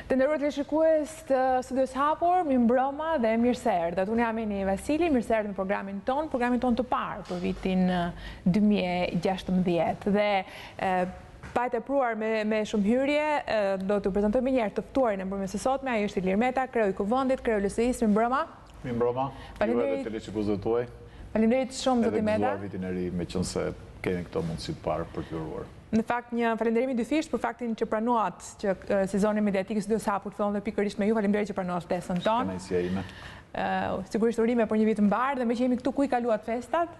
Të nderuar teleshikues të Studios Hapur, mirëmbrëma dhe mirë se erdhët. Unë jam Eni Vasili, mirë se erdhët në programin ton të parë për vitin 2016. Dhe pa e tepruar me shumë hyrje, do t'u prezantoj më njëherë të ftuarin e mbrëmjes së sotme, ai është Ilir Meta, kreu i Kuvendit, kreu i LSI-s, mirëmbrëma. Mirëmbrëma. Faleminderit teleshikuesve tuaj. Faleminderit shumë zoti Meta. Edhe vitin e ri, meqense kemi këto mundësi të parë për t'u uruar. Në fakt, një falenderimi dyfisht për faktin që pranuat që sezoni mediatik i Studios Hapur të fillon dhe pikërisht me ju. Faleminderit që pranuat ftesën tonë. Kënaqësia ime. Sigurisht urime për një vit të mbarë dhe me që jemi këtu, ku i kaluat festat?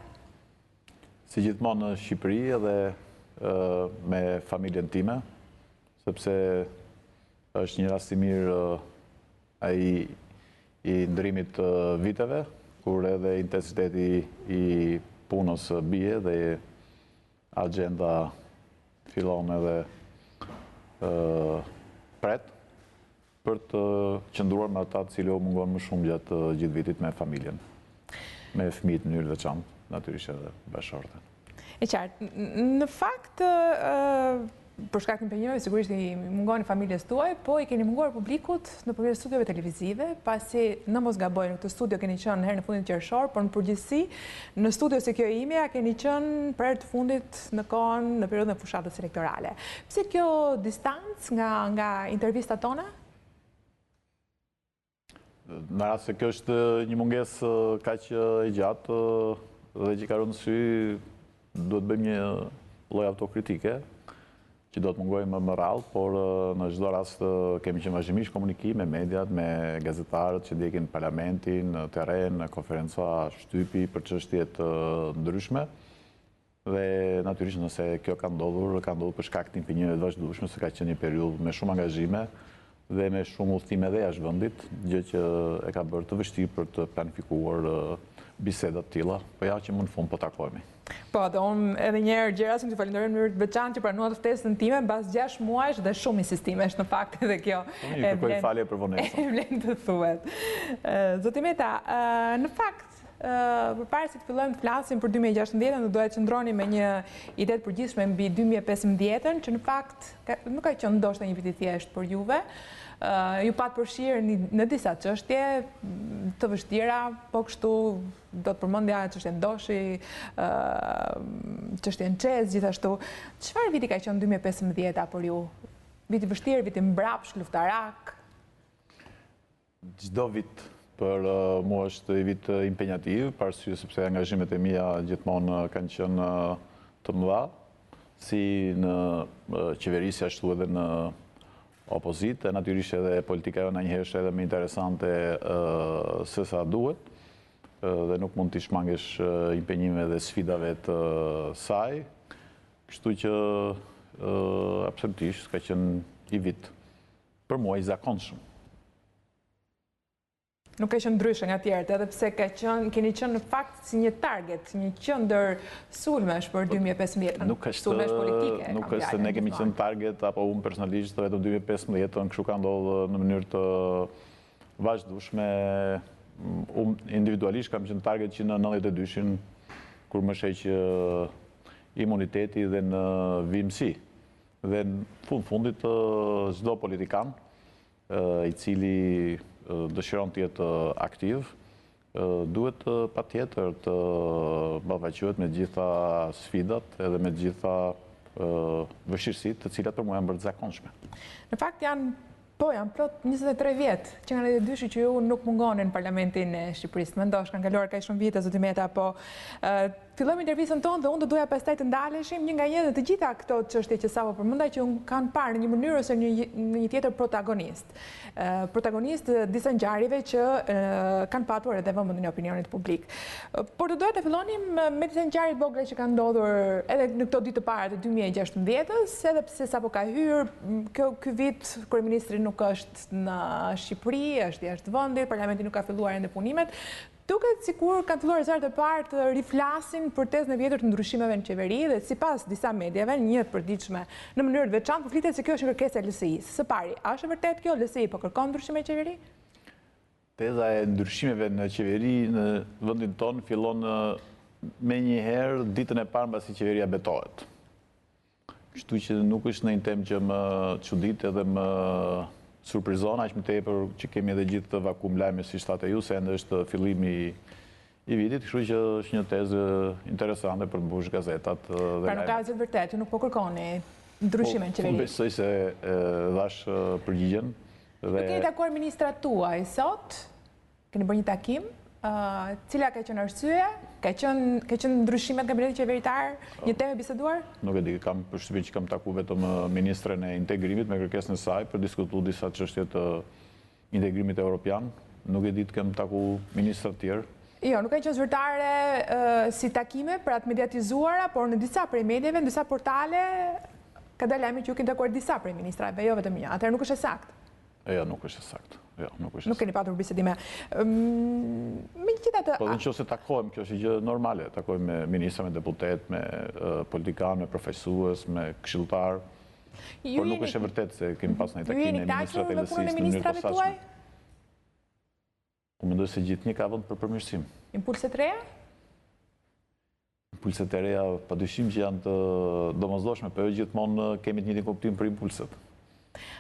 Si gjithmonë në Shqipëri edhe me familjen time, sepse është një rast i mirë ai i ndërimit të viteve, kur edhe intensiteti i punës bie dhe agenda fillon edhe pret për të qëndruar me ata të cilë u mungon më shumë gjatë gjithë vitit me familjen, me fëmijët në mënyrë veçantë, natyrisht edhe bashkëshorten. E qartë, në fakt, për shkak të impenjimeve, sigurisht i mungon familjes tuaj, po i keni munguar publikut nëpërmjet studiove televizive, pasi në mos gaboj në këtë studio keni qenë herë në fundin qershor, por në përgjithësi në studio si kjo e imja keni qenë për herë të fundit në kohën në periudhën e fushatës elektorale. Pse kjo distancë nga intervistat tona? Në rast se kjo është një mungesë kaq e gjatë dhe që ka rënë sy, duhet bëjmë një lloj autokritike, që do të mungojmë më rrallë, por në çdo rast kemi qenë vazhdimisht komunikim me mediat, me gazetarët që ndjekin parlamentin, në terren, në konferenca shtypi për çështje të ndryshme. Dhe natyrisht nëse kjo ka ndodhur për shkak të impenjimeve të vazhdueshme, se ka qenë një periudhë me shumë angazhime dhe me shumë udhëtime dhe jashtë vendit, gjë që e ka bërë të vështirë për të planifikuar bisedat të tilla, po ja që më në fund po takohemi. Po, dhe unë edhe njerë Gjerasin të falenderoj në mënyrë të veçantë që pranuat ftesën time mbas 6 muajsh dhe shumë insistimesh në fakt edhe kjo. Unë ju kërkoj falje për vonesën. E vlen të thuhet. Zoti Meta, në fakt, përpara se të fillojmë të flasim për 2016-ën, do doja të qëndroni me një ide të përgjithshme mbi 2015-ën, që në fakt nuk ka qenë ndoshta një vit i thjeshtë për juve. Ju pat përfshirë në disa çështje të vështira, po kështu do të përmendja çështjen Doshi, çështjen Çez, gjithashtu. Çfarë viti ka qenë 2015 për ju? Viti vështirë, viti mbrapsht, luftarak? Çdo vit për mua është vit impenjativ, parsye sepse angazhimet e mia gjithmonë kanë qenë të mëdha, si në qeverisje ashtu edhe në opozitë, natyrisht edhe politika jonë njëherë është edhe më interesante se sa duhet, dhe nuk mund t'i shmangesh impenjime dhe sfidave të saj, kështu që absolutisht ka qenë i vit për mua i zakonshëm. Nuk ka qenë ndryshe nga tjerët, edhe pse keni qenë në fakt si një target, një qendër sulmesh për 2015, sulmesh politike. Nuk është se ne kemi qenë target, apo unë personalisht vetëm 2015-ën, kështu ka ndodhur në mënyrë të vazhdueshme. Unë individualisht kam qenë target që në 92-shin, kur më sheq imuniteti dhe në vimësi. Dhe në fundit çdo politikan i cili dëshiron të jetë aktiv, duhet patjetër të ballafaqohet me gjitha sfidat edhe me gjitha vështirësitë të cilat për mua janë bërë të zakonshme. Në fakt janë plot 23 vjetë që nga në dyshi që ju nuk mungoni në Parlamentin e Shqipërisë. Mendosh, kanë kaluar kaq shumë vite, zoti Meta, po fillojmë intervistën tonë dhe unë do doja pastaj të ndaleshim një nga një dhe të gjitha këto çështje që sapo përmenda që unë kanë parë në një mënyrë ose në një tjetër protagonist. Protagonist disa ngjarjeve që kanë patur edhe vëmendjen e opinionit publik. Por të doja të fillonim me disa ngjarje të vogla që kanë ndodhur edhe në këto ditë të para të 2016-s, edhe pse sapo ka hyrë ky vit kryeministri nuk është në Shqipëri, është jashtë vendit, parlamenti nuk ka filluar ende punimet. Duket sikur kanë filluar zërat e parë të riflasin për tezën e vjetër të ndryshimeve në qeveri dhe sipas disa mediave, një e përditshme në mënyrë të veçantë, po flitet se kjo është një kërkesë e LSI-s. Së pari, a është vërtet kjo LSI po kërkon ndryshime në qeveri? Teza e ndryshimeve në qeveri në vendin tonë fillon menjëherë ditën e parë mbasi qeveria betohet. Kështu që nuk është ndonjë temë që më çudit edhe më surprizon, aq më tepër që kemi edhe gjithë të vakum lajme si shtatë ju, se ende është fillimi i vitit, kështu që është një tezë interesante për të mbush gazetat. Pra nuk ka asgjë vërtet, ju nuk po kërkoni ndryshime në qeveri. Unë besoj se dhash përgjigjen. Nuk keni takuar ministrat tuaj sot, keni bërë një takim, cila ka qenë arsye, ka qenë ndryshimet në kabinetin qeveritar, një temë e biseduar? Nuk e di, kam përshtypjen që kam taku vetëm ministren e integrimit me kërkesën e saj për diskutuar disa çështje të integrimit evropian. Nuk e di të kem taku ministra të tjerë. Jo, nuk kanë qenë zyrtare si takime për atë mediatizuara, por në disa prej medjeve, në disa portale, ka dalë lajmi që ju keni takuar disa prej ministrave, jo vetëm një. Atëherë nuk është e saktë. Jo, nuk është e saktë. Nuk keni patur bisedime. Megjithatë, po nëse takojmë, kjo është gjë normale, takojmë me ministra, me deputet, me politikan, me profesues, me këshilltar. Por nuk është e vërtetë se kemi pas një takim me ministrat e LSI-s në mënyrë posaçme. Unë mendoj se gjithnjë ka vend për përmirësim. Impulset e reja? Impulset e reja padyshim që janë të domosdoshme, por jo gjithmonë kemi të njëjtin kuptim për impulset.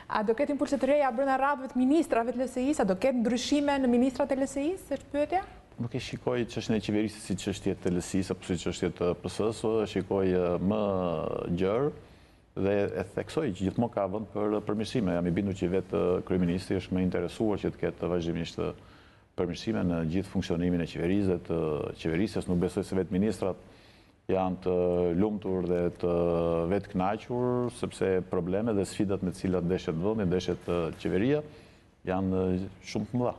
A do ketë impulse të reja brenda radhëve të ministrave të LSI-s? A do ketë ndryshime në ministrat e LSI-s? Është pyetja? Nuk e shikoj çështjen e qeverisë si çështje të LSI-s apo si çështje të PS-s, e shikoj më gjerë dhe e theksoj që gjithmonë ka vend për përmirësime. Jam i bindur që vetë kryeministri është më interesuar që të ketë vazhdimisht përmirësime në gjithë funksionimin e qeverisë dhe të qeverisjes. Nuk besoj se vetë ministrat janë të lumtur dhe të vetë kënaqur, sepse problemet dhe sfidat me të cilat deshet vendi, deshet qeveria, janë shumë të mëdha.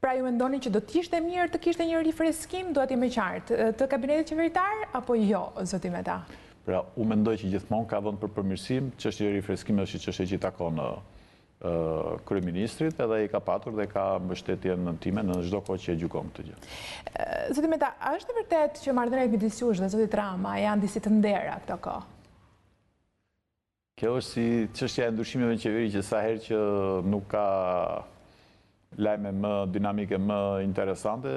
Pra ju mendoni që do të ishte mirë të kishte një rifreskim, duhet të jemi qartë, të kabinetit qeveritar apo jo, zoti Meta? Pra, unë mendoj që gjithmonë ka vend për përmirësim, çështja e rifreskimit është çështje që i takon kryeministrit, edhe i ka patur dhe ka mbështetjen time në çdo kohë që e gjykon këtë gjë. Zoti Meta, a është e vërtetë që marrëdhëniet midis jush dhe zotit Rama janë disi të ndera këto kohë? Kjo është si çështja e ndryshimeve në qeveri, që sa herë që nuk ka lajme më dinamike, më interesante,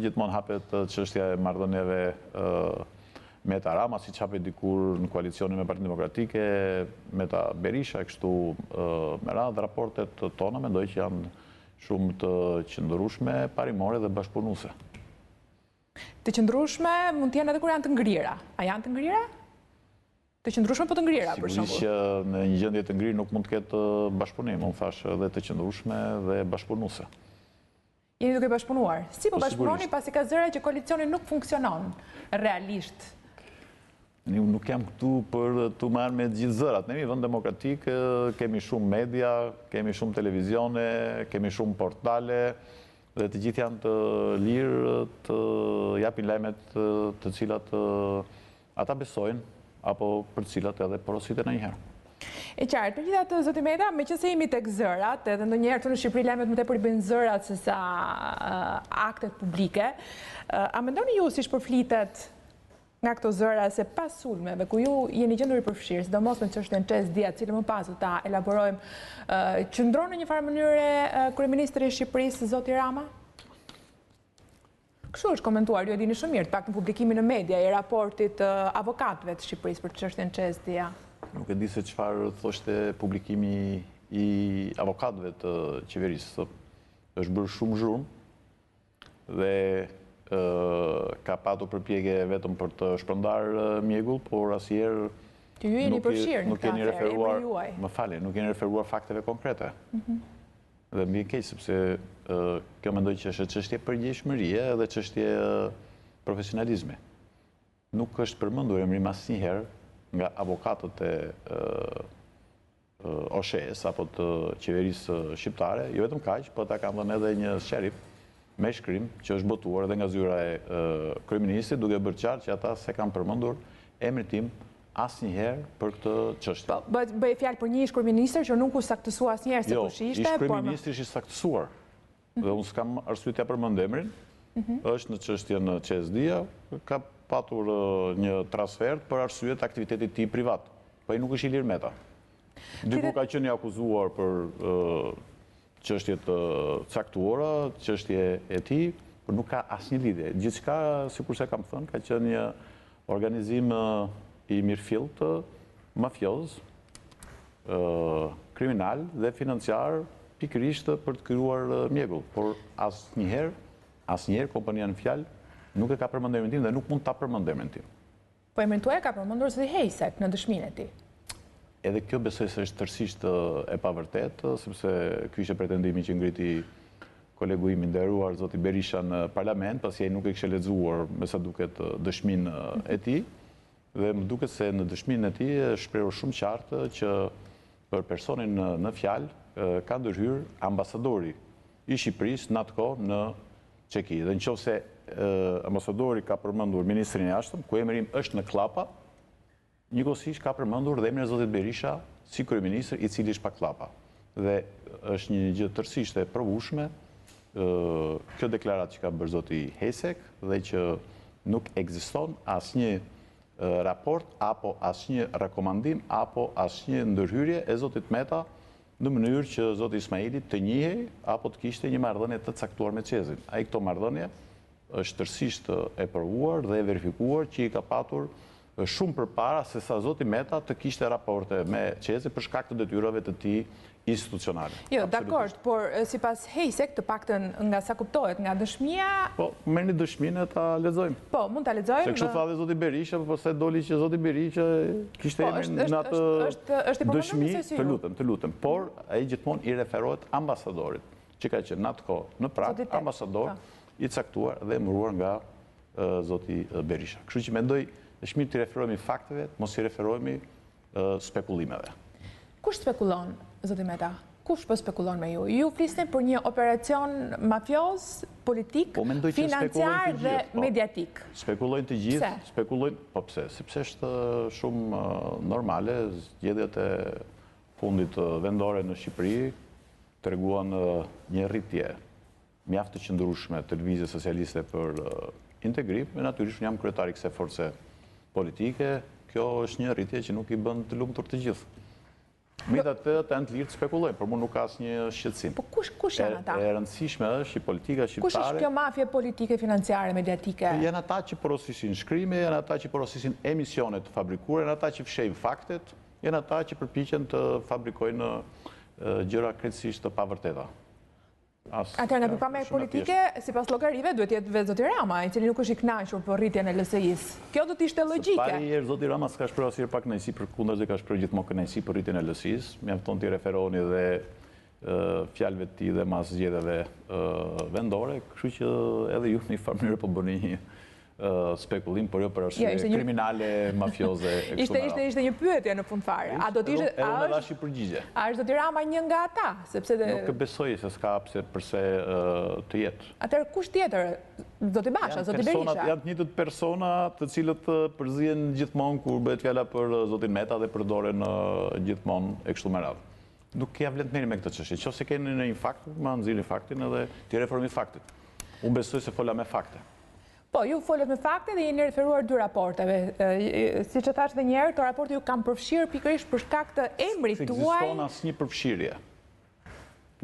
gjithmonë hapet çështja e marrëdhënieve Meta Rama, si që hapet dikur në koalicionin me Partinë Demokratike, Meta Berisha, kështu me radhë raportet tona, mendoj që janë shumë të qëndrueshme, parimore dhe bashkëpunuese. Të qëndrueshme mund të jenë edhe kur janë të ngrira. A janë të ngrira? Të qëndrueshme po të ngrira, për shembull. Sigurisht që në një gjendje të ngrirë nuk mund të ketë bashkëpunim, unë thash edhe të qëndrueshme dhe bashkëpunuese. Jeni duke bashkëpunuar. Si po bashkëpunoni pasi ka zëra që koalicioni nuk funksionon realisht? Nuk jam këtu për të marrë me gjithë zërat. Ne jemi vend demokratik, kemi shumë media, kemi shumë televizione, kemi shumë portale, dhe të gjithë janë të lirë të japin lajmet të cilat ata besojnë, apo për cilat edhe porositen ndonjëherë. E qartë, megjithatë, zoti Meta, meqense jemi tek zërat, edhe ndonjëherë këtu në Shqipëri lajmet më tepër i bëjnë zërat se sa aktet publike, a mendoni ju si shpërflitet nga këto zëra se pas sulmeve, ku ju jeni gjendur i përfshirë, sidomos me çështjen Çes Dia, cilën më pas do ta elaborojmë, qëndron në një farë mënyre kryeministri i Shqipërisë, zoti Rama? Kështu është komentuar, ju e dini shumë mirë, pak në publikimin në media i raportit avokatëve të Shqipërisë për çështjen Çes Dia. Nuk e di se çfarë thoshte publikimi i avokatëve të qeverisë. Është bërë shumë zhurmë dhe ka patur përpjekje vetëm për të shpërndar mjegull, por asnjëherë Ju jeni përfshirë në këtë aferë, emri juaj. Më falni, nuk jeni referuar fakteve konkrete. Dhe më vjen keq sepse kjo mendoj që është çështje përgjegjëshmërie dhe çështje profesionalizmi. Nuk është përmendur emri asnjëherë nga avokatët e OSHE-s apo të qeverisë shqiptare, jo vetëm kaq, po ta kanë dhënë edhe një sqarim me shkrim që është botuar edhe nga zyra e kryeministit, duke bërë qartë që ata se kanë përmendur emrin tim asnjëherë për këtë çështje. Bëj fjalë për një ish-kryeministër që nuk u saktësua asnjëherë se kush ishte, por ish-kryeministri është i saktësuar. Dhe unë s'kam arsye t'ia përmend emrin. Është në çështjen QSD-ja, ka patur një transfer për arsye të aktivitetit të tij privat. Po ai nuk është Ilir Meta. Diku ka qenë i akuzuar për çështje të caktuara, çështje e tij, por nuk ka asnjë lidhje. Gjithçka, sikurse kam thënë, ka qenë një organizim i mirëfillt, mafioz, kriminal dhe financiar, pikërisht për të krijuar mjegull. Por asnjëherë kompania në fjalë nuk e ka përmendur emrin tim dhe nuk mund ta përmendë emrin tim. Po emrin tuaj ka përmendur si Hejsek në dëshminë e tij. Edhe kjo besoj se është tërësisht e pavërtet, sepse ky ishte pretendimi që ngriti kolegu im i nderuar zoti Berisha në parlament, pasi ai nuk e kishte lexuar me sa duket dëshminë e tij, dhe më duket se në dëshminë e tij është shprehur shumë qartë që për personin në fjalë ka ndërhyrë ambasadori i Shqipërisë në atë kohë në Çeki. Dhe nëse ambasadori ka përmendur ministrin e jashtëm, ku emri im është në klapa, njëkohësisht ka përmendur dhe emrin e zotit Berisha si kryeministër i cili është pa klapa. Dhe është një gjë tërësisht e provueshme kjo deklaratë që ka bërë zoti Hejsek dhe që nuk ekziston asnjë raport apo asnjë rekomandim apo asnjë ndërhyrje e zotit Meta në mënyrë që zoti Ismaili të njihej apo të kishte një marrëdhënie të caktuar me Qezin. Ai këto marrëdhënie është tërësisht e provuar dhe e verifikuar që i ka patur shumë përpara se sa zoti Meta të kishte raporte me Qezin për shkak të detyrave të tij institucionale. Jo, dakord, por sipas Hejsek, të paktën nga sa kuptohet nga dëshmia... Po, merrni dëshminë ta lexojmë. Po, mund ta lexojmë. Se kështu tha dhe zoti Berisha, po se doli që zoti Berisha kishte emrin në atë dëshmi, të lutem. Por ai gjithmonë i referohet ambasadorit, që ka qenë në atë kohë në Prag, ambasador i caktuar dhe emëruar nga zoti Berisha. Kështu që mendoj është mirë të referohemi fakteve, mos i referohemi spekullimeve. Kush spekulon, zoti Meta? Kush po spekulon me ju? Ju flisni për një operacion mafioz, politik, financiar dhe mediatik. Spekulojnë të gjithë, spekulojnë, po pse? Sepse është shumë normale, zgjedhjet e fundit vendore në Shqipëri treguan një rritje mjaft të qëndrueshme të lëvizjes socialiste për integrim, me natyrisht jam kryetari kësaj force politike, kjo është një rritje që nuk i bën të lumtur të gjithë. Megjithatë, të janë të lirë të spekulojnë, por mua nuk ka asnjë shqetësim. Po kush janë ata? E rëndësishme është që politika shqiptare... Kush është kjo mafje politike, financiare, mediatike? Janë ata që porosisin shkrime, janë ata që porosisin emisione të fabrikuara, janë ata që fshejnë faktet, janë ata që përpiqen të fabrikojnë gjëra krejtësisht të pavërteta. Atëherë, në përpamje politike, sipas llogarive, duhet jetë vetë zoti Rama, i cili nuk është i kënaqur për rritjen e LSI-s. Kjo do të ishte logjike. Pari herë zoti Rama s'ka shprehur asnjëherë pa kënaqësi, përkundër se ka shprehur gjithmonë kënaqësi për rritjen e LSI-s. Mjafton t'i referoni dhe fjalëve të tij dhe mas zgjedhjeve vendore, kështu që edhe ju në një farë mënyrë po bëni një spekullim, por jo për arsye kriminale, mafioze e kështu me radhë. Ishte një pyetje në fund fare. A do të ishte A është zoti Rama një nga ata, sepse nuk e besoj se s'ka përse të jetë. Atëherë kush tjetër? Zoti Basha, zoti Berisha. Janë të njëjtët persona të cilët përzihen gjithmonë kur bëhet fjala për zotin Meta dhe përdoren gjithmonë e kështu me radhë. Nuk ja vlen të merrni me këtë çështje. Nëse keni në një fakt, ma nxirrni faktin edhe t'i reformoni faktit. Unë besoj se fola me fakte. Po, ju folët me fakte dhe jeni referuar dy raporteve. Siç e thash edhe një herë, këto raporte ju kanë përfshirë pikërisht për shkak të emrit tuaj. Nuk ekziston asnjë përfshirje.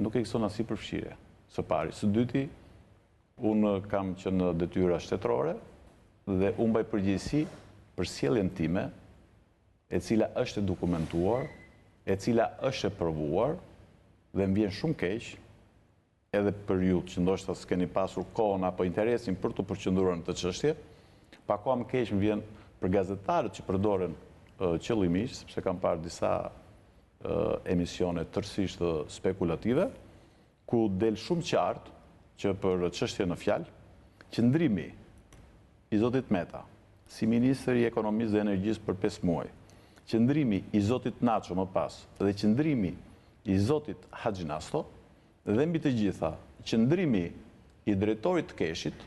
Nuk ekziston asnjë përfshirje. Së pari, së dyti, unë kam qenë në detyra shtetërore dhe unë mbaj përgjegjësi për sjelljen time, e cila është e dokumentuar, e cila është e provuar dhe më vjen shumë keq edhe për ju që ndoshta s'keni pasur kohën apo interesin për të përqendruar në të çështje, pa koha më keq më vjen për gazetarët që përdoren qëllimisht, sepse kam parë disa emisione tërësisht spekulative, ku del shumë qartë që për çështje në fjalë, qëndrimi i zotit Meta si ministri i ekonomisë dhe energjisë për 5 muaj, qëndrimi i zotit Nacho më pas dhe qëndrimi i zotit Haxhinasto, dhe mbi të gjitha, qëndrimi i drejtorit të Keshit,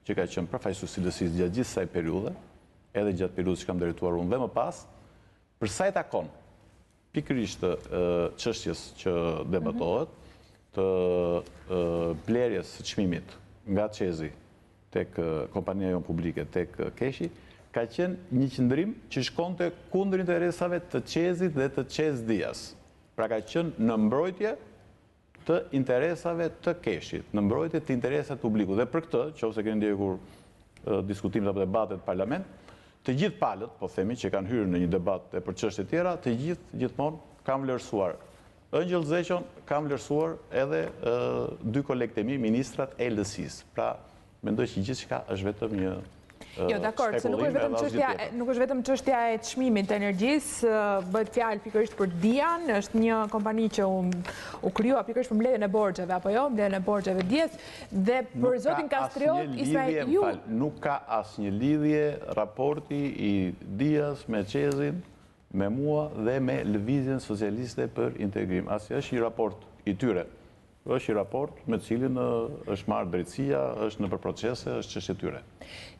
që ka qenë përfaqësues cilësisë gjatë gjithë kësaj periudhe, edhe gjatë periudhës që kam drejtuar unë dhe më pas, për sa i takon pikërisht çështjes që debatohet, të blerjes së çmimit nga Çezi tek kompania jonë publike tek Keshi, ka qenë një qëndrim që shkonte kundër interesave të Çezit dhe të Çez-Dias. Pra ka qenë në mbrojtje të interesave të Keshit, në mbrojtje të interesave publiku. Dhe për këtë, qofse keni ndjekur diskutimet apo debatet në parlament, të gjithë palët, po themi, që kanë hyrë në një debat për çështje tjera, të gjithë gjithmonë kanë vlerësuar. Ëngjëll Zeqon kanë vlerësuar edhe 2 kolegët e mi, ministrat e LSI-s. Pra, mendoj që gjithçka është vetëm një Jo, dakor, se nuk është vetëm çështja e çmimit të energjisë, bëhet fjalë pikërisht për Dian, është një kompani që u krijua pikërisht për mbledhjen e borxheve, apo jo, mbledhjen e borxheve Dias, dhe për zotin Kastriot, Ismail, nuk ka asnjë lidhje raporti i Dias me Çezin, me mua dhe me Lëvizjen Socialiste për Integrim. Asi është një raport i tyre. Është i raport me cilin është marrë drejtësia, është në përprocese, është çështje tyre.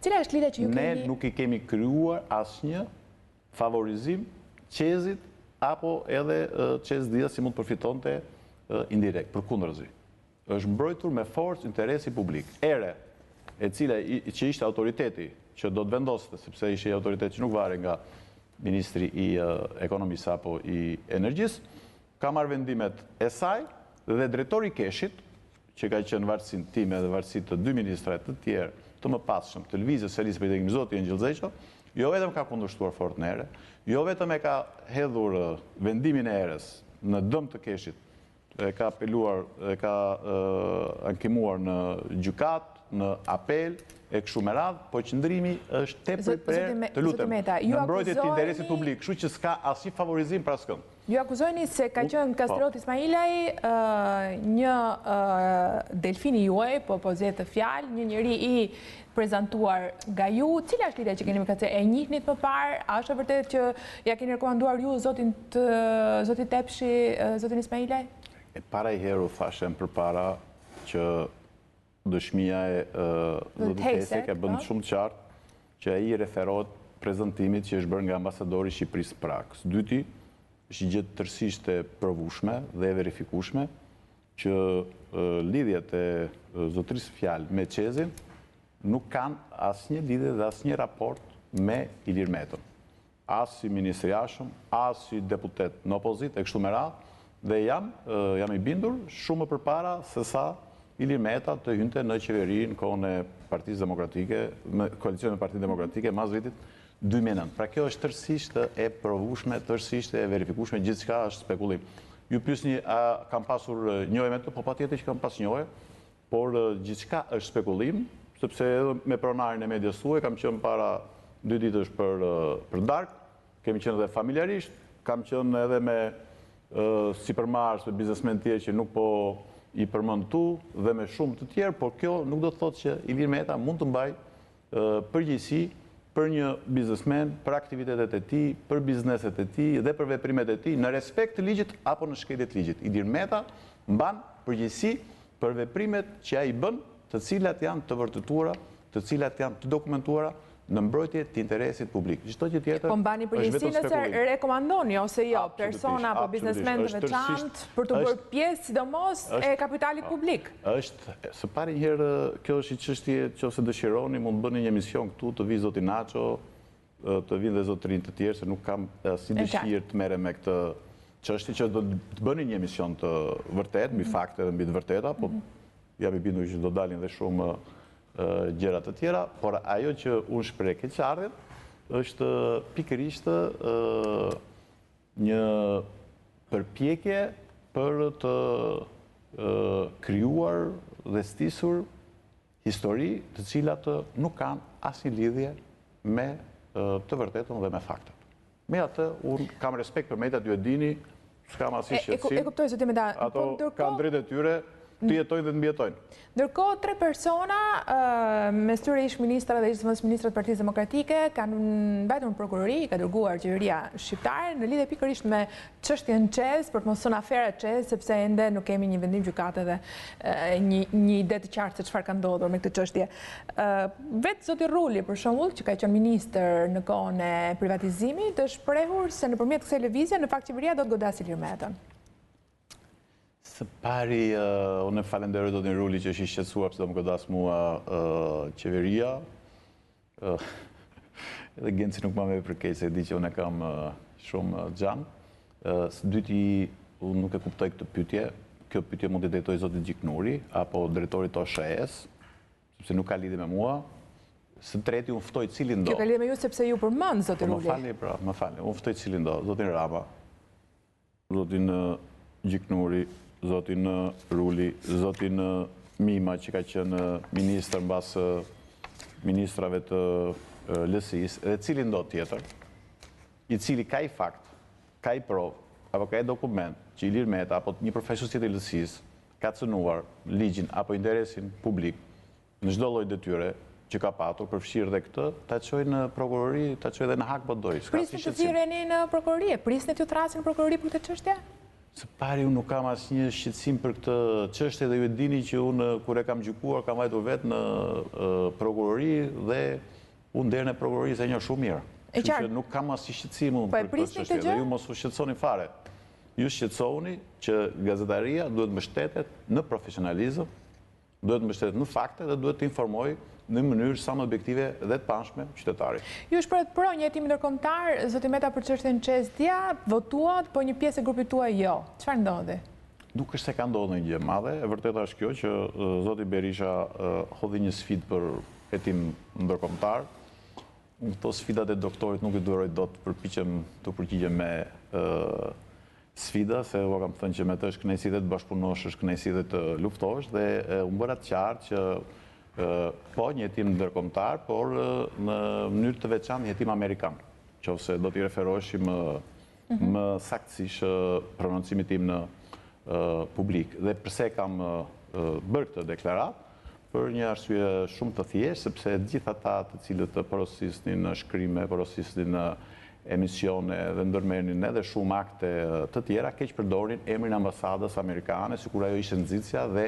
Cila është lidhja që ju keni? Ne nuk i kemi krijuar asnjë favorizim Çezit apo edhe Çez-Dias si mund të përfitonte indirekt, përkundërzi. Është mbrojtur me forcë interesi publik. Ere, e cila që ishte autoriteti që do të vendoste, sepse ishte autoritet që nuk vare nga ministri i ekonomisë apo i energjisë, ka marrë vendimet e saj. Dhe drejtori i Keshit, që ka qenë varësinë time dhe varësinë të 2 ministrat të tjerë të mëpasshëm të Lëvizjes Socialiste për Integrim, zoti Ëngjëll Zeqo, jo vetëm ka kundërshtuar fort në ere, jo vetëm e ka hedhur vendimin e erës në dëm të Keshit, e ka apeluar, e ka ankimuar në gjykat, në apel, e kështu me radhë, po qëndrimi është tepër prerë, të lutem, në mbrojtje të interesit publik, kështu që s'ka asnjë favorizim për askënd. Ju akuzojni se ka qenë Kastriot Ismailaj një delfini juaj, po zgjedh të fjalë, një njeri i prezantuar nga ju. Cila është lidhja që keni me këtë? E njihnit më parë? A është e vërtetë që ja keni rekomanduar ju zotit Tepshi, zotin Ismailaj? E para i herë u thashem përpara që dëshmia e zotit Hesek e bën shumë qartë që ai referohet prezantimit që është bërë nga ambasadori i Shqipërisë Prag. Dyti, është gjë tërësisht e provueshme dhe e verifikueshme që lidhjet e zotërisë fjalë me Çezin nuk kanë asnjë lidhje dhe asnjë raport me Ilir Metën. As si ministri i jashtëm, as si deputet në opozitë e kështu me radhë, dhe jam i bindur shumë më përpara se sa Ilir Meta të hynte në qeveri në kohën e Partisë Demokratike, me koalicion e Partisë Demokratike mas vitit 2009. Pra kjo është tërësisht e provueshme, tërësisht e verifikueshme, gjithçka është spekulim. Ju pyesni a kam pasur njohje me të, po patjetër që kam pas njohje, por gjithçka është spekulim, sepse edhe me pronarin e medias suaj kam qenë para 2 ditësh për darkë, kemi qenë edhe familjarisht, kam qenë edhe me sipërmarrës me biznesmen tjerë që nuk po i përmend tu dhe me shumë të tjerë, por kjo nuk do të thotë që Ilir Meta mund të mbaj përgjegjësi për një biznesmen, për aktivitetet e tij, për bizneset e tij dhe për veprimet e tij në respekt të ligjit apo në shkelje të ligjit. Ilir Meta mban përgjegjësi për veprimet që ai bën, të cilat janë të vërtetuara, të cilat janë të dokumentuara në mbrojtje të interesit publik. Çdo gjë tjetër. Po mbani përgjegjësi nëse rekomandoni ose jo persona apo biznesmen të veçantë për të bërë pjesë sidomos e kapitalit publik. Është së pari herë kjo është një çështje nëse dëshironi mund bëni një emision këtu të vi zoti Nacho, të vinë dhe zotërin të tjerë se nuk kam si dëshirë të merrem me këtë çështje që do të bëni një emision të vërtet, mbi fakte dhe mbi të vërteta, po jam i bindur që do dalin dhe shumë gjëra të tjera, por ajo që unë shpreh keqardhjen është pikërisht një përpjekje për të krijuar dhe stisur histori të cilat nuk kanë asnjë lidhje me të vërtetën dhe me faktet. Me atë, unë kam respekt për mediat, ju e dini, s'kam asnjë shqetësim. E kuptoj, zoti Meta. Ato kanë drejtë e tyre të jetojnë dhe të mbijetojnë. Ndërkohë, 3 persona, mes tyre ish ministra dhe ish ministrat e Partisë Demokratike, kanë mbajtur në prokurori, ka dërguar qeveria shqiptare në lidhje pikërisht me çështjen Qez, për të mos thënë afera Qez, sepse ende nuk kemi një vendim gjykate dhe një ide të qartë se çfarë ka ndodhur me këtë çështje. Vetë zoti Ruli, për shembull, që ka qenë ministër në kohën e privatizimit, është shprehur se nëpërmjet kësaj lëvizje, në fakt qeveria do të godasë Ilir Metën. Së pari, unë e falenderoj zotin Ruli që është i shqetësuar pse do më godas mua qeveria. Edhe Genci nuk ma me përkeq se di që unë e kam shumë xham. Së dyti, unë nuk e kuptoj këtë pyetje. Kjo pyetje mund të drejtoj zotit Gjiknuri apo drejtorit OSHE-s, sepse nuk ka lidhje me mua. Së treti, unë ftoj cilin do. Kjo ka lidhje me ju sepse ju përmend zoti Ruli. Më falni, unë ftoj cilin do. Zotin Rama, zotin Gjiknuri, zotin Ruli, zotin Mima, që ka qenë ministër mbas ministrave të LSI-s, dhe cilin do tjetër, i cili ka i fakt, ka i provë, apo ka i dokument, që Ilir Meta, apo një profesionist tjetër i LSI-s, ka cënuar ligjin apo interesin publik në çdo lloj detyre që ka patur, përfshirë dhe këtë, ta çojë në prokurori, ta çojë dhe në hak bodoj. Prisni të thirreni në prokurori, prisni të thrasin në prokurori për këtë çështje? Së pari, unë nuk kam asnjë shqetësim për këtë çështje dhe ju e dini që unë, kur e kam gjykuar, kam vajtur vetë në prokurori dhe unë derën e prokurorisë e njoh shumë mirë. Kështu që nuk kam asnjë shqetësim unë për këtë çështje dhe ju mos u shqetësoni fare. Ju shqetësoni që gazetaria duhet mbështetet në profesionalizëm, duhet mbështetet në fakte dhe duhet të informojë në mënyrë sa më objektive dhe të pamshme qytetarit. Ju shpreh një hetim ndërkombëtar, zoti Meta, për çështjen Qez dia, votuat, po një pjesë e grupit tuaj jo. Çfarë ndodhi? Nuk është se ka ndodhur një gjë e madhe, e vërteta është kjo që zoti Berisha hodhi një sfidë për hetim ndërkombëtar. Unë këto sfidat e doktorit nuk i duroj dot, përpiqem të përgjigjem me sfida, se u kam thënë që me të është kënaqësi dhe të bashkëpunosh, është kënaqësi dhe të luftosh, dhe u bëra të qartë që po një jetim ndërkombëtar, por në mënyrë të veçantë një jetim amerikan, qofse do t'i referoheshim më saktësisht prononcimit tim në publik. Dhe pse kam bërë këtë deklarat? Për një arsye shumë të thjeshtë, sepse gjithë ata të cilët porosisnin në shkrime, porosisnin në emisione dhe ndërmerrnin edhe shumë akte të tjera, keq përdorin emrin ambasadës amerikane, sikur ajo ishte nxitësja dhe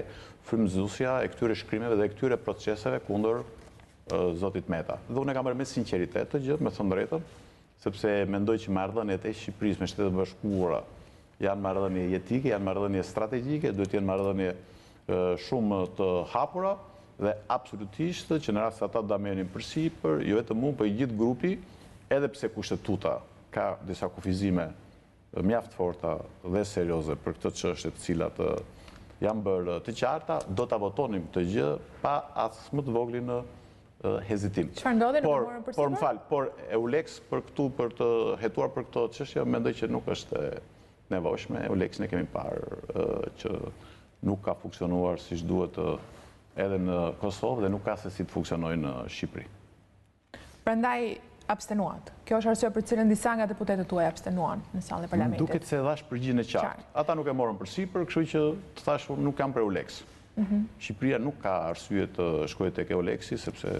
frymëzuesja e këtyre shkrimeve dhe këtyre proceseve kundër zotit Meta. Dhe unë e kam bërë me sinqeritet të gjë, me thënë drejtën, sepse mendoj që marrëdhëniet e Shqipërisë me Shtetet e Bashkuara janë marrëdhënie jetike, janë marrëdhënie strategjike, duhet të jenë marrëdhënie shumë të hapura dhe absolutisht që në rast se ata do merrin përsipër, jo vetëm unë, por i gjithë grupi, edhe pse kushtetuta ka disa kufizime mjaft forta dhe serioze për këtë çështje të cilat janë bërë të qarta, do ta votonim këtë gjë pa as më të voglin hezitim. Çfarë ndodhi në morën përsipër? Por më fal, por Eulex për të hetuar për këtë çështje, mendoj që nuk është e nevojshme. Eulexin e kemi parë që nuk ka funksionuar siç duhet edhe në Kosovë dhe nuk ka se si të funksionojë në Shqipëri. Prandaj abstenuat. Kjo është arsye për cilën disa nga deputetët tuaj abstenuan në sallën e parlamentit. Duket se dhash përgjigjen e qartë. Ata nuk e morën përsipër, kështu që të thash unë nuk kam për Eulex. Shqipëria nuk ka arsye të shkojë tek Eulexi sepse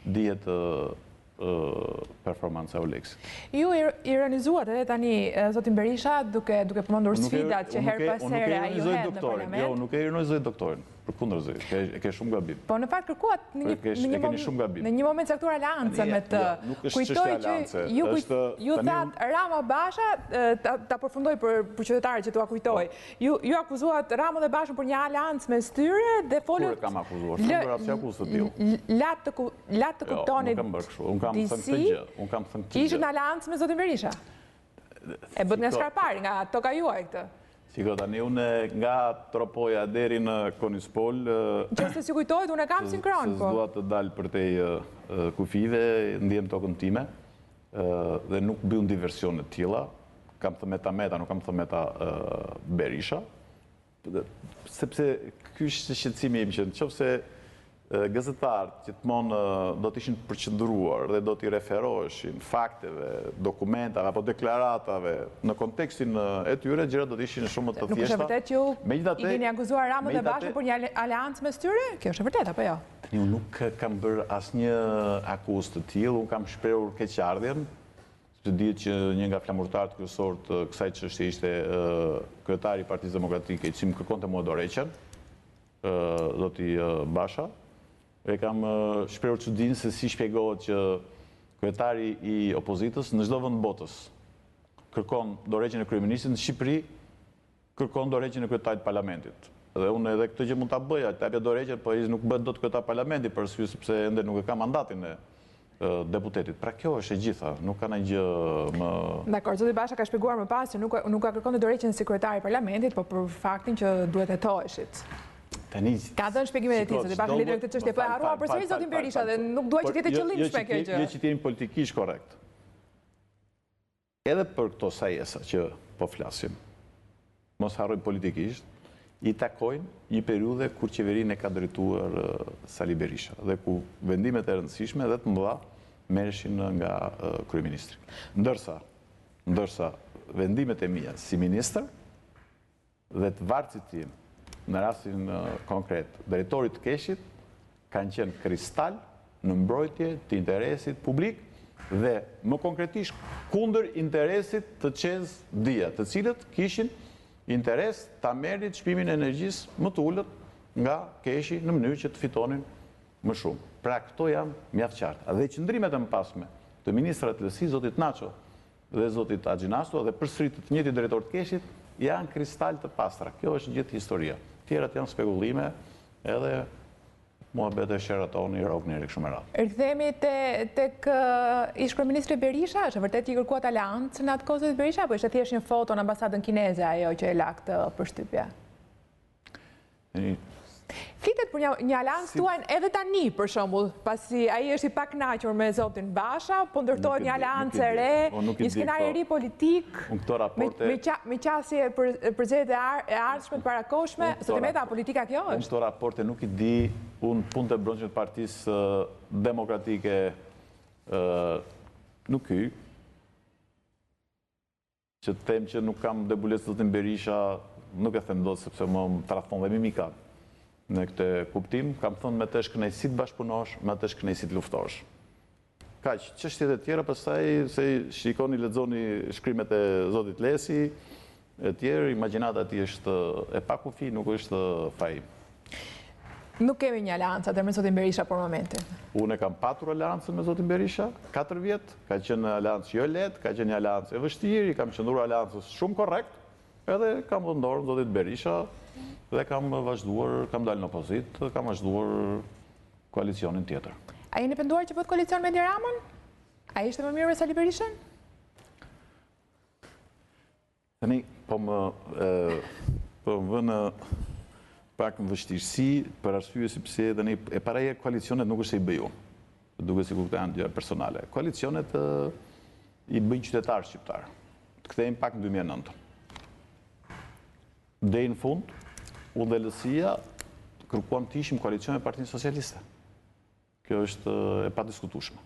dihet performanca e Eulexit. Ju ironizuat edhe tani zotin Berisha duke përmendur sfidat që her pas here ai ju hedh në parlament. Jo, nuk e ironizoj doktorin. Përkundërzi, e ke shumë gabim. Po në fakt kërkuat në një moment caktuar aleancë me të. Kujtoj që ju thatë Rama Basha, ta përfundoj për qytetarët që t'ua kujtoj, ju akuzuat Rama dhe Bashën për një aleancë me styre dhe folët... Kur e kam akuzuar? Shumë për asja akuzë të tillë. Latë të kuptonit disi, ishë në aleancë me zotin Berisha. E bët nga Skarpari, nga toka juaj këtë. Shiko, tani unë nga Tropoja deri në Konispol... Që se si kujtojt, unë e kam sinkron, po. Se s'dua të dalë për tej kufive, ndihem tokën time, dhe nuk bëjmë diversionet tilla. Kam thënë Meta, nuk kam thënë Meta Berisha. sepse ky është shqetësimi im që nëse gazetarët që gjithmonë do të ishin përqendruar dhe do t'i referoheshin fakteve, dokumentave apo deklaratave në kontekstin e tyre, gjërat do të ishin shumë të thjeshta. Nuk është e vërtetë që i keni akuzuar Ramën dhe Bashën për një aleancë mes tyre? Kjo është e vërtetë apo jo? Unë nuk kam bërë asnjë akuzë të tillë, unë kam shprehur keqardhjen. Të dihet që një nga flamurtarët kryesorë të kësaj çështje ishte kryetari i Partisë Demokratike, i cili më kërkonte mua dorëheqjen, zoti Basha. E kam shprehur çudinë se si shpjegohet që kryetari i opozitës në çdo vend botës kërkon dorëheqjen e kryeministit, në Shqipëri kërkon dorëheqjen e kryetarit të parlamentit. Dhe unë edhe këtë gjë mund ta bëja, të japja dorëheqjen, po ai nuk bëhet dot kryetar parlamenti për arsye sepse ende nuk e ka mandatin e deputetit. Pra kjo është e gjitha, nuk ka ndonjë gjë më... Dakor, zoti Basha ka shpjeguar më pas që nuk ka kërkonte dorëheqjen si kryetari i parlamentit, por për faktin që duhet hetoheshit. Ka dhënë shpjegimet e tij, zoti Basha lidhur këtë çështje, po e harrua përsëri zotin Berisha dhe nuk dua që të jetë qëllimshme kjo gjë. Jo që të jemi politikisht korrekt. Edhe për këto sajesa që po flasim, mos harrojmë politikisht, i takojnë një periudhe kur qeverinë e ka drejtuar Sali Berisha dhe ku vendimet e rëndësishme dhe të mëdha merreshin nga kryeministri. Ndërsa vendimet e mia si ministër dhe të varësit tim, në rastin konkret, drejtorit të Keshit, kanë qenë kristal në mbrojtje të interesit publik dhe më konkretisht kundër interesit të ÇEZ Dia, të cilët kishin interes ta merrin çmimin e energjisë më të ulët nga Keshi në mënyrë që të fitonin më shumë. Pra këto janë mjaft qarta. Dhe qëndrimet e mëpasme të ministrat të LSI, zotit Naço dhe zotit Axhinasto dhe përsëri të njëjtit drejtor të Keshit janë kristal të pastra. Kjo është gjithë historia. Tjerat janë spekullime edhe muhabet e Sheratoni, Rogni, kështu me radhë. Rikthehemi tek ish-kryeministri Berisha, është vërtet që kërkuat aleancë në atë kohë të Berisha, apo ishte thjesht një foto në ambasadën kineze ajo që e la këtë përshtypje? Flitet për një aleancë tuaj edhe tani, për shembull, pasi ai është i pakënaqur me zotin Basha, po ndërtohet një aleancë e re, një skenar i ri politik, me qasje për zgjedhjet e ardhshme të parakoshme, sot e meta politika kjo është. Unë këto raporte nuk i di, unë punët e brendshme të Partisë Demokratike nuk hyj. Që të them që nuk kam debulet zotin Berisha, nuk e them dot sepse më tradhton dhe mimikat. Në këtë kuptim, kam thënë me të shkënaqësi të bashkëpunosh, me të shkënaqësi të luftosh. Kaq, çështjet e tjera pastaj se shikoni, lexoni shkrimet e zotit Lesi, e tjerë, imagjinata e tij është e pakufi, nuk është fajim. Nuk kemi një aleancë me zotin Berisha për momentin. Unë kam patur aleancën me zotin Berisha, 4 vjet, ka qenë aleancë jo lehtë, ka qenë një aleancë e vështirë, kam qendruar aleancës shumë korrekt, edhe kam dhënë dorë zotit Berisha dhe kam vazhduar, kam dalë në opozitë, kam vazhduar koalicionin tjetër. A jeni penduar që bëhet koalicion me Edi Ramën? A ishte më mirë me Sali Berishën? Tani, po më vënë pak në vështirësi për arsye sepse tani e paraja koalicionet nuk është se i bëj unë, duke si kuptojnë janë gjëra personale. Koalicionet i bëjnë qytetarë shqiptarë. Të kthehemi pak në 2009. Deri në fund, unë dhe LSI-ja kërkuam të ishim koalicion me Partinë Socialiste. Kjo është e padiskutueshme.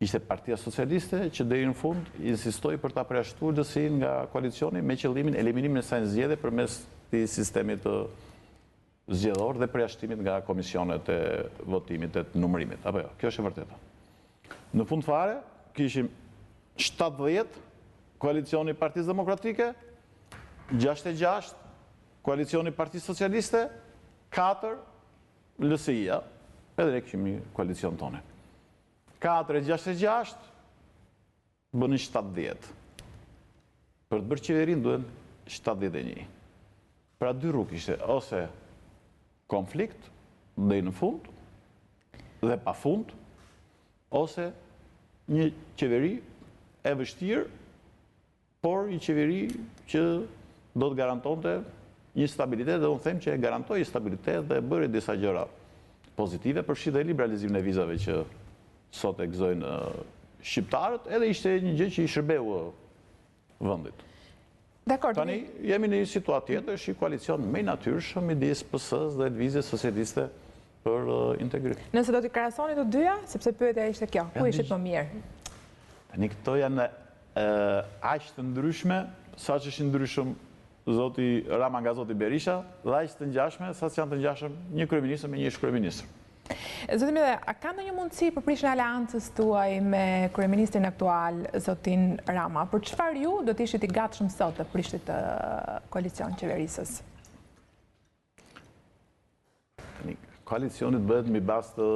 Ishte Partia Socialiste që deri në fund insistoi për ta përjashtuar LSI-n nga koalicioni me qëllimin eliminimin e saj zgjedhje përmes këtij sistemit zgjedhor dhe përjashtimit nga komisionet e votimit e të numërimit. Apo jo, kjo është e vërteta. Në fund fare, kishim 70 koalicioni Partisë Demokratike, 66 koalicioni Partisë Socialiste, 4 LSI-ja, edhe ne kishim një koalicion tonë. 4 e 66 bënë 70. Për të bërë qeverinë duhen 71. Pra 2 rrugë ishte, ose konflikt dhe në fund dhe pa fund, ose një qeveri e vështirë, por një qeveri që do të garantonte një stabilitet, dhe unë them që e garantoi stabilitet dhe bëri disa gjëra pozitive, përfshi dhe liberalizimin e vizave që sot e gëzojnë shqiptarët, edhe ishte një gjë që i shërbeu vendit. Tani jemi në një situatë tjetër, është një koalicion më i natyrshëm midis PS-s dhe Lëvizjes Socialiste për Integrim. Nëse do t'i krahasoni të dyja, sepse pyetja ishte kjo, ku ishit më mirë? Tani këto janë aq të ndryshme, saq është ndryshëm zoti Rama nga zoti Berisha, dhe aq të ngjashme, saq janë të ngjashëm një kryeminist me një ish-kryeministër. Zoti Mille, a ka ndonjë mundësi për prishjen e aleancës tuaj me kryeministrin aktual, zotin Rama? Për çfarë ju do të ishit i gatshëm sot të prishtit të koalicion qeverisës? Koalicioni bëhet mbi bazë të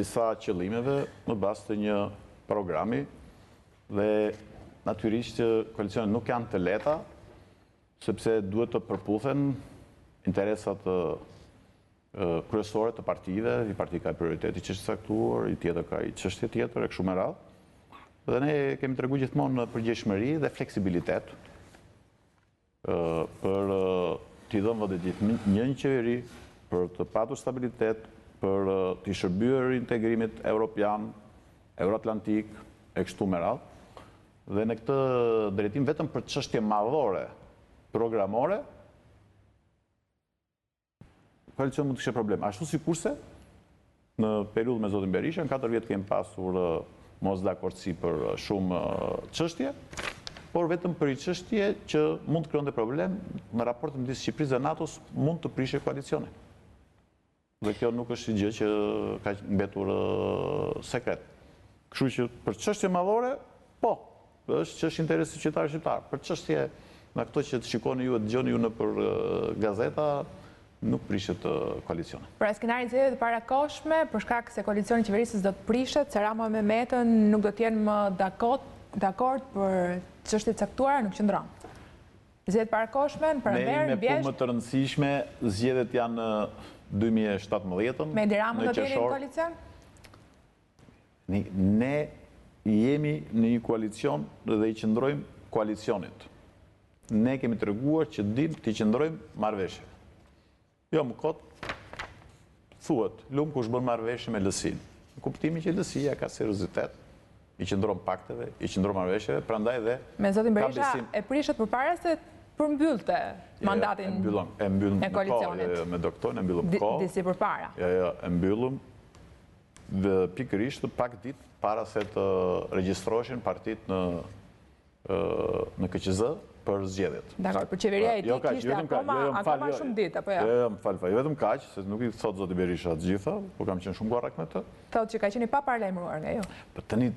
disa qëllimeve, mbi bazë të një programi dhe natyrisht që koalicionet nuk janë të lehta, sepse duhet të përputhen interesat kryesore të partive, i parti ka prioriteti që është saktuar, i tjetër ka i çështje tjetër e kështu me radhë. Dhe ne kemi treguar gjithmonë përgjegjshmëri dhe fleksibilitet për t'i dhënë vëdet gjithë një qeveri, për të patur stabilitet, për t'i shërbyer integrimit evropian, euroatlantik e kështu me radhë. Dhe në këtë drejtim vetëm për çështje madhore programore, koalicion mund të kishte problem. Ashtu sikurse në periudhën me zotin Berisha, në 4 vjet kemi pasur mos dakordsi për shumë çështje, por vetëm për një çështje që mund të krijonte problem në raportin midis Shqipërisë dhe NATO-s mund të prishë koalicionin. Dhe kjo nuk është gjë që ka mbetur sekret. Kështu që për çështje madhore, po, është që është interesi qytetarë shqiptar. Për çështje nga këto që të shikoni ju e dëgjoni ju nëpër gazeta, nuk prishet koalicione. Pra skenarin zgjedhjeve të parakoshme, për shkak se koalicioni qeverisës do të prishet, se Rama me Metën nuk do të jenë më dakord për çështje të caktuara, nuk qëndron. Zgjedhjet parakoshme, në pranverë, në bjesht. Me më të rëndësishme, zgjedhjet janë 2017-ën. Me Edi Ramën do të jeni në koalicion? Ne jemi në një koalicion dhe i qëndrojmë koalicionit. Ne kemi treguar që dim të i qëndrojmë marrëveshjeve. Jo më kot, thuhet, lumë kush bën marrëveshje me LSI-n. Në kuptimin që LSI-ja ka seriozitet, i qëndron pakteve, i qëndron marrëveshjeve, prandaj dhe me zotin Berisha e prishet përpara se përmbyllte mandatin e koalicionit. Me doktorin e mbyllëm kohë. Disi përpara. E mbyllëm dhe pikërisht pak ditë para se të regjistroheshin partitë në KQZ për zgjedhjet. Dakor, për qeveria e tij kishte akoma shumë ditë, apo jo? Jo, më fal, jo vetëm kaq, se nuk i thot zoti Berisha të gjitha, por kam qenë shumë korrekt me të. Thotë që ka qenë pa paralajmëruar nga ju. Po tani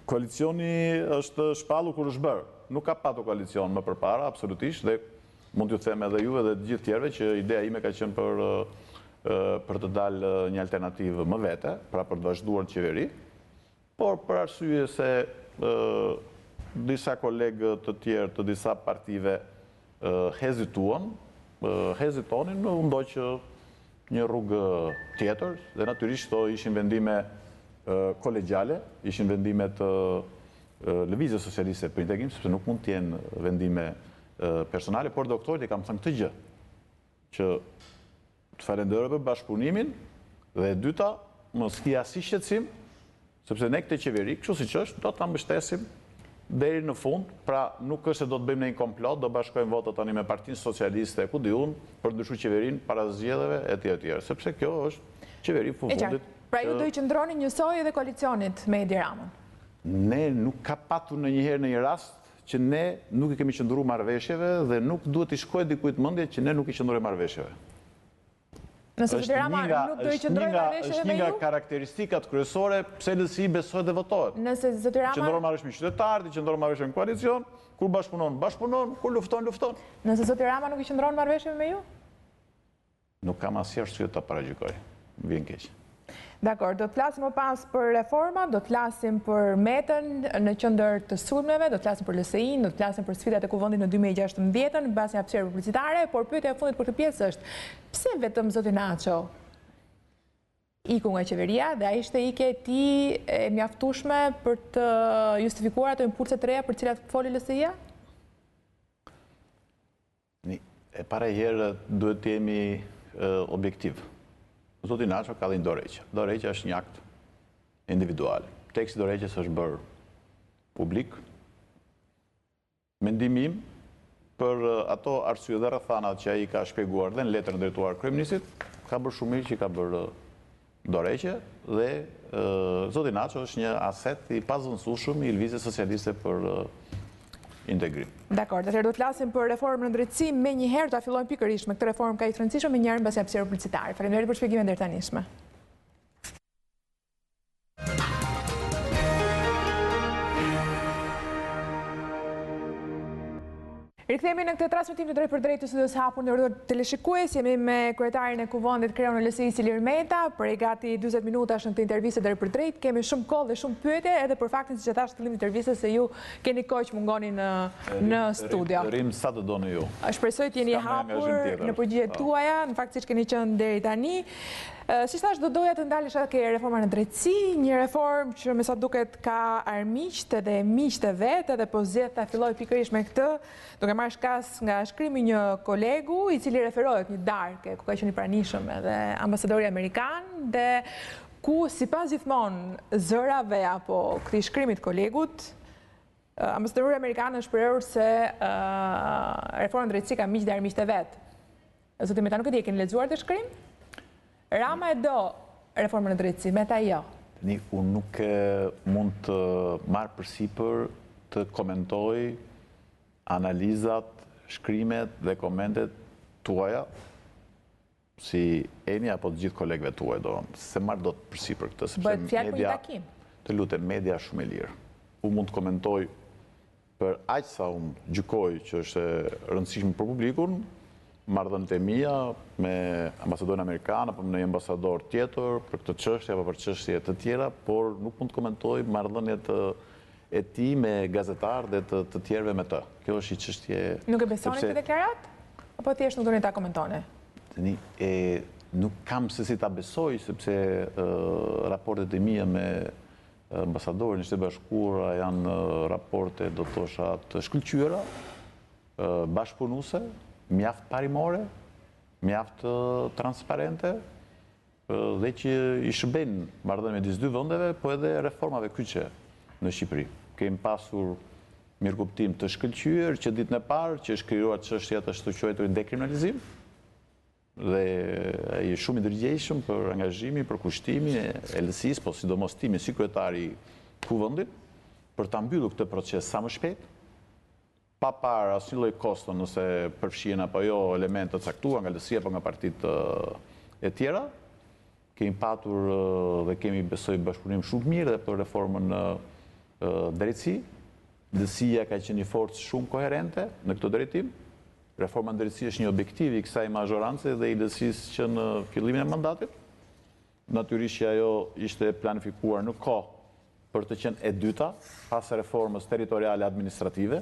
koalicioni është shpallur kur është bërë. Nuk ka patur koalicion më përpara, absolutisht, dhe mund t'ju them edhe juve dhe të gjithë tjerëve që ideja ime ka qenë për të dalë një alternativë më vete, pra për të vazhduar në qeveri, por për arsye se disa kolegë të tjerë të disa partive hezitonin, u ndoqë një rrugë tjetër, dhe natyrisht to ishin vendime kolegjale, ishin vendime të Lëvizjes Socialiste për Integrim, sepse nuk mund të jenë vendime personale, por doktorit e kam thënë këtë gjë, që të falenderoj për bashkëpunimin, dhe e dyta, mos ki asnjë shqetësim, sepse ne këtë qeveri, kështu siç është, do ta mbështesim deri në fund, pra nuk është se do të bëjmë një komplot, do bashkojmë votat tani me Partinë Socialiste, ku di unë, për ndryshuar qeverinë para zgjedhjeve etj, sepse kjo është qeveri fundit. Pra ju do i qëndroni njësoj edhe koalicionit me Edi Ramën? Ne nuk ka patur ndonjëherë në një rast që ne nuk i kemi qëndruar marrëveshjeve dhe nuk duhet i shkojë dikujt mendje që ne nuk i qëndrojmë marrëveshjeve. Nëse Edi Rama nuk do i qëndrojë marrëveshjeve me ju? Është një nga karakteristikat kryesore pse LSI besohet dhe votohet. Nëse Zoti Rama qëndron marrëveshje me qytetarët, qëndron marrëveshje në koalicion, kur bashkëpunon, kur lufton. Nëse Zoti Rama nuk i qëndron marrëveshje me ju? Nuk kam asnjë arsye ta paragjykoj. Vjen keq. Dakor, do të flasim më pas për reforma, do të flasim për Metën në qendër të sulmeve, do të flasim për LSI-n, do të flasim për sfidat e kuvendit në 2016 në bazë një hapësire publicitare, por pyetja e fundit për këtë pjesë është, pse vetëm zoti Naço iku nga qeveria dhe ai ishte ike e tij e mjaftueshme për të justifikuar ato impulse të reja për të cilat foli LSI-ja? E para herë duhet të jemi objektiv. Zoti Naço ka dhënë dorëheqje. Dorëheqja është një akt individual. Teksti i dorëheqjes është bërë publik. Mendimi im për ato arsye dhe rrethanat që ai ka shpjeguar dhe në letrën drejtuar kryeministit, ka bërë shumë mirë që ka bërë dorëheqje dhe zoti Naço është një aset i pazëvendësueshëm i Lëvizjes Socialiste për integrim. Dakor, atëherë do të flasim për reformën në drejtësi me një herë, do ta fillojmë pikërisht me këtë reformë kaq të rëndësishme me një herë mbasi hapësirë publicitare. Faleminderit për shpjegimin deri tanishme. Rikthehemi në këtë transmetim të drejtë për drejtë të studios hapur në rrugë teleshikues. Jemi me kryetarin e Kuvendit Kreun LSI Ilir Meta, për gati 40 minutash në këtë intervistë drejtë për drejtë. Kemi shumë kohë dhe shumë pyetje edhe për faktin siç e thash në fillim të intervistës se ju keni kohë që mungoni në studio. Rrim sa të doni ju. Shpresoj të jeni hapur në përgjigjet tuaja, në fakt siç keni qenë deri tani. Si thash, do doja të ndalesh edhe ke reforma në drejtësi, një reformë që me sa duket ka armiqtë dhe miqtë vetë, edhe po zgjedh ta filloj pikërisht me këtë, duke marrë shkas nga shkrimi një kolegu i cili referohet një darkë ku ka qenë i pranishëm edhe ambasadori amerikan dhe ku sipas gjithmonë zërave apo këtij shkrimit kolegut, ambasadori amerikan është shprehur se reforma në drejtësi ka miq dhe armiqtë vetë. Zoti Meta, nuk e di, e keni lexuar të shkrim? Rama e do reformën në drejtësi, Meta jo. Unë nuk mund të marrë përsipër të komentoj analizat, shkrimet dhe komentet tuaja, si Eni apo të gjithë kolegëve tuaj, se marrë do të përsipër këtë, Bëhet fjalë për një takim. Të lutem, media shumë e lirë. Unë mund të komentoj për aq sa unë gjykoj që është rëndësishme për publikun, marrëdhëniet e mia me ambasadorin amerikan apo me një ambasador tjetër për këtë çështje apo për çështje të tjera, por nuk mund të komentoj marrëdhëniet e tij me gazetar dhe të tjerëve me të. Kjo është një çështje. Nuk e besoni këtë deklarat? Apo thjesht nuk doni ta komentoni? Nuk kam se si ta besoj, sepse raportet e mia me ambasadorin e Shtetit Bashkuara janë raporte, do të thosha, të shkëlqyera, bashkëpunuese, mjaft parimore, mjaft transparente, dhe që i shërbejnë marrëdhënie midis dy vendeve, po edhe reformave kyçe në Shqipëri. Kemi pasur mirëkuptim të shkëlqyer që ditën e parë që është krijuar çështja të quajtur dekriminalizim, dhe ai është shumë i ndërgjegjshëm për angazhimin, për kushtimin e LSI-s, po sidomos timi si kryetari i Kuvendit, për ta mbyllur këtë proces sa më shpejt, pa parë asnjë lloj kosto nëse përfshihen apo jo elemente të caktuara nga LSI apo nga partitë e tjera. Kemi patur dhe kemi besoj bashkëpunim shumë mirë dhe për reformën drejtësi. LSI-ja ka qenë një forcë shumë koherente në këtë drejtim. Reforma në drejtësi është një objektiv i kësaj mazhorance dhe i LSI-s që në fillimin e mandatit. Natyrisht që ajo ishte planifikuar në kohë për të qenë e dyta pas reformës territoriale administrative,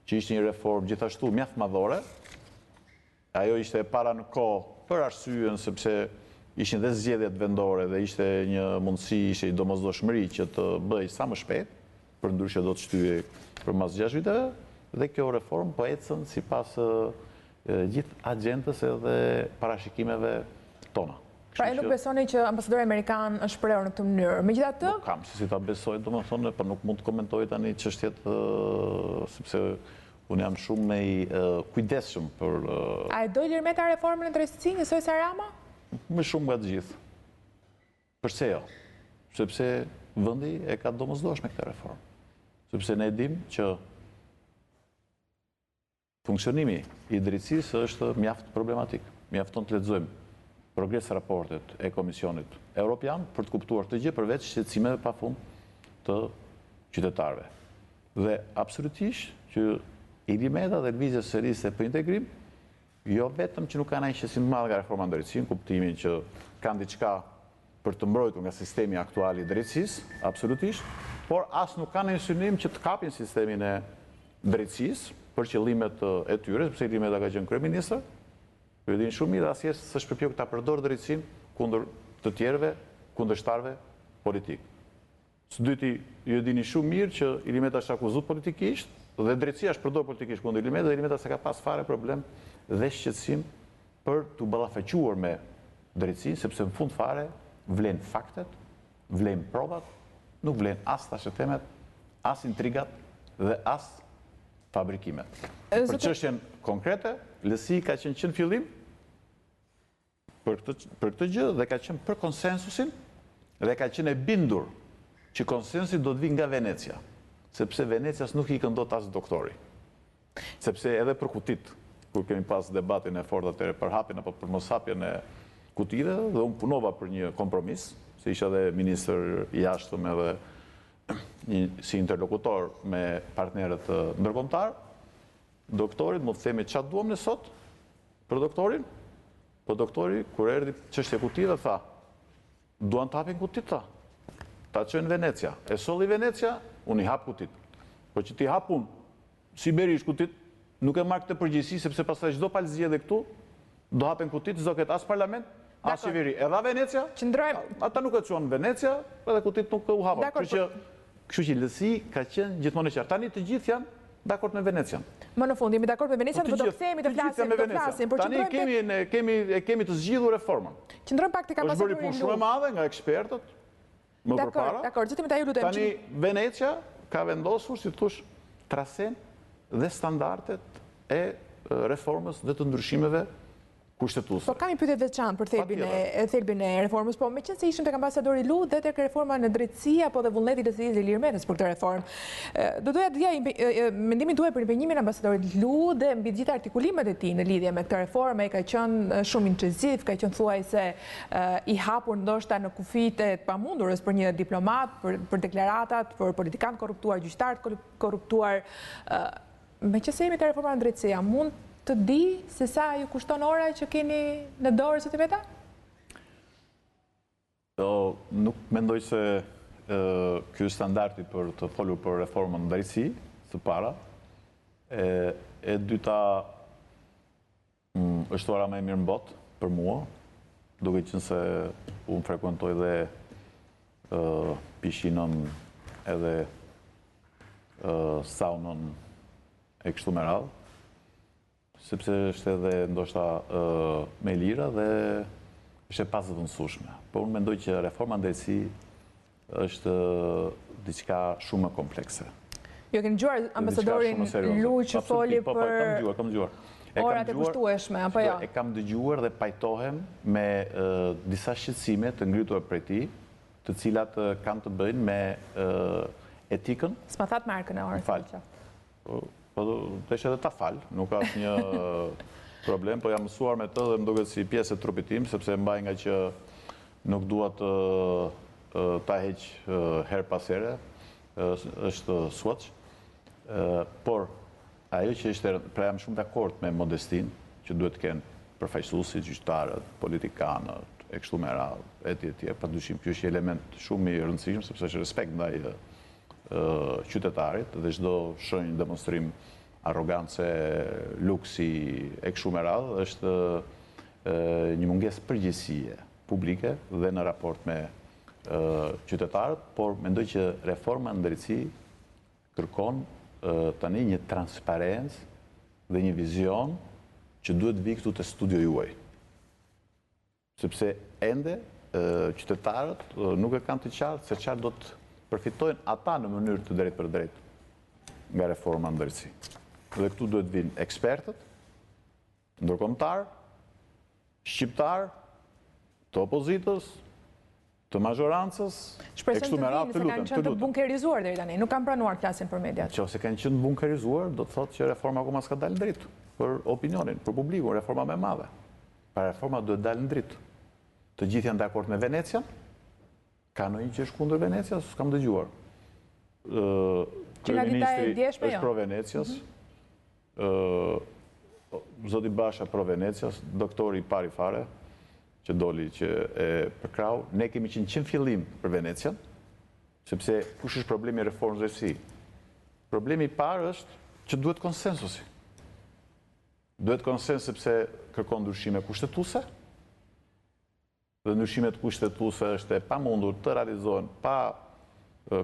që ishte një reformë gjithashtu mjaft madhore. Ajo ishte para në kohë për arsyeën sepse ishin dhe zgjedhjet vendore dhe ishte një mundësi, ishte një domosdoshmëri që të bëj sa më shpejt, për ndryshe do të shtyhej përmas 6 viteve, dhe kjo reformë po ecën sipas gjithë agjendës edhe parashikimeve tona. Pra e nuk besoni që ambasadori amerikan është shprehur në këtë mënyrë. Megjithatë, nuk kam se si ta besoj, domethënë, por nuk mund të komentoj tani çështjet sepse unë jam shumë me i kujdesshëm për... A e do Ilir Meta reformën në drejtësi njësoj sa Rama? Më shumë nga të gjithë. Përse jo? Sepse vendi e ka domosdoshme këtë reformë. Sepse ne dim që funksionimi i drejtësisë është mjaft problematik. Mjafton të lexojmë progres raportet e Komisionit Evropian për të kuptuar të gjë përveç shqetësimeve pafund të qytetarëve. Dhe absolutisht që Ilir Meta dhe Lëvizja Socialiste për Integrim jo vetëm që nuk kanë ai shqetësim të madh nga reforma në drejtësi, në kuptimin që kanë diçka për të mbrojtur nga sistemi aktual i drejtësisë, absolutisht, por as nuk kanë insynim që të kapin sistemin e drejtësisë për qëllimet e tyre, sepse Ilir Meta ka qenë kryeministër. Ju dini shumë mirë asnjëherë s'është përpjekur ta përdorë drejtësinë kundër të tjerëve, kundërshtarëve politik. Së dyti, ju dini shumë mirë që Ilir Meta është akuzuar politikisht dhe drejtësia është përdorur politikisht kundër Ilir Meta dhe Ilir Meta s'ka pas fare problem dhe shqetësim për të ballafaqur me drejtësinë, sepse në fund fare vlen faktet, vlen provat, nuk vlen as tashetemet, as intrigat dhe as fabrikimet. Për çështjen konkrete, LSI ka qenë që në fillim për këtë gjë dhe ka qenë për konsensusin dhe ka qenë e bindur që konsensusi do të vi nga Venecia, sepse Venecias nuk i këndot as doktori. Sepse edhe për kutit, kur kemi pas debatin e fortë për hapjen apo për mos hapjen e kutive, dhe unë punova për një kompromis, se isha dhe ministër i jashtëm edhe si interlokutor me partnerët ndërkombëtar, doktorit, më të themi çfarë duam ne sot për doktorin, po doktori, kur erdhi çështja e kutive, tha, duan të hapin kutit, ta çojnë Venecia. E solli Venecia, unë i hap kutit. Po që ti hap unë, si berish kutit, nuk e marrë këtë përgjegjësi, sepse pastaj çdo palë zgjedhje këtu, do hapen kutit, s'do ketë as parlament, as qeveri. Edhe Venecia, ata nuk e çuan Venecia, edhe kutit nuk u hapa. Kështu që LSI ka qenë gjithmonë e qartë. Tani të gjithë janë dakord me Venecian. Më në fund, jemi dakord me Venecian, po do kthehemi të flasim. Tani kemi të zgjidhur reformën. Qëndrojmë pak tek ambasadori Lu. Është bërë punë shumë e madhe nga ekspertët më përpara. Dakor, zotëmi ta ju lutem. Tani Venecia ka vendosur, si thosh, trasen dhe standardet e reformës dhe të ndryshimeve kushtetuese. Po kam një pyetje veçantë për thelbin e reformës, po meqense ishim tek ambasadori Lu dhe tek reforma në drejtësi apo dhe vullneti i Lësisë Ilir Metës për këtë reformë. Do doja të dija mendimin tuaj për impenjimin e ambasadorit Lu dhe mbi gjithë artikulimet e tij në lidhje me këtë reformë, ai ka qenë shumë incisiv, ka qenë thuajse i hapur ndoshta në kufit e pamundurës për një diplomat, për deklaratat, për politikanë korruptuar, gjyqtarë korruptuar. Meqense jemi te reforma në drejtësi, mund të di se sa ju kushton ora që keni në dorë sot e veta? Nuk mendoj se ky është standardi për të folur për reformën në drejtësi, së para. E dyta, është ora më e mirë në botë për mua, duke qenë se unë frekuentoj dhe pishinën edhe saunën e kështu me radhë, sepse është edhe ndoshta me lira dhe është e pasvendësueshme. Por unë mendoj që reforma në drejtësi është diçka shumë më komplekse. Jo keni dëgjuar ambasadorin Lu që foli për kam dëgjuar. Orat e kushtueshme, apo jo? E kam dëgjuar dhe pajtohem me disa shqetësime të ngritura prej tij, të cilat kanë të bëjnë me etikën. S'ma that markën e orës. Po të ishe edhe ta falë, nuk ka një problem, po jam mësuar me të dhe më duket si pjesë e trupit tim, sepse mbaj nga që nuk dua ta heq her pas here, është suaç. Por ajo që ishte, pra jam shumë dakord me modestin, që duhet të kenë përfaqësuesit, gjyqtarët, politikanët, e kështu me radhë, etj. Padyshim ky është element shumë i rëndësishëm, sepse është respekt ndaj qytetarit dhe çdo shenjë demonstrim arrogance, luksi e kështu me radhë është një mungesë përgjegjësie publike dhe në raport me qytetarët, por mendoj që reforma në drejtësi kërkon tani një transparencë dhe një vizion që duhet vi këtu te studio juaj. Sepse ende qytetarët nuk e kanë të qartë se çfarë do të përfitojnë ata në mënyrë të drejtë për drejtë nga reforma në drejtësi. Dhe këtu duhet vinë ekspertët, ndërkombëtar, shqiptar, të opozitës, të mazhorancës, shpresojmë të vinë se kanë qenë të bunkerizuar deri tani, nuk kanë pranuar flasin për mediat. Nëse kanë qenë bunkerizuar, do të thotë që reforma akoma s'ka dalë në dritë për opinionin, për publikun, reforma më e madhe. Pa reforma duhet dalë në dritë. Të gjithë janë dakord me Venecian? Ka ndonjë që është kundër Venecias? S'kam dëgjuar. Kryeministri është pro Venecias. Zoti Basha pro Venecias, doktori i pari fare, që doli që e përkrau. Ne kemi qenë që në fillim për Venecian, sepse kush është problemi i reformës drejtësi? Problemi i parë është që duhet konsensusi. Duhet konsensus sepse kërkon ndryshime kushtetuese, dhe ndryshimet kushtetuese është e pamundur të realizohen pa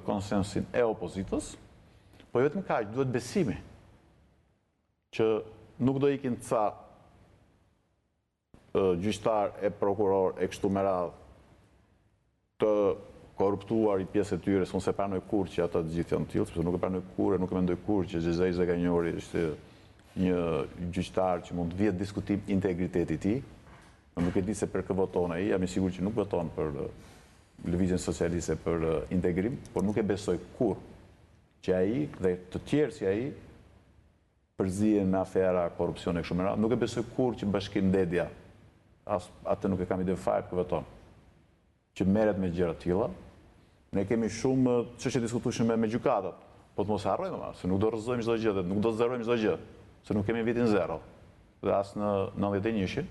konsensusin e opozitës, po vetëm kaq duhet besimi që nuk do ikin ca gjyqtar e prokuror e kështu me radhë të korruptuar i pjesë e tyre, unë se pranoj kur që ata të gjithë janë tillë, sepse nuk e pranoj kur, nuk e mendoj kur që Xhezai Zaganjori është një gjyqtar që mund të vjetë diskutim integriteti i tij. Nuk e di se për kë voton ai, jam i sigurt që nuk voton për Lëvizjen Socialiste për integrim, por nuk e besoj kur që ai dhe të tjerë si ai përzihen në afera korrupsione kështu me radhë. Nuk e besoj kur që Bashkim Ndedja, atë nuk e kam ide fare për voton, që merret me gjëra të tilla. Ne kemi shumë çështje diskutueshme me gjykatat, po të mos harrojmë se nuk do rrëzojmë çdo gjë dhe nuk do zerojmë çdo gjë, se nuk kemi vitin zero. Dhe as në 91-shin,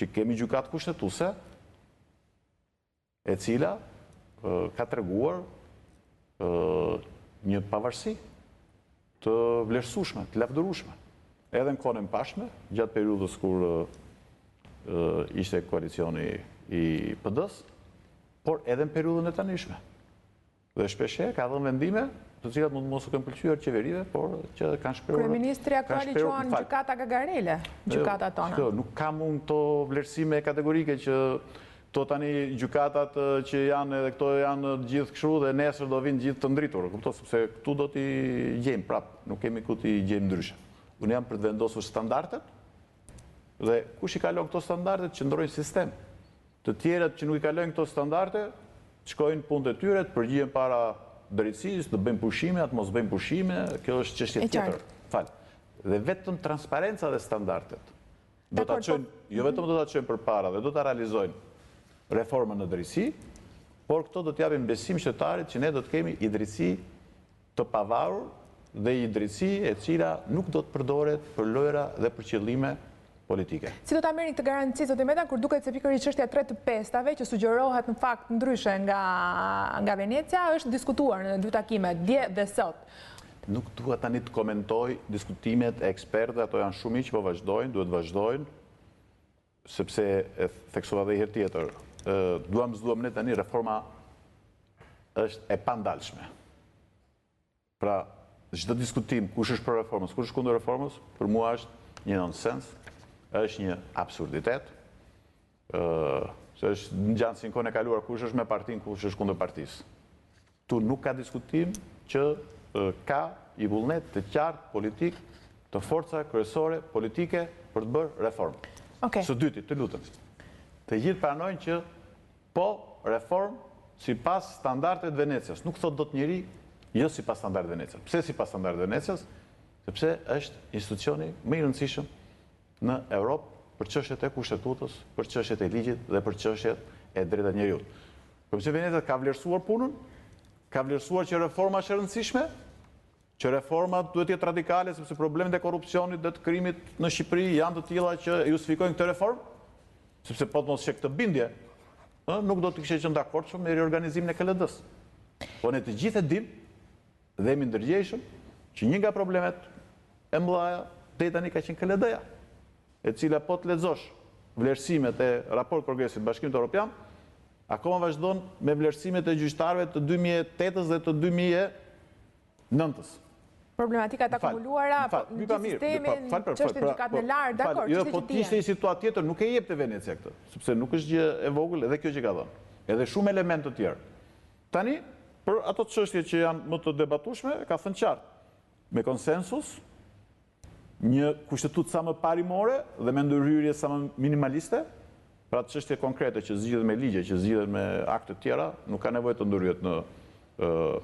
që kemi gjykatë kushtetuese, e cila ka treguar një pavarësi të vlerësueshme, të lavdërueshme. Edhe në kohën e pashme, gjatë periudhës kur ishte koalicioni i PD-s, por edhe në periudhën e tanishme. Dhe shpeshherë ka dhënë vendime të cilat mund mos u kanë pëlqyer qeverive, por që kanë shprehur. Kryeministri aktuali quan gjykata gagarele, gjykatat tona. Nuk kam unë këto vlerësime kategorike që to tani gjykatat që janë edhe këto janë gjithë kështu dhe nesër do vinë gjithë të ndritur. Kupton, sepse këtu do t'i gjejmë prap, nuk kemi ku t'i gjejmë ndryshe. Unë jam për të vendosur standardet dhe kush i kalon këto standardet qëndrojnë sistem. Të tjerët që nuk i kalojnë këto standarde, shkojnë punët e tyre, të përgjigjen para drejtësisë, të bëjmë pushime, atë mos bëjmë pushime, kjo është çështje tjetër. Fal. Dhe vetëm transparenca dhe standardet do ta çojnë, jo vetëm do ta çojnë përpara dhe do ta realizojnë reformën në drejtësi, por këto do t'japin besim qytetarit që ne do të kemi një drejtësi të pavarur dhe një drejtësi e cila nuk do të përdoret për lojra dhe për qëllime politike. Si do ta merrni këtë garanci, zoti Meta, kur duket se pikërisht çështja 3 të pestave, që sugjerohet në fakt ndryshe nga Venecia, është diskutuar në 2 takime, dje dhe sot. Nuk dua tani të komentoj diskutimet e ekspertëve, ato janë shumë miq, po vazhdojnë, duhet vazhdojnë, sepse e theksova edhe herë tjetër, duam ne tani reforma është e pandalshme. Pra, çdo diskutim kush është për reformën, kush është kundër reformës, për mua është një nonsens, është një absurditet, se është në gjantësin kohën e kaluar kush është me partinë, kush është kundër partisë. Tu nuk ka diskutim që ka i vullnet të qartë politik të forca kryesore politike për të bërë reformë. Së dyti, të lutem. Të gjithë pranojnë që po reformë sipas standardet Venecias. Nuk thot dot njeri jo sipas standardet Venecias. Pse sipas standardet Venecias? Sepse është institucioni më i rëndësishëm në Europë për çështjet e kushtetutës, për çështjet e ligjit dhe për çështjet e drejtat njerëzit. Komisioni Venecia ka vlerësuar punën, ka vlerësuar që reforma është e rëndësishme, që reformat duhet të jetë radikale sepse problemet e korrupsionit dhe të krimit në Shqipëri janë të tilla që justifikojnë këtë reformë, sepse po të mos shek të bindje, nuk do të kishe qenë dakordshëm me riorganizimin e KLD-s. Po ne të gjithë e dimë dhe jemi ndërgjegjshëm që një nga problemet e mëdha deri tani ka qenë KLD-ja, e cila po të lexosh vlerësimet e raport progresit Bashkimit Evropian, akoma vazhdon me vlerësimet e gjyqtarëve të 2008-s dhe të 2009-s. Problematikat akumuluara, një sistemin, çështje gjykatë në lartë, dakor, jo, po të ishte një situatë tjetër, nuk e jepte Venecia këtë, sepse nuk është gjë e vogël edhe kjo që ka dhënë, edhe shumë elementë të tjerë. Tani, për ato çështje që janë më të debatueshme, ka thënë qartë, me konsensus, një kushtetutë sa më parimore dhe me ndërhyrje sa më minimaliste, pra të çështje konkrete që zgjidhen me ligje, që zgjidhen me akte të tjera, nuk ka nevojë të ndërhyjet në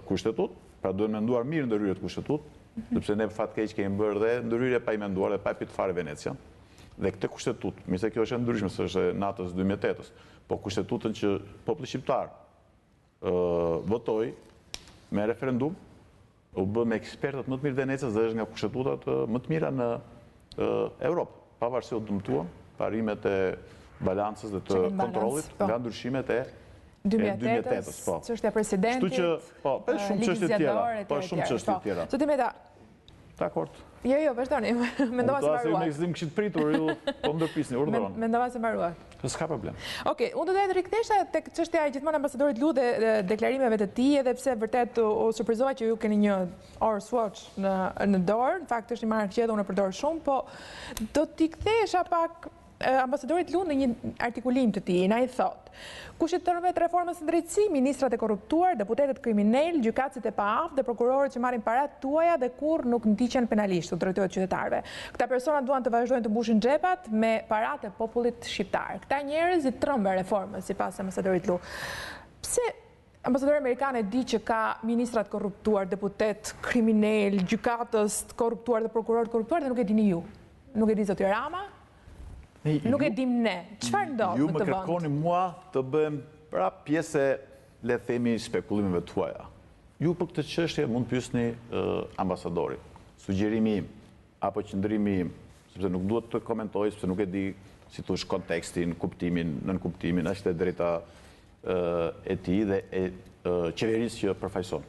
kushtetutë, pra duhet menduar mirë ndërhyrjet kushtetutë, sepse ne fatkeq kemi bërë dhe ndërhyrje pa i menduar dhe pa i pitë fare Venecian. Dhe këtë kushtetutë, mirë se kjo është e ndryshme se është e natës 2008-s, po kushtetutën që populli shqiptar votoi me referendum, u bë me ekspertët më të mirë Venecias dhe është nga kushtetutat më të mira në Europë, pavarësisht të dëmtuam parimet e balancës dhe të kontrollit nga ndryshimet e 2008-s, po. Çështja e presidentit, shumë çështje tjera. Zoti Meta. Dakord. Jo, vazhdoni. Mendova se mbaruat. Me gëzim kishit pritur, ju po më ndërpisni, urdhëron. Mendova se mbaruat. S'ka problem. Okej, unë do të rikthesha tek çështja e gjithmonë ambasadorit Lu dhe deklarimeve të tij, edhe pse vërtet u surprizova që ju keni një Or's Watch në dorë. Në fakt është një markë që unë e përdor shumë, po do t'i kthesha pak ambasadorit Lu në një artikulim të tij, ai thotë: kush i tërmet reformës së drejtësi, ministrat e korruptuar, deputetët kriminal, gjykatësit e paaft dhe prokurorët që marrin paratë tuaja dhe kurrë nuk ndiqen penalisht, u drejtohet qytetarëve. Këta persona duan të vazhdojnë të mbushin xhepat me paratë e popullit shqiptar. Këta njerëz i trëmbe reformën, sipas ambasadorit Lu. Pse ambasadori amerikan e di që ka ministrat korruptuar, deputet kriminal, gjykatës korruptuar dhe prokurorët korruptuar dhe nuk e dini ju? Nuk e di zoti Rama? Nuk e dim ne. Çfarë ndodh Ju në më të vend? kërkoni mua të bëjmë pra pjesë, le të themi, spekulimeve tuaja. Ju për këtë çështje mund të pyesni ambasadorin. Sugjerimi im apo qëndrimi im, sepse nuk duhet të komentoj, sepse nuk e di si thosh kontekstin, kuptimin, nën kuptimin, është e drejta e tij dhe e qeverisë që përfaqëson.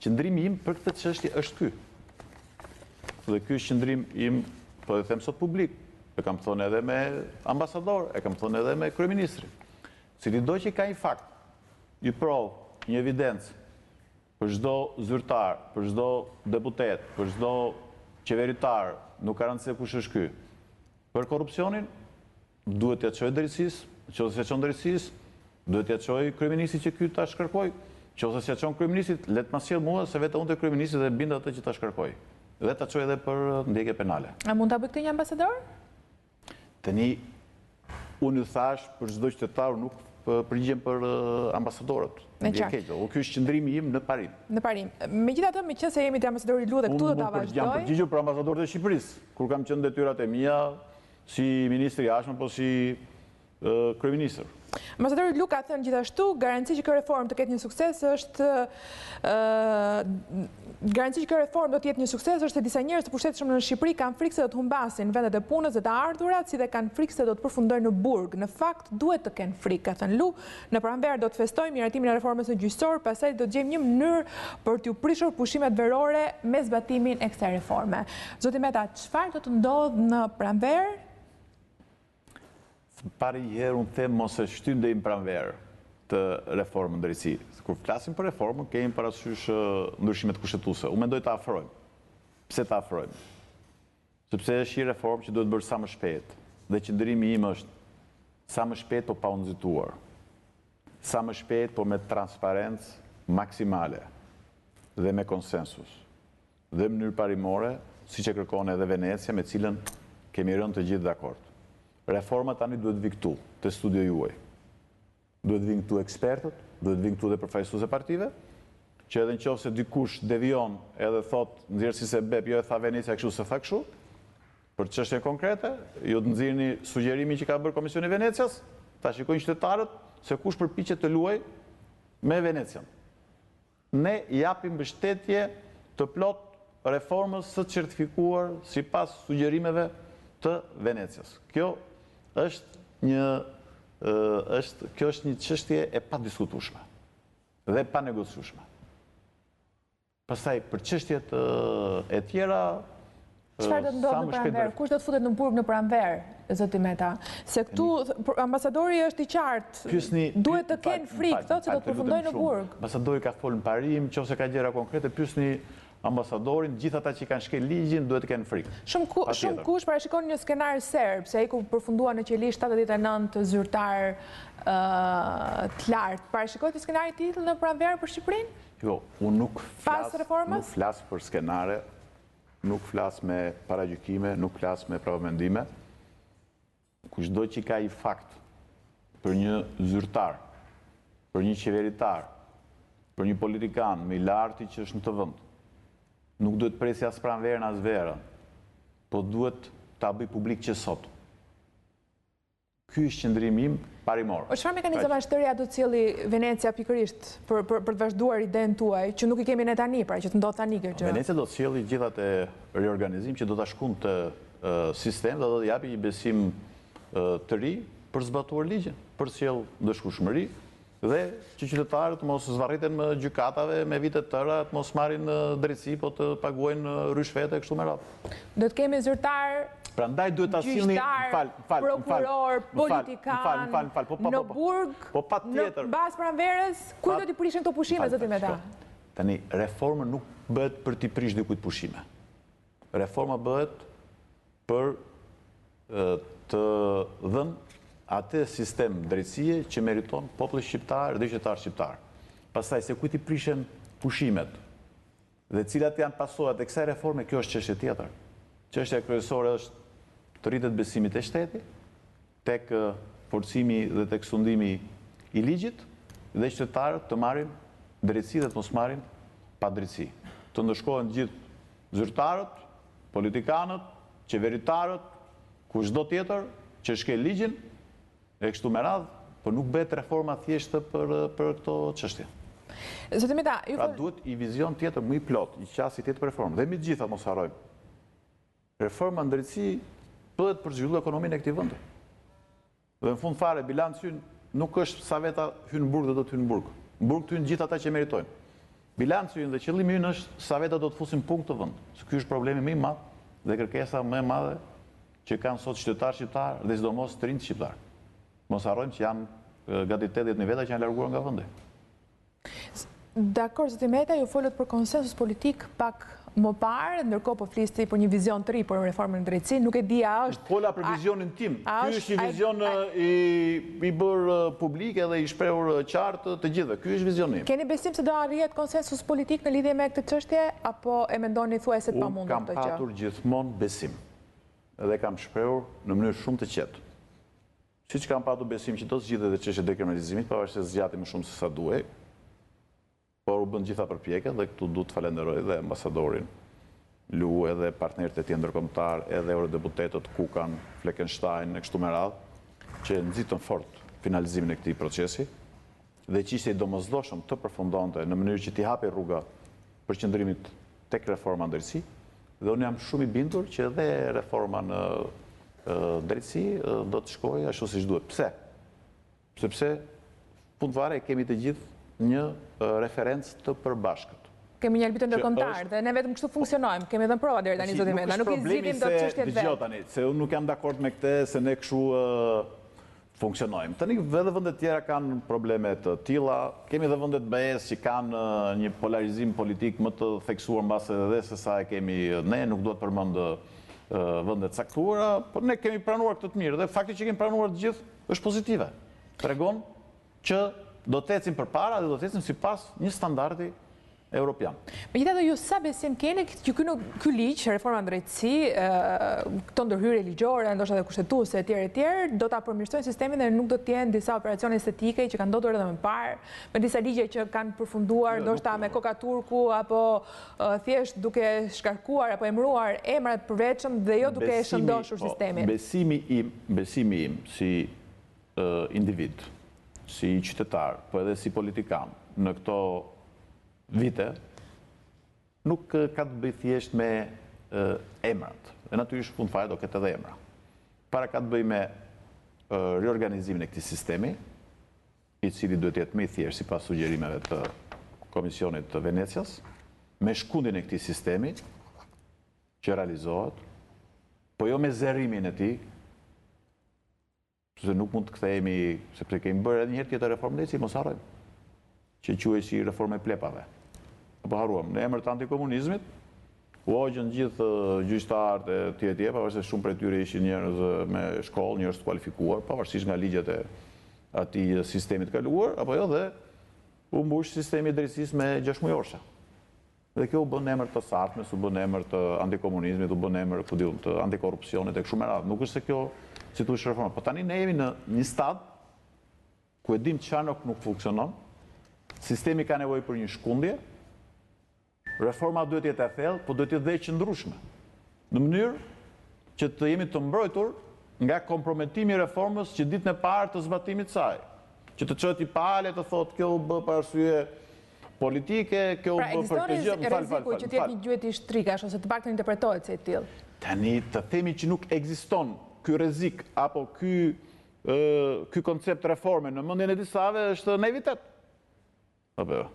Qëndrimi im për këtë çështje është ky. Dhe ky është qëndrim im, po e them sot publik. E kam thonë edhe me ambasador, e kam thonë edhe me kryeministrin. Cilido që ka një fakt, një provë, një evidencë për çdo zyrtar, për çdo deputet, për çdo qeveritar, nuk ka rëndësi kush është ky. Për korrupsionin duhet t'ia çojë drejtësisë, nëse s'ia çon drejtësisë, duhet t'ia çojë kryeministit që ky ta shkërkoj. Nëse s'ia çon kryeministit, le të ma sjell mua se vetë unë te kryeministi dhe bind atë që ta shkërkoj. Dhe ta çojë edhe për ndjekje penale. A mund ta bëj këtë një ambasador? Tani, unë ju thash për çdo qytetar nuk përgjigjem për ambasadorët. O ky është qëndrimi im në parim. Në parim. Megjithatë, meqense jemi te ambasadori Lu dhe këtu do ta vazhdoj. Jam përgjigjur për ambasadorët e Shqipërisë, kur kam qenë detyrat e mia si ministri i jashtëm apo si kryeministër. Ambasadori Lu ka thënë gjithashtu, garanci që kjo reformë të ketë një sukses është garanci që kjo reformë do të jetë një sukses është se disa njerëz të pushtetshëm në Shqipëri kanë frikë se do të humbasin vendet e punës dhe të ardhurat, si dhe kanë frikë se do të përfundojnë në burg. Në fakt, duhet të kenë frikë, ka thënë Lu. Në pranverë do të festojmë miratimin e reformës së gjyqësor, pastaj do të gjejmë një mënyrë për t'u prishur pushimet verore me zbatimin e kësaj reforme. Zoti Meta, çfarë do të ndodhë në pranverë? Pari herë unë them mos e shtym dhe im pranverë të reformën drejtësi. Kur flasim për reformën, kemi parasysh ndryshimet kushtetuese. Unë mendoj të afrojmë. Pse të afrojmë? Sepse është një reformë që duhet bërë sa më shpejt. Dhe qëndrimi im është sa më shpejt po pa u nxituar. Sa më shpejt po me transparencë maksimale dhe me konsensus. Dhe në mënyrë parimore, siç e kërkon edhe Venecia, me cilën kemi rënë të gjithë dakord. Reforma tani duhet vi këtu, te studio juaj. Duhet vinë këtu ekspertët, duhet vinë këtu dhe përfaqësues e partive, që edhe nëse dikush devion edhe thot nxjerrësi se BEP jo e tha Venecia kështu se tha kështu, për çështje konkrete, ju të nxirrni sugjerimin që ka bërë Komisioni i Venecias, ta shikojnë qytetarët se kush përpiqet të luajë me Venecian. Ne japim mbështetje të plot reformës së certifikuar sipas sugjerimeve të Venecias. Kjo është një çështje e padiskutueshme dhe pa negociueshme. Pastaj për çështjet e tjera Çfarë do të ndodhë në pranverë? Kush do të futet në burg në pranverë, zoti Meta? Se këtu ambasadori është i qartë. Duhet të kenë frikë, thotë se do të përfundojnë në burg. Ambasadori ka folur në parim, nëse ka gjëra konkrete, pyesni ambasadorin, gjithë ata që kanë shkel ligjin duhet të kenë frikë. Shumë kush parashikon një skenar serb, se ai ku përfundua në qeli 79 zyrtar të lartë. Parashikojë të skenari i tillë në pranverë për Shqipërinë? Jo, unë nuk flas për skenare, nuk flas me paragjykime, nuk flas me pravomendime. Kushdo që ka i fakt për një zyrtar, për një qeveritar, për një politikan me i larti që është në të vend, nuk duhet presi as pranverën as verën, po duhet ta bëj publik që sot. Ky është qëndrimi im parimor. Çfarë mekanizma shtërja do të cilli Venecia pikërisht për të vazhduar idenë tuaj, që nuk i kemi ne tani, pra që të ndodh tani kjo gjë? Venecia do të sjellë gjithë atë riorganizim që do ta shkunte sistem dhe do të japi një besim të ri për zbatuar ligjin, për të sjellë ndëshkueshmëri dhe që qytetarët mos zvarriten me gjykatave me vite të tëra, të mos marrin drejtësi, po të paguajnë rishfete kështu me radhë. Do të kemi zyrtar, gjyqtar, prokuror, politikan në burg, në bazë pranverës, ku do t'i prishin këto pushime, zoti Meta? Tani, reforma nuk bëhet për t'i prish dikujt pushime. Reforma bëhet për të dhënë atë sistem drejtësie që meriton populli shqiptar dhe qytetar shqiptar. Pastaj se kujt i prishen pushimet dhe cilat janë pasojat e kësaj reforme, kjo është çështje tjetër. Çështja kryesore është të rritet besimit e shtetit tek forcimi dhe tek sundimi i ligjit dhe qytetarët të marrin drejtësi dhe të mos marrin padrejtësi. Të ndëshkohen gjithë zyrtarët, politikanët, qeveritarët, kushdo tjetër që shkel ligjin e kështu me radhë, por nuk bëhet reforma thjeshtë për këto çështje. Pra duhet i vizion tjetër më i plot, i qasi tjetër për reformë. Dhe mi gjitha mos harrojmë. Reforma në drejtësi bëhet për zhvillu ekonominë e këtij vendi. Dhe në fund fare, bilanci ynë nuk është sa veta hynë në burg dhe do të hynë në burg. Në burg të hynë gjithë ata që meritojnë. Bilanci ynë dhe qëllimi ynë është sa veta do të fusim punkt të vend. Se ky është problemi më i madh dhe kërkesa më e madhe që kanë sot qytetarë shqiptar dhe sidomos të rinjt shqiptar. Mos harrojmë që janë gati 80 veta që janë larguar nga vendi. Dakor, zoti Meta, ju folët për konsensus politik pak më parë, ndërkohë po flisti për një vizion të ri për reformën në drejtësi, nuk e dia është... Pola për vizionin tim. Ky është një vizion i bërë publik edhe i shprehur qartë të gjithëve. Ky është vizioni im. Keni besim se do arrihet konsensus politik në lidhje me këtë çështje apo e mendoni thuajse të pamundur këtë gjë? Unë kam patur gjithmonë besim. Edhe kam shprehur në mënyrë shumë të qetë. Siç kam patur besim që do të zgjidhet edhe çështja e dekriminalizimit, pavarësisht se zgjati më shumë se sa duhej. Por u bën gjitha përpjekjet dhe këtu du të falenderoj dhe ambasadorin Lu, edhe partnerët e tij ndërkombëtar, edhe eurodeputetët Kukan, Fleckenstein, e kështu me radhë, që nxitën fort finalizimin e këtij procesi dhe që ishte i domosdoshëm të përfundonte në mënyrë që t'i hapi rruga për qëndrimit tek reforma në drejtësi, dhe unë jam shumë i bindur që edhe reforma në drejtësi do të shkojë ashtu siç duhet. Pse? Sepse fundfare kemi të gjithë një referencë të përbashkët. Kemi një arbitër ndërkombëtar dhe ne vetëm kështu funksionojmë. Kemi edhe prova deri tani zoti Meta, nuk i zgjidhim dot çështjet vetë. Dgjoj tani, se unë nuk jam dakord me këtë se ne kështu funksionojmë. Tani edhe vendet tjera kanë probleme të tilla. Kemi edhe vendet BE-s që kanë një polarizim politik më të theksuar mbase edhe se sa e kemi ne, nuk duhet përmend vendet caktuara, por ne kemi pranuar këtë të mirë dhe fakti që kemi pranuar të gjithë është pozitive. Tregon që do të ecim përpara dhe do të ecim sipas një standardi evropian. Megjithatë, ju sa besim keni që ky ligj, reforma në drejtësi, këto ndërhyrje ligjore, ndoshta edhe kushtetuese etj, do ta përmirësojnë sistemin dhe nuk do të jenë disa operacione estetike që kanë ndodhur edhe më parë, me disa ligje që kanë përfunduar ndoshta me kokaturku apo thjesht duke shkarkuar apo emëruar emrat përveçëm dhe jo duke e shëndoshur sistemin. Besimi im si individ, si qytetar, po edhe si politikan, në këto vite, nuk ka të bëjë thjesht me emrat. Dhe natyrisht fund fare do ketë edhe emra. Para ka të bëjë me riorganizimin e këtij sistemi, i cili duhet jetë më i thjeshtë sipas sugjerimeve të Komisionit të Venecias, me shkundin e këtij sistemi që realizohet, po jo me zërimin e tij, se nuk mund të kthehemi, sepse kemi bërë edhe një herë tjetër reformë drejtësi, mos harrojmë, që quhet si reformë e plepave. Apo harruam, në emër të antikomunizmit, u hoqën gjithë gjyqtarët e tjetër, pavarësisht se shumë prej tyre ishin njerëz me shkollë, njerëz të kualifikuar, pavarësisht nga ligjet e atij sistemi të kaluar, apo jo, dhe u mbush sistemi i drejtësisë me 6 mujorsha. Dhe kjo u bën në emër të sartmes, u bën në emër të antikomunizmit, u bën në emër të antikorrupsionit e kështu me radhë. Nuk është se kjo si tu është reforma. Po tani ne jemi në një stad ku e dim çfarë nuk funksionon, sistemi ka nevojë për një shkundje, reforma duhet jetë e thellë, po duhet jetë dhe e qëndrueshme, në mënyrë që të jemi të mbrojtur nga komprometimi i reformës që ditën e parë të zbatimit të saj, që të çohet i pale të thotë kjo u bë për arsye politike, kjo u bë për të gjë, rreziku që të jetë një gjueti shtrikash ose të paktën interpretohet se e tillë. Tani të themi që nuk ekziston ky rrezik apo ky koncept reforme në mendjen e disave është naivitet. Apo jo.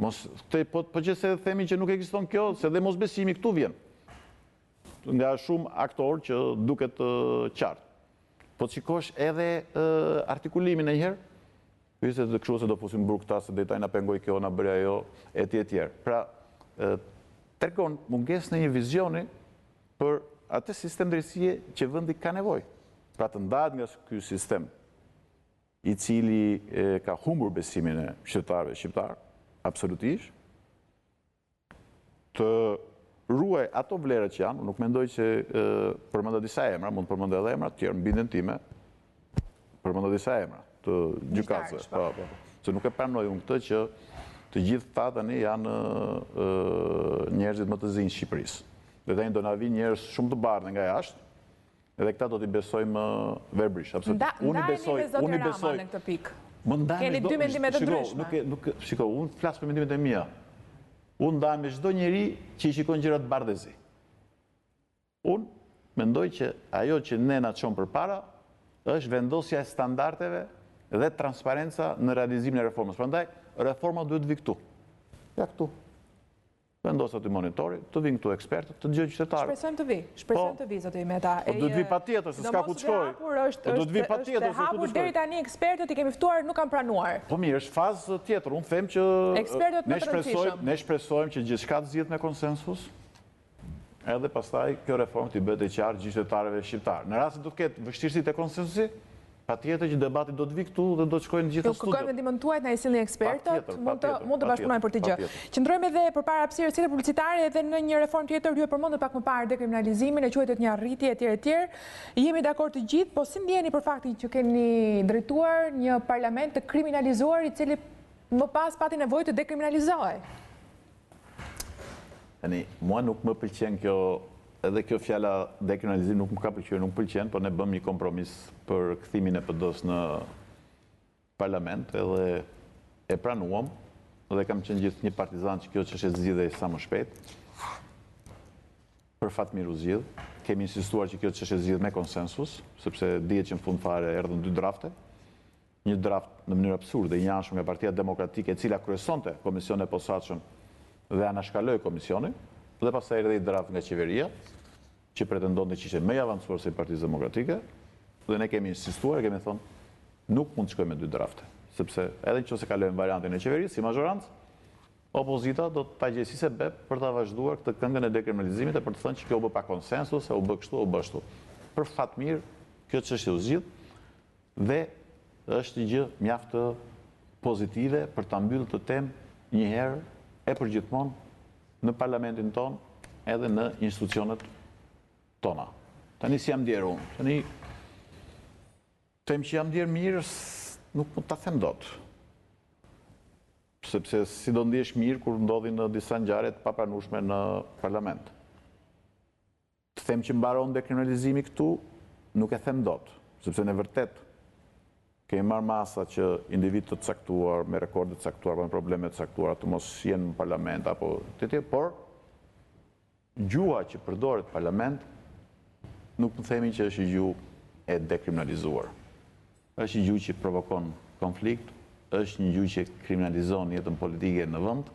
Po që se themi që nuk ekziston kjo, se dhe mosbesimi këtu vjen. Nga shumë aktorë që duket qartë. Po të shikosh edhe artikulimin e njëherë, pyse të kështu se do fusim burg ta, se detaj na pengoj kjo, na bëri ajo, etj. Pra, tregon mungesën e një vizioni për atë sistem drejtësie që vendi ka nevojë. Pra të ndahet nga ky sistem i cili ka humbur besimin e qytetarëve shqiptar, absolutisht, të ruaj ato vlerët që janë, nuk mendoj që përmenda disa emra, mund përmenda edhe emra të tjerë, mbindjen time, përmenda disa emra të gjykatësve. Se nuk e pranoj unë këtë që të gjithë ta tani janë njerëzit më të zinj Shqipërisë. Dhe tani do na vinë njerëz shumë të bardhë nga jashtë, edhe këta do t'i besojmë verbrisht. Ndajemi me zotin Rama në këtë pikë. Keni dy mendime të ndryshme. Shiko, unë flas për mendimet e mia. Unë ndahem me çdo njeri që i shikon gjërat bardhëzi. Unë mendoj që ajo që ne na çon përpara është vendosja e standardeve dhe transparenca në realizimin e reformës. Prandaj, reforma duhet vi këtu. Ja këtu. Vendosa të monitori, të vinë këtu ekspertët, të dëgjojnë qytetarët. Shpresojmë të vi, zotë Imeta. Po do të vi patjetër, se s'ka ku të shkoj. Po do të vi patjetër, se ku të shkoj. Hapur deri tani ekspertët i kemi ftuar, nuk kanë pranuar. Po mirë, është fazë tjetër. Unë them që ne shpresojmë që gjithçka të zgjidhet me konsensus, edhe pastaj kjo reformë të bëhet e qartë gjithë qytetarëve shqiptar. Në rast se do të ketë vështirësi te konsensusi, patjetër që debati do të vi këtu dhe do të shkojnë në gjitha studiot. Kërkojmë ndihmën tuaj, na i sillni ekspertët, mund të bashkëpunojmë për të gjë. Qëndrojmë edhe përpara hapësirës së publicitare edhe në një reformë tjetër, ju e përmendët pak më parë dekriminalizimin, e quajtet një arritje etj. Jemi dakord të gjithë, po si ndjeni për faktin që keni drejtuar një parlament të kriminalizuar i cili më pas pati nevojë të dekriminalizohej? Tani, mua nuk më pëlqen kjo. Edhe kjo fjala dekriminalizim nuk më ka pëlqyer, nuk pëlqen, por ne bëm një kompromis për kthimin e PD-s në parlament, edhe e pranuam, dhe kam qenë gjithë një partizan që kjo çështje zgjidhej sa më shpejt. Për fat mirë u zgjidh. Kemi insistuar që kjo çështje zgjidhet me konsensus, sepse dihet që në fund fare erdhën dy drafte. Një draft në mënyrë absurde i njanshëm nga Partia Demokratike, e cila kryesonte komisionin e posaçëm dhe anashkaloi komisionin. Dhe pastaj erdhi i draft nga qeveria, që pretendonte që ishte më i avancuar se Partia Demokratike, dhe ne kemi insistuar, kemi thonë, nuk mund të shkojmë me dy drafte, sepse edhe nëse kalojmë variantin e qeverisë si mazhorancë, opozita do ta gjejë sebeb për ta vazhduar këtë këngën e dekriminalizimit e për të thënë që kjo u bë pa konsensus, u bë kështu, u bë ashtu. Për fat mirë, kjo çështje u zgjidh dhe është një gjë mjaft pozitive për ta mbyllur këtë temë një herë e përgjithmonë në parlamentin ton, edhe në institucionet tona. Tani si jam ndjer unë. Tani, them që jam ndjer mirë, nuk mund ta them dot. Sepse si do ndihesh mirë kur ndodhin në disa ngjarje të papranueshme në parlament. Të them që mbaron dekriminalizimi këtu, nuk e them dot, sepse në vërtet kemi marrë masa që individ të caktuar, me rekorde të caktuar, me probleme të caktuar, të mos jenë në parlament, apo të tjerë, por gjua që përdoret parlament, nuk më themi që është gjuhë e dekriminalizuar. Është një gjuhë që provokon konflikt, është një gjuhë që kriminalizon jetën politike në vend,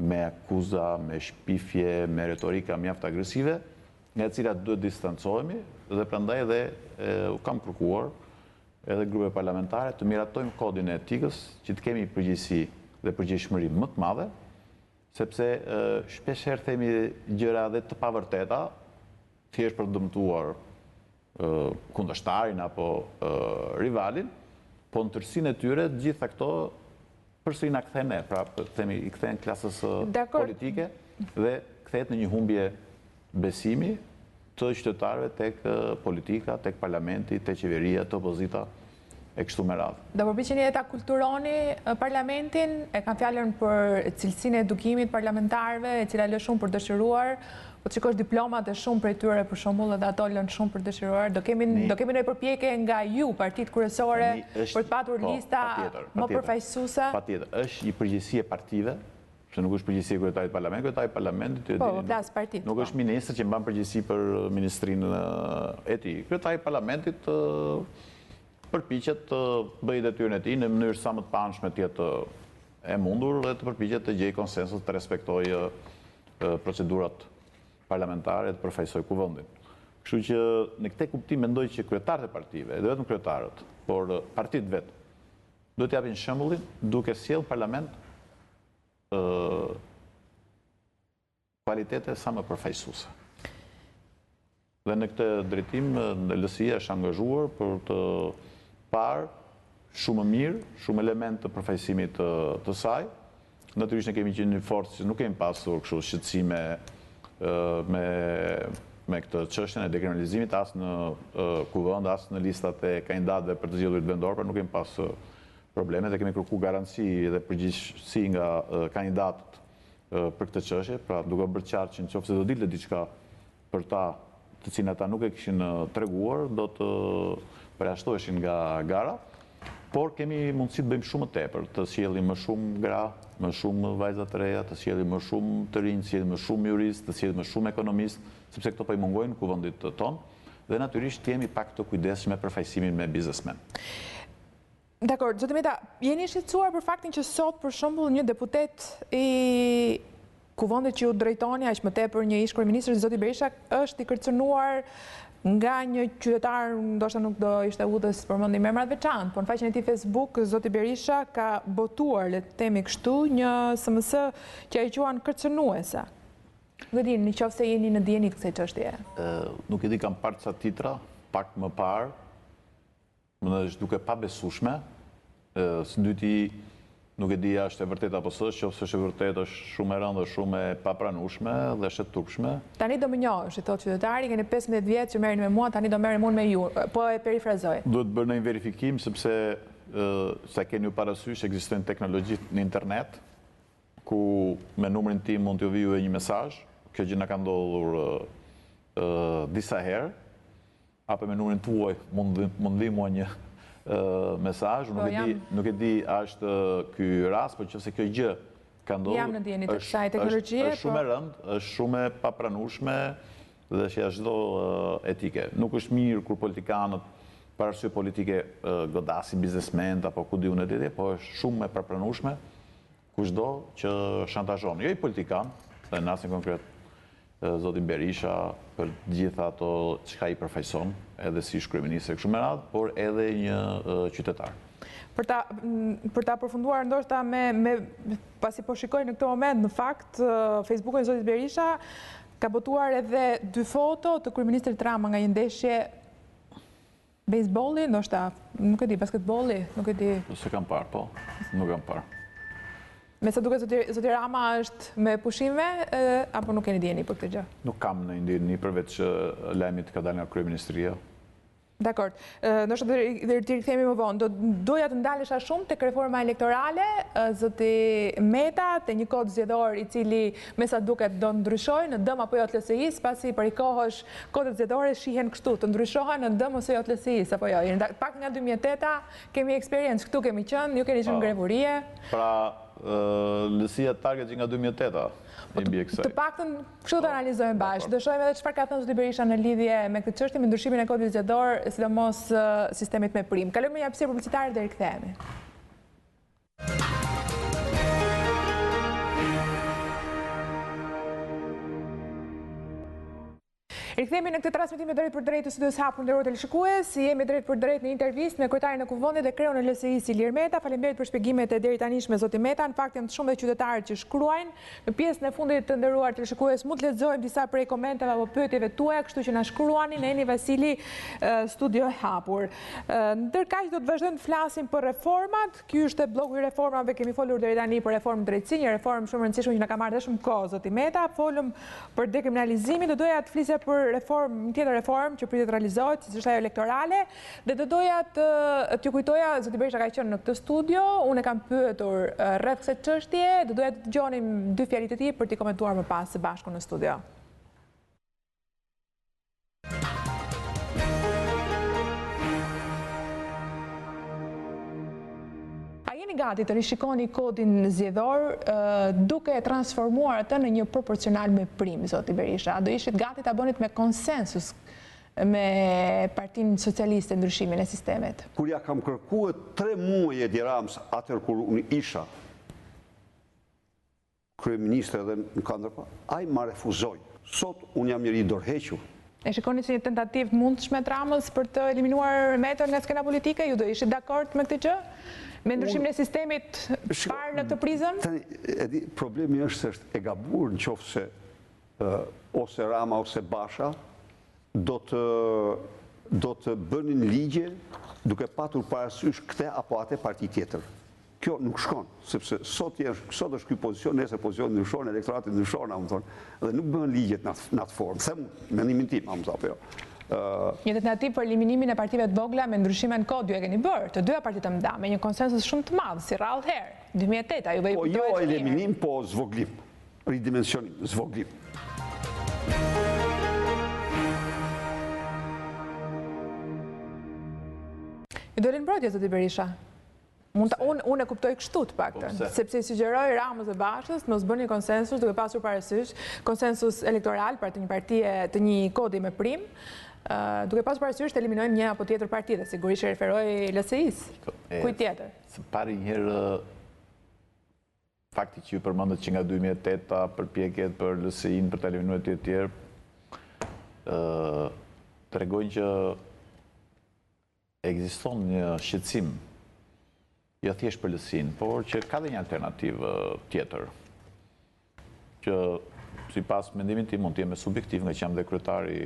me akuza, me shpifje, me retorika mjaft agresive, nga e cilat duhet distancohemi, dhe prandaj edhe u kam kërkuar edhe grupe parlamentare të miratojmë kodin e etikës, që të kemi përgjegjësi dhe përgjegjëshmëri më të madhe, sepse shpesh herë themi gjëra dhe të pavërteta, thjesht për të dëmtuar kundërshtarin apo rivalin, po në tërësinë e tyre gjitha këto përsëri na kthehen ne, pra themi i kthehen klasës politike dhe kthehet në një humbje besimi të qytetarëve tek politika, tek parlamenti, tek qeveria, të opozita e kështu me radhë. Do përpiqeni ta kulturoni parlamentin, e kam fjalën për cilësinë e edukimit parlamentarëve, e cila lë shumë për dëshiruar, po të shikosh diplomat e shumë prej tyre për shembull, edhe ato lën shumë për dëshiruar. Do kemi ndonjë përpjekje nga ju, partitë kryesore, për të patur lista më përfaqësuese? Patjetër, është një përgjegjësi e partive. Se nuk është përgjegjësi e kryetarit të parlamentit, kryetari i parlamentit nuk është ministër që mban përgjegjësi për ministrinë e tij. Kryetari i parlamentit përpiqet të bëjë detyrën e tij në mënyrë sa më të pamshme të jetë e mundur dhe të përpiqet të gjejë konsensus, të respektojë procedurat parlamentare dhe të përfaqësojë kuvendin. Kështu që në këtë kuptim mendoj që kryetarët e partive, edhe vetëm kryetarët, por partitë vetë, duhet të japin shembullin duke sjellë parlament kualitete sa më përfaqësuese. Dhe në këtë drejtim, LSI-a është angazhuar për të parë shumë mirë, shumë element të përfaqësimit të saj. Natyrisht ne kemi qenë një forcë që nuk kemi pasur kështu shqetësime me këtë çështjen e dekriminalizimit as në kuvend, as në listat e kandidatëve për të zgjedhurit vendor, por nuk kemi pasur probleme dhe kemi kërkuar garanci dhe përgjegjësi nga kandidatët për këtë çështje, pra duke bërë qartë që nëse do dilte diçka për ta, të cilën ata nuk e kishin treguar, do të përjashtoheshin nga gara. Por kemi mundësi të bëjmë shumë më tepër, të sjellim më shumë gra, më shumë vajza të reja, të sjellim më shumë të rinj, të sjellim më shumë juristë, të sjellim më shumë ekonomistë, sepse këto po i mungojnë kuvendit tonë, dhe natyrisht jemi pak të kujdesshëm me përfaqësimin me biznesmen. Dakor, zotë Meta, jeni shqetësuar për faktin që sot, për shembull, një deputet i kuvendit që u drejtoni aq më tepër një ish kryeministër, zoti Berisha, është i kërcënuar nga një qytetar, ndoshta nuk do ishte udhës përmendim emrat veçantë, por në faqen e tij Facebook, zoti Berisha ka botuar, le të themi kështu, një SMS që ai quan kërcënuese. Nuk e di, nëse jeni në dieni të kësaj çështjeje. Nuk e di, kam parë ca titra pak më parë, më është duke pabesueshme. Së dyti, nuk e di a është e vërtetë apo s'është, nëse është e vërtetë është shumë e rëndë, shumë e papranueshme dhe është e turpshme. Tani do më njohësh, thotë qytetari, keni 15 vjet që merreni me mua, tani do merrem unë me ju. Po e perifrazoj. Duhet bërë një verifikim sepse sa keni parasysh ekzistojnë teknologjitë në internet ku me numrin tim mund t'ju vijë një mesazh. Kjo gjë na ka ndodhur disa herë, apo me numrin tuaj mund vi mua një mesazh, nuk e di a është ky rast, por nëse kjo gjë ka ndodhur, jam në dieni të kësaj teknologjie, është shumë e rëndë, është shumë e papranueshme dhe është jashtë çdo etike. Nuk është mirë kur politikanët për arsye politike godasin biznesmenët apo ku diun e ditë, po është shumë e papranueshme kushdo që shantazhon. Jo i politikan, dhe në rastin konkret zotin Berisha për gjitha ato çka i përfaqëson, edhe si kryeministër kështu me radhë, por edhe një qytetar. Për ta përfunduar ndoshta pasi po shikoj në këtë moment, në fakt, Facebookun e zotit Berisha ka botuar edhe 2 foto të kryeministrit Rama nga një ndeshje bejsbolli, ndoshta, nuk e di, basketbolli, nuk e di. Se kam parë, po, nuk kam parë. Me sa duket zoti Rama është me pushime, apo nuk keni dieni për këtë gjë? Nuk kam në dieni përveç lajmit ka dalë nga kryeministria. Dakor. Ndoshta do t'i rikthemi më vonë. Doja të ndalesha shumë tek reforma elektorale, zoti Meta, te një kod zgjedhor i cili me sa duket do ndryshojë në dëm apo jo të LSI-s, pasi për i kohësh kodet zgjedhore shihen kështu, të ndryshohen në dëm ose jo të LSI-s apo jo. Pak nga 2008 kemi eksperiencë këtu kemi qenë, ju keni qenë në grevurie. Pra LSI-a target që nga 2008-a. Të paktën kështu të analizojmë bashkë. Do shohim edhe çfarë ka thënë zoti Berisha në lidhje me këtë çështje, me ndryshimin e kodit zgjedhor, sidomos sistemit me prim. Kalojmë një hapësirë publicitare dhe rikthehemi. Rikthehemi në këtë transmetim drejt për drejt të studios hapur nderuar teleshikues, jemi drejt për drejt në intervistë me kryetarin e kuvendit dhe kreun e LSI-s Ilir Meta. Faleminderit për shpjegimet e deri tanishme zoti Meta. Në fakt janë shumë dhe qytetarët që shkruajnë. Në pjesën e fundit të nderuar teleshikues mund të lexojmë disa prej komenteve apo pyetjeve tuaja, kështu që na shkruani në Eni Vasili studio e hapur. Ndërkaq do të vazhdojmë të flasim për reformat. Ky është bloku i reformave, kemi folur deri tani për reformën drejtësi, një reformë shumë e rëndësishme që na ka marrë shumë kohë zoti Meta. Folëm për dekriminalizimin, do doja të flisja për një tjetër reformë që pritet realizohet, siç është ajo elektorale, dhe do doja t'ju kujtoja, zoti Berisha ka qenë në këtë studio, unë e kam pyetur rreth kësaj çështje, do doja të dëgjonim 2 fjalit e tij për t'i komentuar më pas së bashku në studio. Gati të rishikoni kodin zgjedhor duke e transformuar atë në një proporcional me prim, zoti Berisha. Do ishit gati ta bënit me konsensus me Partinë Socialiste ndryshimin e sistemet? Kur ja kam kërkuar 3 muaj Edi Rams, atër kur unë isha kryeministër dhe në kandërpa, ai ma refuzoi. Sot unë jam njëri dorëhequr. E shikoni si një tentativë të mundshme të Ramës për të eliminuar Metën nga skena politike? Ju do ishit dakord me këtë gjë? Me ndryshimin e sistemit parë në këtë prizëm? Problemi është se është e gabuar në qoftë se ose Rama ose Basha do të bënin ligje duke patur parasysh këte apo ate parti tjetër. Kjo nuk shkon, sepse sot është ky pozicion, nesër pozicion ndryshon, elektorati ndryshon, dhe nuk bëhen ligjet në atë formë. Them mendimin tim, apo jo. Një alternativë për eliminimin e partive të vogla me ndryshime në kod ju e keni bërë, të dyja partitë të mëdha, me një konsensus shumë të madh, si rrallë herë, 2008, juve i Po jo eliminim, po zvoglim, ridimensionim, zvoglim. Ju do rinë mbrojtje, zoti Berisha? Unë e kuptoj kështu të paktën, sepse i sugjeroj Ramës dhe Bashës mos bëni konsensus duke pasur parasysh konsensus elektoral për të një partie të një kodi me prim, duke pasur parasysh të eliminojmë një apo tjetër parti, dhe sigurisht e referoj LSI-s. Kujt tjetër? Së pari njëherë fakti që ju përmendët që nga 2008 përpjekjet për LSI-n për të eliminuar të tjerë tregojnë që ekziston një shqetësim jo thjesht për LSI-n, por që ka dhe një alternativë tjetër, që sipas mendimit tim mund të jemi subjektiv, nga që jam dhe kryetari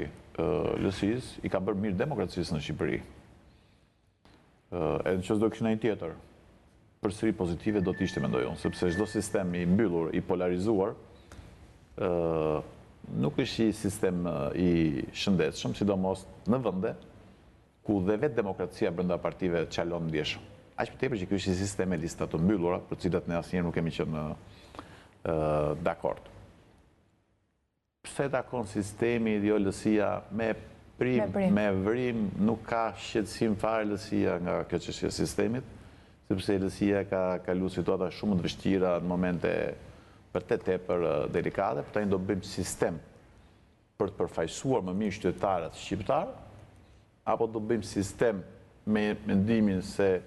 LSI-s, i ka bërë mirë demokracisë në Shqipëri. Edhe që s'do kishte një tjetër, përsëri pozitive do të ishte, mendoj unë, sepse çdo sistem i mbyllur, i polarizuar, nuk është një sistem i shëndetshëm, sidomos në vende ku dhe vetë demokracia brenda partive çalon ndjeshëm. Aq më tepër që ky është një sistem me lista të mbyllura, për të cilat ne asnjëherë nuk kemi qenë dakord. Pse takon sistemi jo LSI-a me prim, me vrim, nuk ka shqetësim fare LSI-a nga kjo çështje e sistemit, sepse LSI-a ka kaluar situata shumë të vështira në momente për të tepër delikate, por tani do bëjmë sistem për të përfaqësuar më mirë qytetarët shqiptar, apo do bëjmë sistem me mendimin se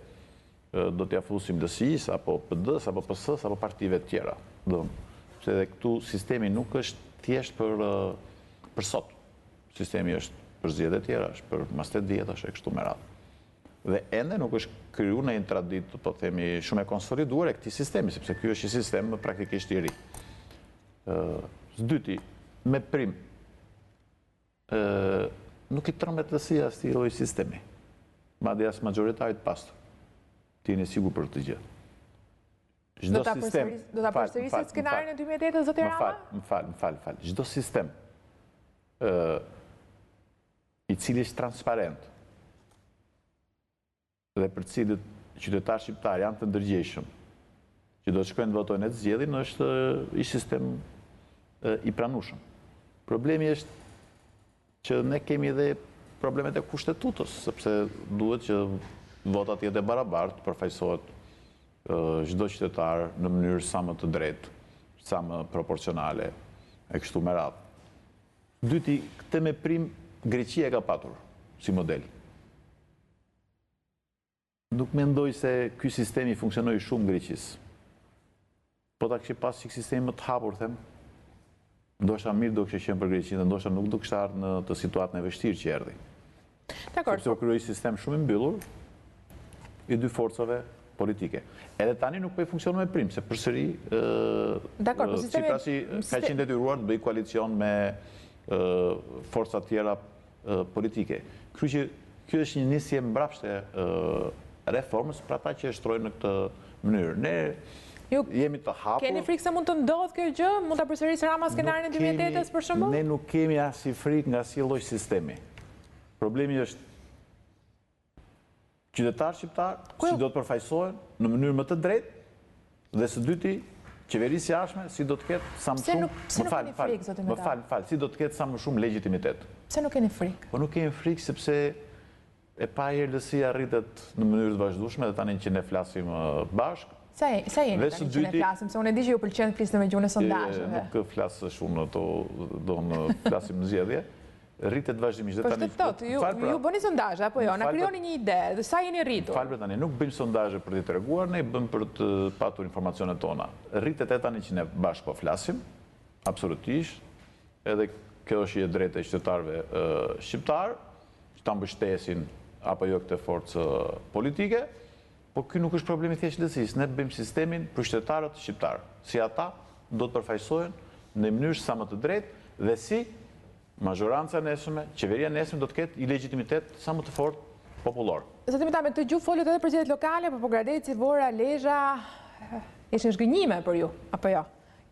do t'ja fusim LSI-s, apo PD-s, apo PS-s, apo partive tjera. Sepse edhe këtu sistemi nuk është thjesht për sot. Sistemi është për zgjedhje tjera, është për mas 8 vjet, është kështu me radhë. Dhe ende nuk është krijuar në një traditë, po themi, shumë e konsoliduar e këtij sistemi, sepse ky është një sistem praktikisht i ri. Së dyti, me prim, nuk i trembet LSI-a as ti lloj sistemi. Madje as majoritarit pastor. Ti jeni sigur për këtë gjë. Do ta përsërisit skenarin e 2008, zoti Rama? Më fal. Çdo sistem i cili është transparent dhe për cilët qytetarë shqiptar janë të ndërgjegjshëm, që do të shkojnë të votojnë e të zgjedhin, është i sistem i pranueshëm. Problemi është që ne kemi edhe problemet e kushtetutës, sepse duhet që votat jetë e barabartë, përfaqësohet çdo qytetar në mënyrë sa më të drejtë, sa më proporcionale, e kështu me radhë. Dyti, këtë me prim Greqia e ka patur si model. Nuk mendoj se ky sistemi funksionoi shumë Greqisë. Po ta kishte pas çik sistemi më të hapur, them, ndoshta mirë do kishte qenë për Greqinë, dhe ndoshta nuk do kishte ardhur në të situatën e vështirë që erdhi. Sepse u krijoi sistem shumë i mbyllur i dy forcave politike. Edhe tani nuk po i funksionon me prim, se përsëri sipas ka qenë detyruar të bëj koalicion me forca tjera politike. Kështu që ky është një nisje mbrapsht e reformës për ata që e shtrojnë në këtë mënyrë. Ne jemi të hapur. Keni frikë se mund të ndodhë kjo gjë? Mund ta përsërisë Rama skenarin e 2008-s për shembull? Ne nuk kemi as frikë nga asnjë lloj sistemi. Problemi është qytetarë shqiptar si do të përfaqësohen në mënyrë më të drejtë, dhe së dyti, qeverisja jashtme si do të ketë sa më shumë, si do të ketë sa më shumë legjitimitet. Pse nuk keni frikë? Po nuk kemi frikë sepse e pa herë LSI-a rritet në mënyrë të vazhdueshme, dhe tani që ne flasim bashkë. Sa jeni tani që ne flasim, se unë e di që ju pëlqen të flisni me gjuhën e sondazheve. Nuk flas shumë, do në flasim në zgjedhje. Rritet vazhdimisht. Po shtë ju bëni sondazhe, apo jo? Na krijoni një ide, dhe sa jeni rritur? Falë tani, nuk bëjmë sondazhe për t'i treguar, ne bëjmë për të patur informacionet tona. Rritet e tani që ne bashkë po flasim, absolutisht, edhe kjo është e drejtë e qytetarëve shqiptar, që ta mbështesin apo jo këtë forcë politike, po ky nuk është problemi thjesht LSI-s. Ne bëjmë sistemin për qytetarët shqiptar. Si ata do të përfaqësohen në mënyrë sa më të drejtë dhe si Mazhoranca nesme, qeveria nesme do të ketë i legitimitet sa më të fortë popullor. Zotim ta me të gjuhë folët edhe për zgjedhjet lokale, po Gradeci, Vora, Lezhë, ishin zgënjime për ju, apo jo?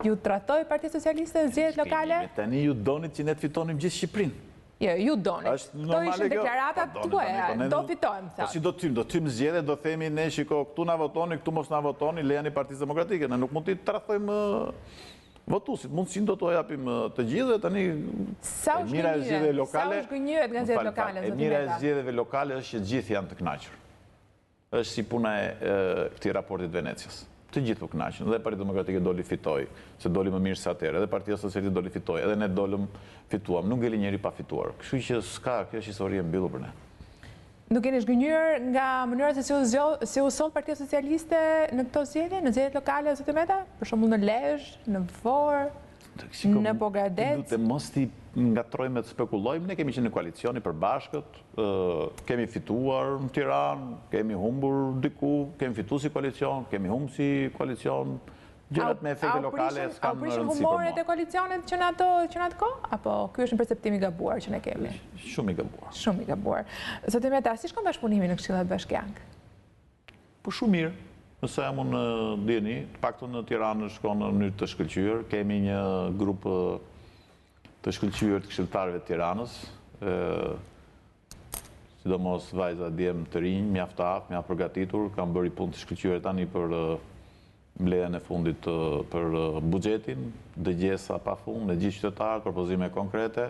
Ju tratoi Partia Socialiste zgjedhjet lokale? Tani ju donit që ne të fitonim gjithë Shqipërinë. Jo, ju donit. Këto ishin deklaratat tuaja, do fitojmë, Po si do tym zgjedhje, do themi ne shiko, këtu na votoni, këtu mos na votoni, lejani Partisë Demokratike, ne nuk mund t'i tradhojmë votuesit, mundësin do t'u japim të gjithë, tani Sa u zgënjyet nga zgjedhjet lokale, e mira e zgjedhjeve lokale është që gjithë janë të kënaqur. Është si puna e këtij raportit Venecias. Të gjithë u kënaqën, dhe Partia Demokratike doli fitoi, se doli më mirë se atëherë, edhe Partia Socialiste doli fitoi, edhe ne dolëm fituam, nuk ngeli njeri pa fituar. Kështu që s'ka, kjo është histori e mbyllur për ne. Nuk keni zgënjur nga mënyra se u soll Partia Socialiste në këto zgjedhje, në zgjedhjet lokale ose të meta, për shembull në Lezhë, në Vorë, në Pogradec. Duhet mos t'i ngatrojmë të spekulojmë, ne kemi qenë në koalicioni përbashkët, kemi fituar në Tiranë, kemi humbur diku, kemi fituar si koalicion, kemi humbur si koalicion. Gjërat me efekte lokale s'kan rëndësi për mua. A u prishin humoret e koalicionit që në atë kohë? Apo ky është një perceptim i gabuar që ne kemi? Shumë i gabuar. Shumë i gabuar. Zotim Meta, si shkon bashkëpunimi në Këshillat Bashkiake? Po shumë mirë. Nëse jam unë djeni, të paktën në Tiranë shkon në mënyrë të shkëlqyer. Kemi një grup të shkëlqyer të këshilltarëve të Tiranës, sidomos vajza djem të rinj, mjaft aftë, mjaft përgatitur, kanë bërë punë të shkëlqyer tani për mbledhjen e fundit për buxhetin, dëgjesa pafund në gjithë qytetarët, propozime konkrete,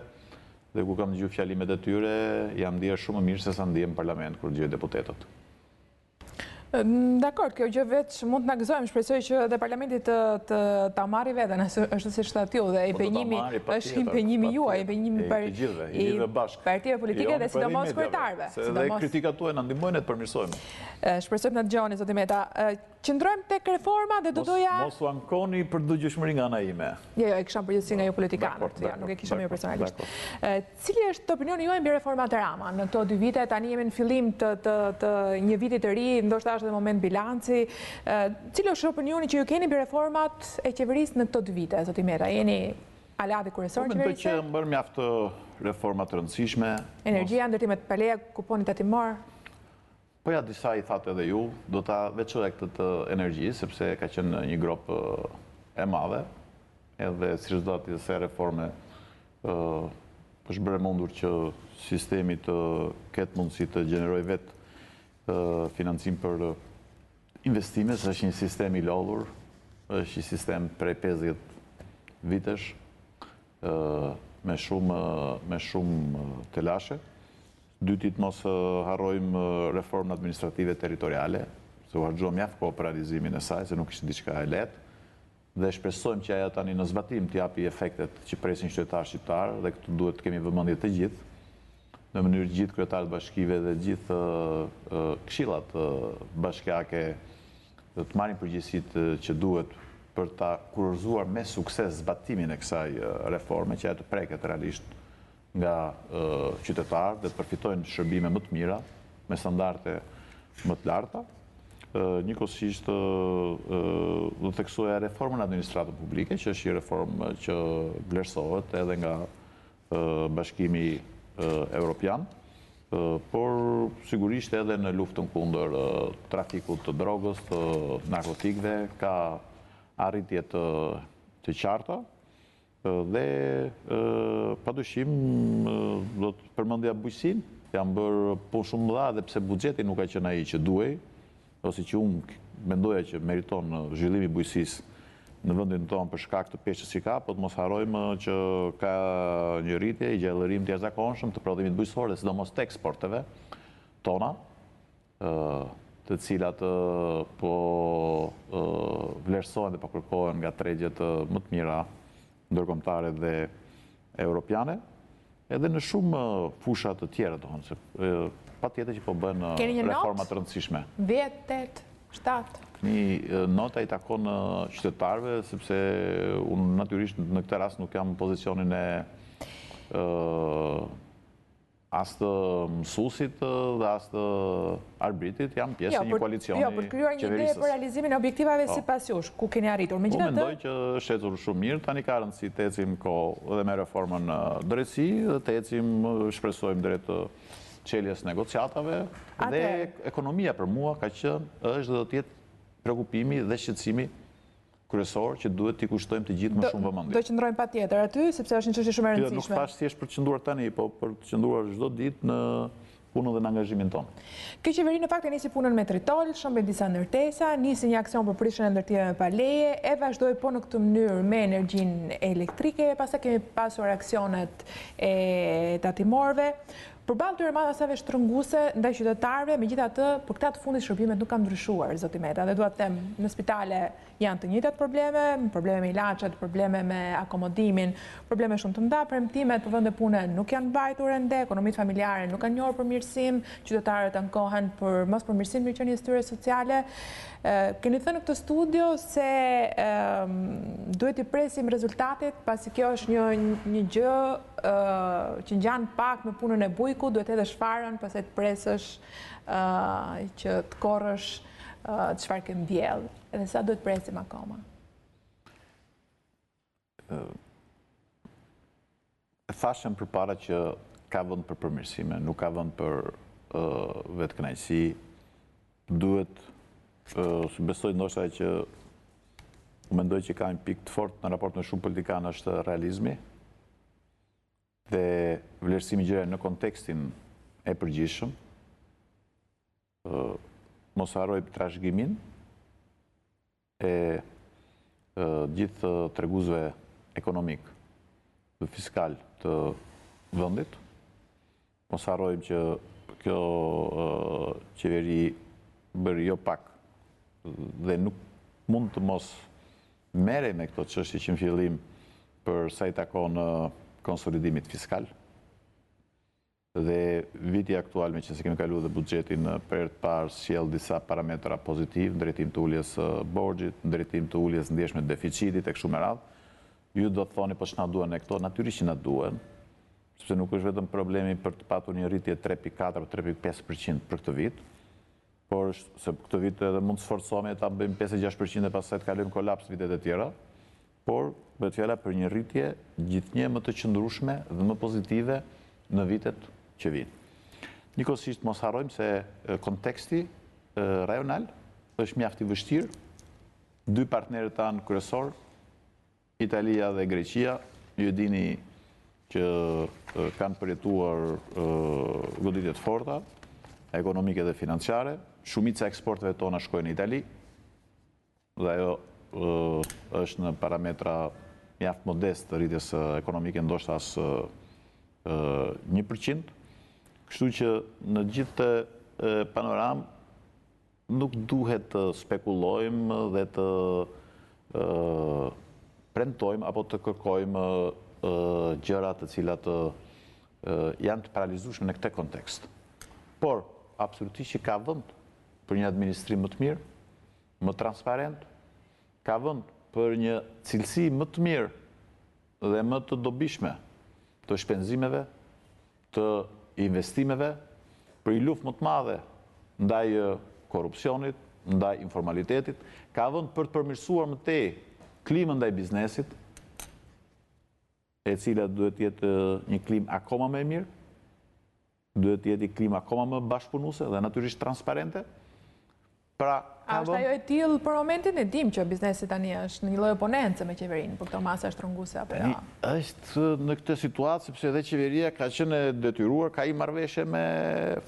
dhe ku kam dëgjuar fjalimet e tyre, jam ndier shumë më mirë se sa ndihem në parlament kur dëgjoj deputetët. Dakor, kjo gjë vetë mund të na gëzojmë, shpresoj që dhe parlamenti ta marrë veten, është si shtat ju, dhe impenjimi është impenjimi juaj, impenjimi i partive politike dhe sidomos kryetarëve. Dhe kritikat tuaja na ndihmojnë të përmirësojmë. Shpresoj na dëgjoni Zoti Meta. Qëndrojmë tek reforma dhe do doja... Mos u ankoni për dëgjueshmëri nga ana ime. Jo, e kisha përgjithësi nga ju politikanët, nuk e kisha më personalisht. Cili është opinioni juaj mbi reformat e Rama në këto 2 vite? Tani jemi në fillim të një viti të ri, ndoshta është edhe moment bilanci. Cili është opinioni që ju keni mbi reformat e qeverisë në këto 2 vite, Zoti Meta? Jeni aleati kryesor të qeverisë? Mendoj që më bërë mjaft reforma të rëndësishme. Energjia, ndërtimet paleja, kuponi tatimor. Po ja, disa i thatë edhe ju, do ta veçoj këtë të energjisë, sepse ka qenë një grop e madhe, edhe si çdo atë se reforme është bërë mundur që sistemi të ketë mundësi të gjenerojë vetë financim për investime, se është një sistem i lodhur, është një sistem prej 50 vitesh, me shumë telashe. Dytit mos harrojmë reformën administrative territoriale, se u harxhua mjaft kohë për realizimin e saj, se nuk ishte diçka e lehtë, dhe shpresojmë që ajo tani në zbatim të japi efektet që presin qytetarët shqiptar, dhe këtu duhet të kemi vëmendje të gjithë, në mënyrë gjithë kryetarët bashkive dhe gjithë këshillat bashkiake të marrin përgjegjësitë që duhet për ta kurorzuar me sukses zbatimin e kësaj reforme, që ajo të preket realisht nga qytetarët dhe të përfitojnë shërbime më të mira, me standarde më të larta. Njëkohësisht do të theksoja reformën e administratës publike, që është një reformë që vlerësohet edhe nga Bashkimi Evropian, por sigurisht edhe në luftën kundër trafikut të drogës, të narkotikëve, ka arritje të qarta. Dhe padyshim do të përmendja bujqësinë, janë bërë punë shumë mëdha edhe pse buxheti nuk ka qenë ai që duhej, ose që unë mendoja që meriton zhvillimi i bujqësisë në vendin tonë për shkak të peshës që ka, po të mos harrojmë që ka një rritje i gjallërim të jashtëzakonshëm të prodhimit bujqësor dhe sidomos të eksporteve tona, të cilat po vlerësohen dhe po kërkohen nga tregjet më të mira ndërkombëtare dhe europiane, edhe në shumë fusha të tjera, se patjetër që po bën reforma të rëndësishme. 10, 8, 7. Një nota i takon qytetarëve, sepse unë natyrisht në këtë rast nuk jam në pozicionin e as të mësuesit dhe as të arbitit janë pjesë e një koalicioni qeverisës. Jo, për krijuar një ide për realizimin e objektivave sipas jush, ku keni arritur. Unë mendoj që është ecur shumë mirë, tani ka rëndësi të ecim kohë dhe me reformën drejtësi dhe të ecim, shpresojmë drejt çeljes negociatave dhe ekonomia për mua ka qenë është dhe do të jetë shqetësimi dhe shqetësimi kryesor që duhet t'i kushtojmë të gjithë më shumë vëmendje. Do qëndrojmë patjetër aty sepse është një çështje shumë e rëndësishme. Nuk thash thjesht për të qëndruar tani, po për të qëndruar çdo ditë në punën dhe në angazhimin tonë. Kjo qeveri në fakt e nisi punën me tritol, shëmbe disa ndërtesa, nisi një aksion për prishjen e ndërtimeve pa leje, e vazhdoi po në këtë mënyrë me energjinë elektrike, pastaj kemi pasur aksionet e tatimorëve. Përballë këtyre masave shtrënguese ndaj qytetarëve, megjithatë, për këtë fundit shërbimet nuk kanë ndryshuar, zoti Meta. Dhe dua të them, në spitale janë të njëjtat probleme me ilaçet, probleme me akomodimin, probleme shumë të mëdha, premtimet për vende pune nuk janë mbajtur ende, ekonomitë familjare nuk kanë njohur përmirësim, qytetarët ankohen për mos përmirësim në qenies tyre sociale. Keni thënë në këtë studio se duhet i presim rezultatit, pasi kjo është një gjë që ngjan pak me punën e bujku, duhet edhe shfarën, pastaj të presësh që të korrësh çfarë ke mbjell. Edhe sa duhet presim akoma? Thashëm përpara që ka vend për përmirësime, nuk ka vend për vetkënaqësi. Duhet besoj ndoshta që mendoj që ka një pikë të fortë në raport me shumë politikanë është realizmi dhe vlerësimi i gjërave në kontekstin e përgjithshëm. Mos harrojmë trashëgimin e gjithë treguesve ekonomik dhe fiskal të vendit. Mos harrojmë që kjo qeveri bëri jo pak dhe nuk mund të mos merrej me këto çështje që në fillim për sa i takon konsolidimit fiskal. Dhe viti aktual, me që se kemi kaluar dhe buxhetin për herë të parë, sjell disa parametra pozitiv, në drejtim të uljes borxhit, në drejtim të uljes ndjeshme të deficitit e kështu me radhë. Ju do të thoni po ç'na duhen këto, natyrisht që na duhen, sepse nuk është vetëm problemi për të patur një rritje 3.4 apo 3.5% për këtë vit, por se këtë vit edhe mund të sforcohemi ta bëjmë 5-6% e pastaj të kalojmë kolaps vitet e tjera, por bëhet fjala për një rritje gjithnjë më të qëndrueshme dhe më pozitive në vitet që vijnë. Njëkohësisht mos harrojmë se konteksti rajonal është mjaft i vështirë. Dy partnerët tanë kryesor, Italia dhe Greqia, ju e dini që kanë përjetuar goditje të forta ekonomike dhe financiare. Shumica e eksporteve tona shkojnë në Itali dhe ajo është në parametra mjaft modest të rritjes ekonomike, ndoshta as 1%. Kështu që në gjithë panoramë nuk duhet të spekulojmë dhe të premtojmë apo të kërkojmë gjëra të cilat janë të paralizueshme në këtë kontekst. Por absolutisht që ka vend për një administrim më të mirë, më transparent, ka vend për një cilësi më të mirë dhe më të dobishme të shpenzimeve, të investimeve, për një luftë më të madhe ndaj korrupsionit, ndaj informalitetit, ka vend për të përmirësuar më tej klimën ndaj biznesit, e cila duhet të jetë një klimë akoma më e mirë, duhet të jetë një klimë akoma më bashkëpunuese dhe natyrisht transparente. Pra, a është ajo e tillë për momentin? E dim që biznesi tani është në një lloj oponence me qeverinë për këto masa shtrënguese apo jo? Është në këtë situatë sepse edhe qeveria ka qenë e detyruar, ka i marrëveshje me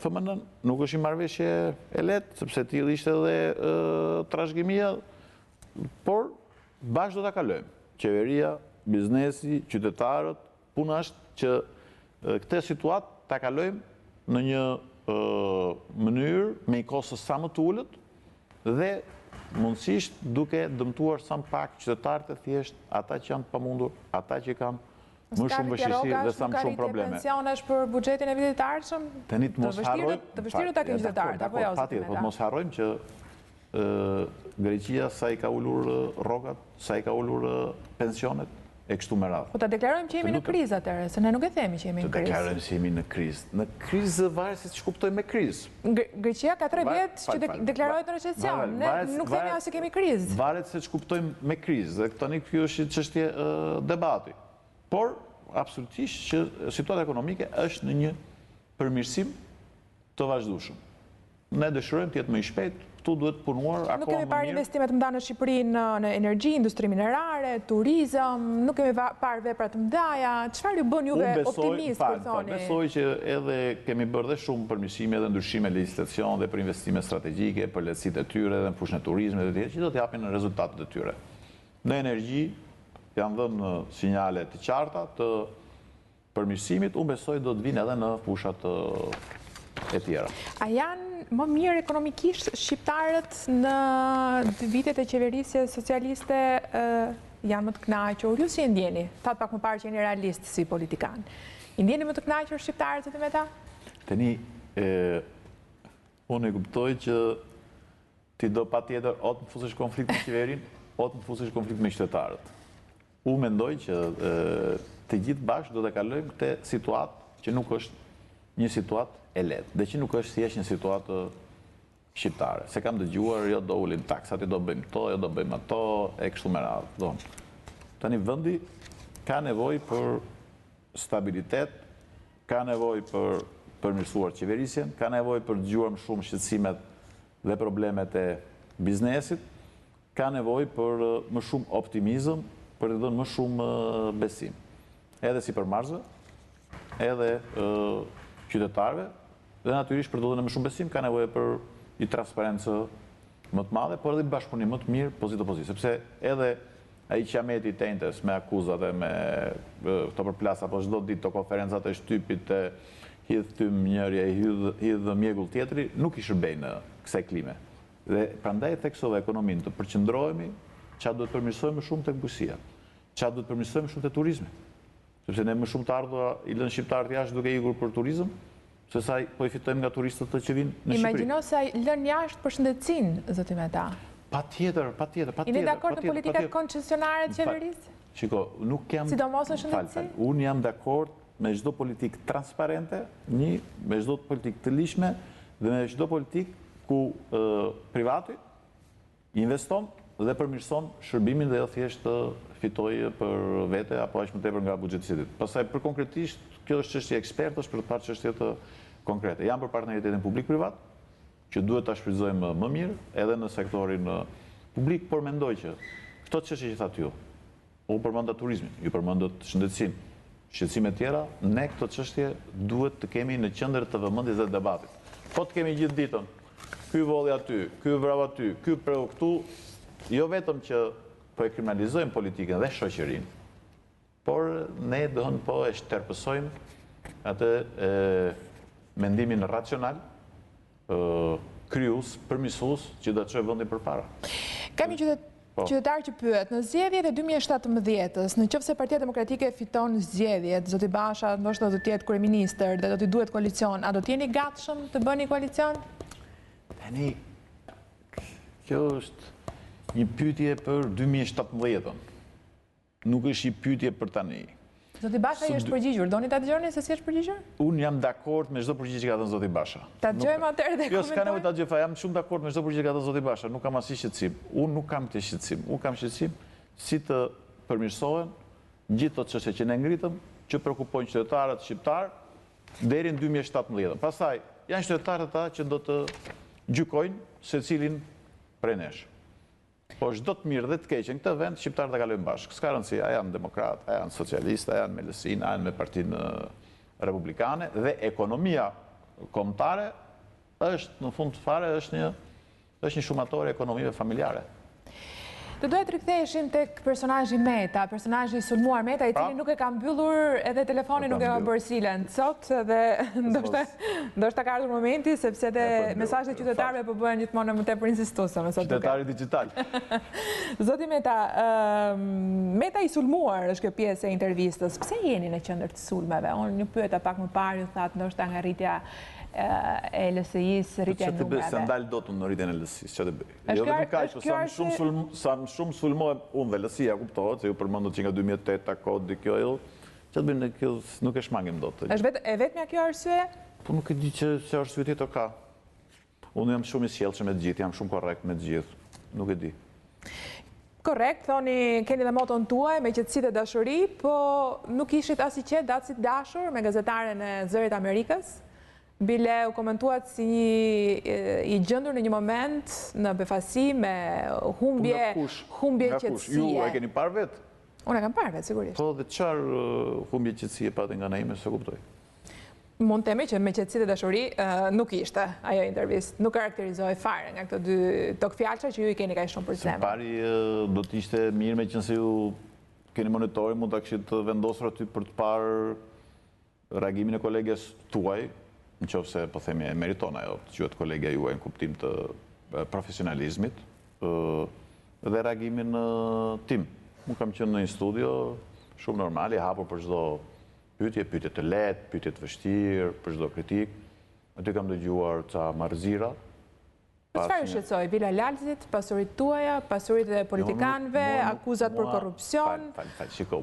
FMN-n, nuk është i marrëveshje e lehtë sepse tillë ishte edhe trashëgimia, por bashkë do ta kalojmë. Qeveria, biznesi, qytetarët, puna është që këtë situatë ta kalojmë në një mënyrë me një kostë sa më të ulët dhe mundësisht duke dëmtuar sa më pak qytetarët e thjesht, ata që janë të pamundur, ata që kanë më shumë vështirësi dhe sa më shumë probleme. Pensionesh për buxhetin e vitit të ardhshëm? Tani të mos harrojmë, të vështirë ta kenë qytetarët apo jo? Patjetër, po të mos harrojmë që Greqia sa i ka ulur rrogat, sa i ka ulur pensionet, e kështu me radhë. Po ta deklarojmë që jemi në krizë atëherë, se ne nuk e themi që jemi në Të krizë. deklarojmë që jemi në krizë. Në krizë varet se ç'u kuptojmë me krizë. Greqia ka 3 vjet që deklarohet në recesión. Ne nuk themi as se kemi krizë. Varet se ç'kuptojmë me krizë. Dhe tani kjo është çështje debati. Por absolutisht që situata ekonomike është në një përmirësim të vazhdueshëm. Ne dëshirojmë të jetë më i shpejt. Këtu duhet punuar akoma më mirë. Nuk kemi parë investimet të mëdha në Shqipëri në energji, industri minerare, turizëm, nuk kemi parë vepra të mëdha. Çfarë ju bën juve optimist kur thoni? Besoj që edhe kemi bërë dhe shumë përmirësime dhe ndryshime legislacion dhe për investime strategjike, për lehtësitë e tyre dhe në fushën e turizmit dhe të tjerë që do të japin rezultatet e tyre. Në energji janë dhënë sinjale të qarta të përmirësimit, unë besoj do të vinë edhe në fushat e tjera. A janë më mirë ekonomikisht shqiptarët në vitet e qeverisjes socialiste janë më të kënaqur? Ju si e ndjeni? Thatë pak më parë që jeni realist si politikan. I ndjeni më të kënaqur shqiptarët të me ta? Tani, unë e kuptoj që ti do pa tjetër o të më fusesh konflikt me qeverin, o të më fusesh konflikt me qytetarët. Unë mendoj që të gjithë bashkë do të kalojmë këtë situatë që nuk është një situatë e lehtë, dhe që nuk është thjesht një situatë shqiptare. Se kam dëgjuar, jo do ulin taksat, jo do bëjmë to, jo do bëjmë ato, e kështu me radhë. Tani vendi ka nevojë për stabilitet, ka nevojë për përmirësuar qeverisjen, ka nevojë për dëgjuar më shumë shqetësimet dhe problemet e biznesit, ka nevojë për më shumë optimizëm, për të dhënë më shumë besim. Edhe si për marzë, edhe qytetarëve, dhe natyrisht për të dhënë më shumë besim, ka nevojë për një transparencë më të madhe, por edhe bashkëpunim më të mirë pozitë opozitë, sepse edhe ai qameti i tentes me akuzat dhe me këto përplas apo çdo ditë të konferencat e shtypit të hidh tym njëri e hidh mjegull tjetri, nuk i shërbej në kësaj klime. Dhe prandaj theksova ekonominë të përqendrohemi çfarë duhet përmirësojmë shumë tek bujqësia, çfarë duhet përmirësojmë shumë tek turizmi. Sepse ne më shumë të ardhura i lënë shqiptarët jashtë duke ikur për turizëm, se sa po i fitojmë nga turistët të që vinë në Shqipëri. Imagjino se lënë jashtë për shëndetësinë, zoti Meta. Patjetër. Jeni dakord në politikat koncesionare të qeverisë? Shiko, nuk jam... Sidomos në shëndetësi? Unë jam dakord me çdo politikë transparente, me çdo politikë të lishme dhe me çdo politikë ku privati investon dhe përmirëson shërbimin dhe jo thjesht fitoj për vete apo aq më tepër nga buxheti i shtetit. Pastaj për konkretisht, kjo është çështje ekspertësh për të parë çështje të konkrete. Jam për partneritetin publik-privat, që duhet ta shfrytëzojmë më mirë edhe në sektorin publik, por mendoj që këto çështje që thatë ju, u përmenda turizmin, ju përmendët shëndetësinë, shqetësime tjera, ne këto çështje duhet të kemi në qendër të vëmendjes dhe debatit. Po të kemi gjithë ditën, ky volli aty, ky vrau aty, ky preu këtu, jo vetëm që po e kriminalizojmë politikën dhe shoqërinë, por ne dohen po e shterpësojmë atë mendimin racional, kryus, përmirësues që do të çojë vendin përpara. Kam një qytetar që pyet, në zgjedhjet e 2017-s, nëse Partia Demokratike fiton zgjedhjet, zoti Basha ndoshta do të jetë kryeministër dhe do t'i duhet koalicion, a do të jeni gatshëm të bëni koalicion? Tani, kjo është një pyetje për 2017-ën. Nuk është një pyetje për tani. Zoti Basha i është përgjigjur. Doni ta dëgjoni se si është përgjigjur? Unë jam dakord me çdo përgjigje që ka dhënë zoti Basha. Ta dëgjojmë atëherë dhe komentojmë. Jo, s'ka nevojë ta dëgjoj, jam shumë dakord me çdo përgjigje që ka dhënë zoti Basha. Nuk kam asnjë shqetësim. Unë nuk kam këtë shqetësim. Unë kam shqetësim si të përmirësohen gjithë ato çështje që ne ngritëm, që shqetësojnë qytetarët shqiptar deri në 2017. Pastaj janë qytetarët ata që do të gjykojnë secilin prej nesh. Po çdo të mirë dhe të keqen këtë vend, shqiptarët ta kalojnë bashkë. S'ka rëndësi, a janë demokratë, a janë socialistë, a janë me LSI, a janë me Partinë Republikane, dhe ekonomia kombëtare është, në fund të fare, është një shumatore e ekonomive familjare. Të doja të riktheheshim tek personazhi Meta, personazhi i sulmuar Meta, i cili nuk e ka mbyllur edhe telefoni, nuk e ka bërë silent sot, dhe ndoshta ka ardhur momenti sepse edhe mesazhet e qytetarëve po bëhen gjithmonë më tepër insistuese me sot. Qytetari digital. Zoti Meta, Meta i sulmuar është kjo pjesë e intervistës. Pse jeni në qendër të sulmeve? Unë një pyeta pak më parë, ju thatë ndoshta nga rritja e LSI-s rritja e numrave. Se ndalë do të në rritjen e LSI-s, që të bëj. Jo dhe më kaqë, sa më shumë sulmohem unë dhe LSI-a kuptohet, se ju përmëndët që nga 2008 ta kod dhe kjo ilë, që të bëj në kjo nuk e shmangim do të. është vetëmja kjo arsye? Po nuk e di që arsye tjetër ka. Unë jam shumë i sjellshëm me të gjithë, jam shumë korrekt me të gjithë, nuk e di. Korrekt, thoni keni dhe moton tuaj me qetësi dhe dashuri, po nuk ishit as i qetë, as i dashur me gazetaren e Zërit Amerikës. Bile u komentuat si i gjëndur në një moment në befasi me humbje qetësie. Ju e keni parë vetë? Unë e kam parë vetë, sigurisht. Po dhe qarë humbje qetësie pati nga Naime, se kuptoj? Mund temi që me qetësi dhe dashuri nuk ishte ajo intervist, nuk karakterizoj fare nga këto dy tokfjalqa që ju i keni ka shumë për zemër. Pari do t'ishte mirë me qënë se ju keni monitori, mund të këshit vendosur aty për të parë reagimin e kolegjes tuaj, në qofë se po themi e meriton ajo, të qëtë kolegja juaj në kuptim të profesionalizmit, dhe reagimin tim. Mu kam qënë në një studio, shumë normal, i hapur për çdo pyetje të lehtë, pyetje të vështirë, për çdo kritik. Aty kam dëgjuar ca marrëzira. Çfarë shqetësoi? Vila Lalzit, pasuritë tuaja, pasuritë e politikanëve, akuzat për korrupsion,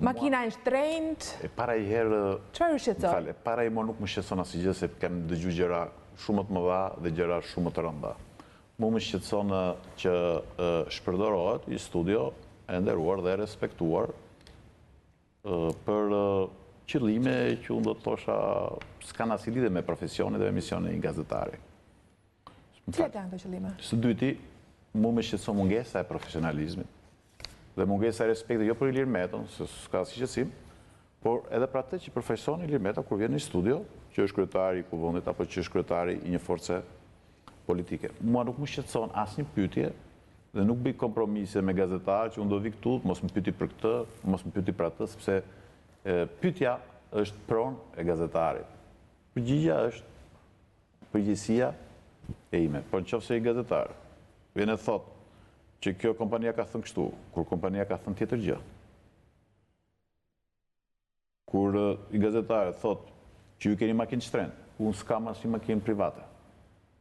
makina e shtrenjtë. E para i herë... Çfarë ju shqetësoi? Para i nuk më shqetëson asgjë se kam dëgjuar gjëra shumë të mëdha dhe gjëra shumë të rënda. Mu më shqetëson që shpërdorohet i studio e nderuar dhe respektuar për qëllime që unë do të thosha s'kan as lidhje me profesionin dhe misionin e një gazetari. Cilat janë këto qëllime? Së dyti, mu më shqetëson mungesa e profesionalizmit dhe mungesa e respektit jo për Ilir Metën, se s'ka si qëtësim, por edhe për atë që përfaqëson Ilir Meta kur vjen në studio, që është kryetari i kuvendit apo që është kryetari i një force politike. Mua nuk më shqetëson asnjë pyetje dhe nuk bëj kompromise me gazetarë që unë do vi këtu, mos më pyeti për këtë, mos më pyeti për atë, sepse pyetja është pronë e gazetarit. Përgjigja është përgjegjësia e ime. Por nëse i gazetar vjen e thotë që kjo kompania ka thënë kështu, kur kompania ka thënë tjetër gjë. Kur i gazetar thotë që ju keni makinë shtrenjtë, unë s'kam asnjë makinë private.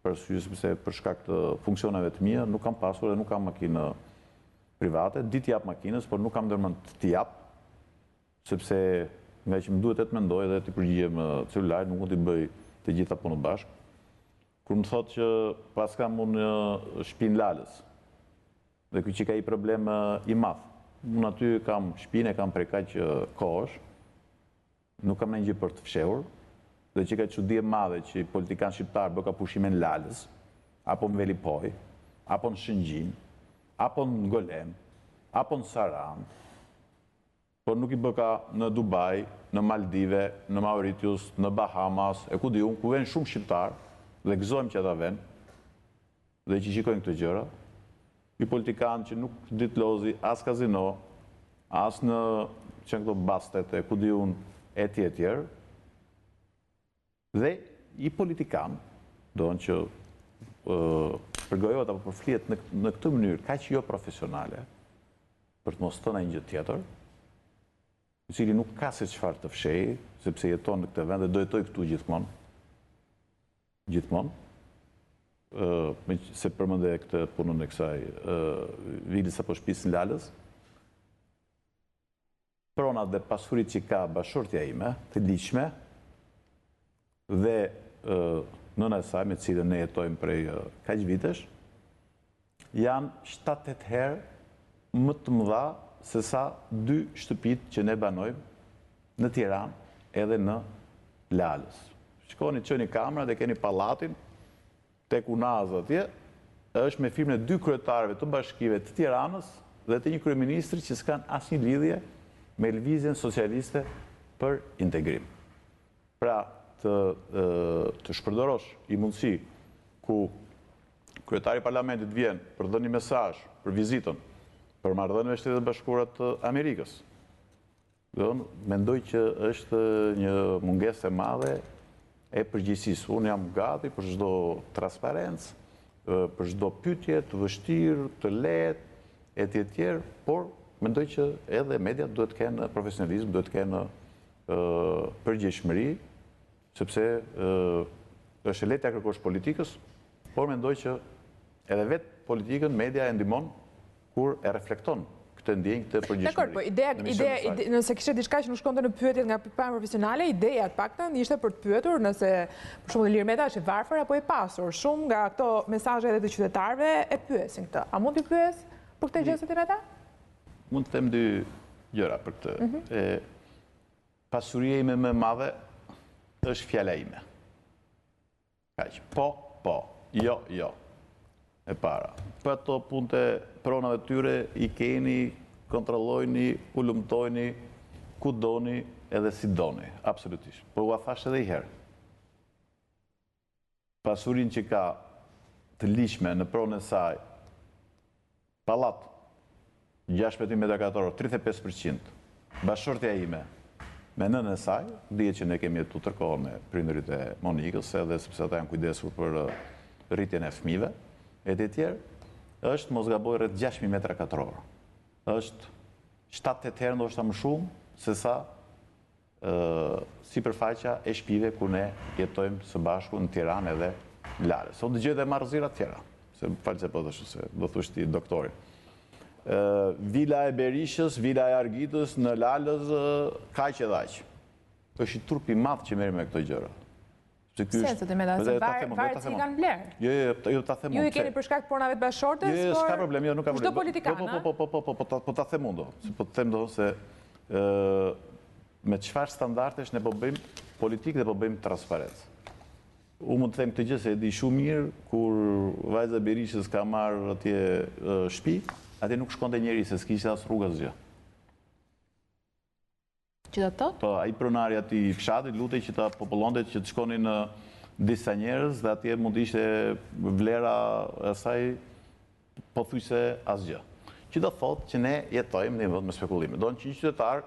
Për shkak të funksioneve të mia, nuk kam pasur dhe nuk kam makinë private, di t'jap makinës, por nuk kam ndërmend t'jap, sepse nga që më duhet të mendoj dhe t'i përgjigjem celular, nuk mund t'i bëj të gjitha punët bashkë. Kur më thotë që pas kam unë shtëpinë Lalës, dhe ky që ka i problem i madh. Unë aty kam shtëpinë, kam prej kaq kohësh, nuk kam ndonjë gjë për të fshehur, dhe që ka çudi e madhe që politikan shqiptar bë ka pushime në Lalës, apo në Velipoj, apo në Shëngjin, apo në Golem, apo në Saran, por nuk i bëka në Dubai, në Maldive, në Mauritius, në Bahamas, e ku di unë, ku vjen shumë shqiptar, dhe gëzojmë që ata vjen, dhe që shikojnë këtë gjëra, i politikanë që nuk ditë lozi as kazino, as në që këto bastet, e ku di unë, etjetër, dhe i politikanë, do në që përgojot apo përfliet në këtë mënyrë, ka që jo profesionale, për të mos të në një gjë tjetër, i cili nuk ka se çfarë të fshej, sepse jeton në këtë vend dhe do jetoj këtu gjithmonë. Gjithmonë. Se përmende këtë punën e kësaj vilës apo shtëpisë në Lalës. Pronat dhe pasurit që ka bashortja ime, të ligjshme, dhe nëna e saj me cilën ne jetojmë prej kaq vitesh, janë 7-8 herë më të mëdha se sa 2 shtëpit që ne banojmë në Tiranë edhe në Lalës. Shkoni, qëni kamera dhe keni pallatin tek Unazë atje, është me firmën e 2 kryetarëve të bashkive të Tiranës dhe të një kryeministri që s'kan asnjë lidhje me lëvizjen socialiste për integrim. Pra, të shpërdorosh i mundësi ku kryetari i parlamentit vjen për dhënë një mesazh për vizitën për marrëdhënieve me Shtetet Bashkuara të Amerikës. Dhe unë mendoj që është një mungesë e madhe e përgjegjësisë. Unë jam gati për çdo transparencë, për çdo pyetje të vështirë, të lehtë etj, por mendoj që edhe mediat duhet të kenë profesionalizëm, duhet të kenë përgjegjësi, sepse është e lehtë ta kërkosh politikës, por mendoj që edhe vetë politikën media e ndihmon kur e reflekton këtë ndjenjë, këtë përgjegjësi. Dakor, po ideja, nëse kishte diçka që nuk shkonte në pyetjet nga pikpamja profesionale, ideja të paktën ishte për të pyetur nëse për shembull Ilir Meta është i varfër apo i pasur. Shumë nga këto mesazhe edhe të qytetarëve e pyesin këtë. A mund t'i pyes për këtë gjë zotin ata? Mund të them dy gjëra për këtë. Pasuria ime më e madhe është fjala ime. Kaq. Po, jo. E para. Për ato punte pronave tyre i keni, kontrollojni, u lumtojni, ku doni edhe si doni, absolutisht. Por ua thash edhe i herë. Pasurin që ka të lishme në pronën e saj, pallat, 16 metra katror, 35%, bashkëshortja ime, me nënën e saj, dihet që ne kemi jetu tërkohë me prindërit e Monikës, edhe sepse ata janë kujdesur për rritjen e fëmijëve, e të tjerë, është mos gaboj rreth 6.000 metra katror. Është 7-8 herë ndoshta më shumë se sa sipërfaqja e shtëpive ku ne jetojmë së bashku në Tiranë edhe Lare. Sot dëgjoj edhe marrëzira të tjera, se falë se po thoshu se do thosh ti doktorin. Vila e Berishës, vila e Argitës në Lalës, kaq edhe aq. Është i turp i madh që merr me këto gjëra. Se të me da, se varet si kanë blerë. Jo, ta them unë. Ju i keni për shkak të pronave të bashkëshortes, por... Jo, s'ka problem, nuk ka problem. Çdo politikanë, po ta them unë do. Po të them do se me çfarë standardesh ne po bëjmë politikë dhe po bëjmë transparencë. Unë mund të them këtë gjë se e di shumë mirë, kur vajza Berishës ka marrë atje shtëpi, atje nuk shkonte njeri se s'kishte as rrugë asgjë. Që do të thotë? Po, ai pronari aty i fshatit lutej që ta popullonte që të shkonin në disa njerëz dhe atje mund të ishte vlera e saj pothuajse asgjë. Që do thotë që ne jetojmë në një vend me spekulime. Do që qytetar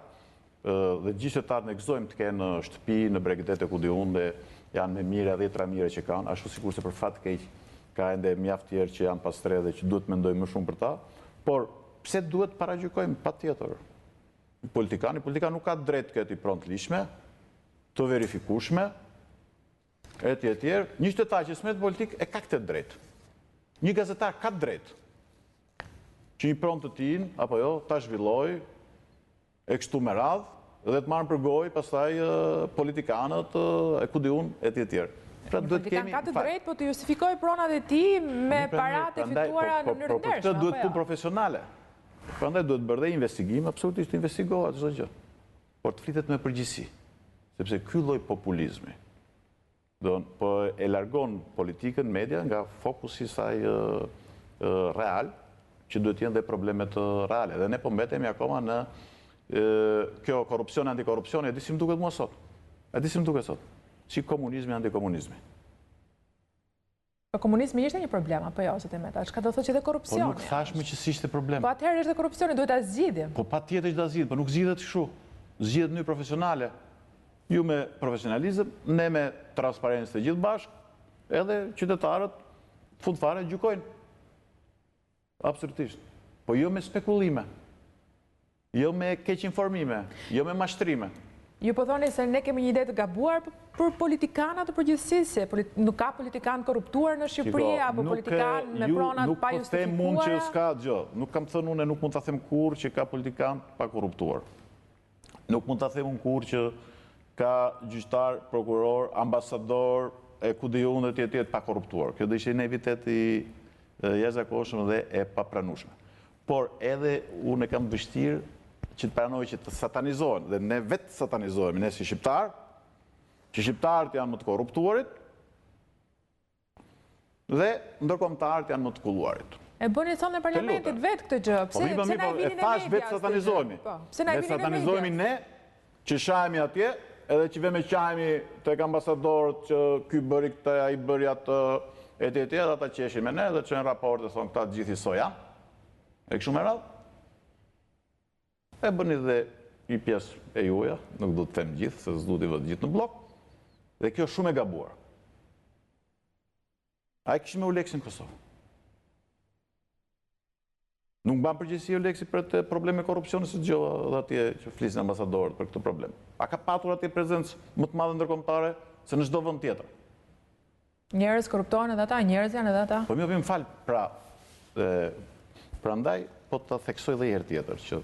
dhe gjithë qytetarët ne gëzojmë të kenë shtëpi në Bregdete ku diun dhe janë me mira 10 mira që kanë, ashtu sikurse për fat keq ka ende mjaft tjerë që janë pas tre dhe që duhet mendojmë më shumë për ta, por pse duhet paragjykojmë patjetër? Politika nuk ka drejt këtë i pronë të lishme, të verifikueshme, e tjerë. Një qytetar që smet politik e ka këtë drejt. Një gazetar ka drejt që një pronë të tin, apo jo, ta zhvilloj, e kështu me radhë, dhe të marrën për gojë, pastaj politikanët, e ku di unë, e tjerë. Politikan ka të drejt, po të justifikoj pronat e ti me parat e fituara në mënyrë ndershme. Këtë duhet punë profesionale. Prandaj duhet bërë dhe investigim, absolutisht investigohet çdo gjë. Por të flitet me përgjegjësi, sepse ky lloj populizmi po e largon politikën media nga fokusi i saj real, që duhet jenë dhe problemet reale. Dhe ne po mbetemi akoma në kjo korrupsion antikorrupsioni, e di si më duket mua sot. E di si më duket sot. Si komunizmi antikomunizmi. Po komunizmi ishte një problem, apo jo, zotë Meta? Çka do thotë që edhe korrupsioni? Po nuk thashmë që s'ishte problem. Po atëherë është dhe korrupsioni, duhet ta zgjidhim. Po patjetër që ta zgjidhim, po nuk zgjidhet kështu. Zgjidhet në mënyrë profesionale. Ju me profesionalizëm, ne me transparencë të gjithë bashkë, edhe qytetarët fund fare gjykojnë. Absolutisht. Po jo me spekulime. Jo me keq informime, jo me mashtrime. Ju po thoni se ne kemi një ide të gabuar për politikanat të përgjithësisë, nuk ka politikan korruptuar në Shqipëri, apo politikan me pronat pa justifikuara? Nuk po them unë që s'ka gjë. Nuk kam thënë unë, nuk mund ta them kurrë që ka politikan pa korruptuar. Nuk mund ta them unë kurrë që ka gjyqtar, prokuror, ambasador, e ku di unë dhe tjetër pa korruptuar. Kjo do ishte një evitet i jashtëzakonshëm dhe e papranueshme. Por edhe unë e kam vështirë që të pranoj që të satanizohen, dhe ne vetë satanizohemi, ne si shqiptar, që shqiptarët janë më të korruptuarit, dhe ndërkombëtarët janë më të kulluarit. E bëni thonë në parlamentit vetë këtë gjë, pse na e vini në media? E thash vetë satanizohemi. Ne satanizohemi ne, që shahemi atje, edhe që veme qahemi tek ambasadorët që ky bëri këtë, ai bëri atë, e tjetër, ata qeshin me ne, dhe çojnë raporte, thonë këta gjithë i so janë. E kështu me radhë. E bëni dhe i pjesë e juja, nuk do të them gjithë, se s'du t'i vëtë gjithë në blok, dhe kjo shumë e gabuar. A e kishme Uleksin në Kosovë? Nuk ban përgjithësi Uleksi për të probleme korrupsioni së gjova dhe atje që flisin ambasadorët për këtë problem. A ka patur atje prezencë më të madhe ndërkombëtare se në çdo vend tjetër? Njerëz korruptohen edhe ata, njerëz janë edhe ata. Po më falë, prandaj po të theksoj dhe herë tjetër, që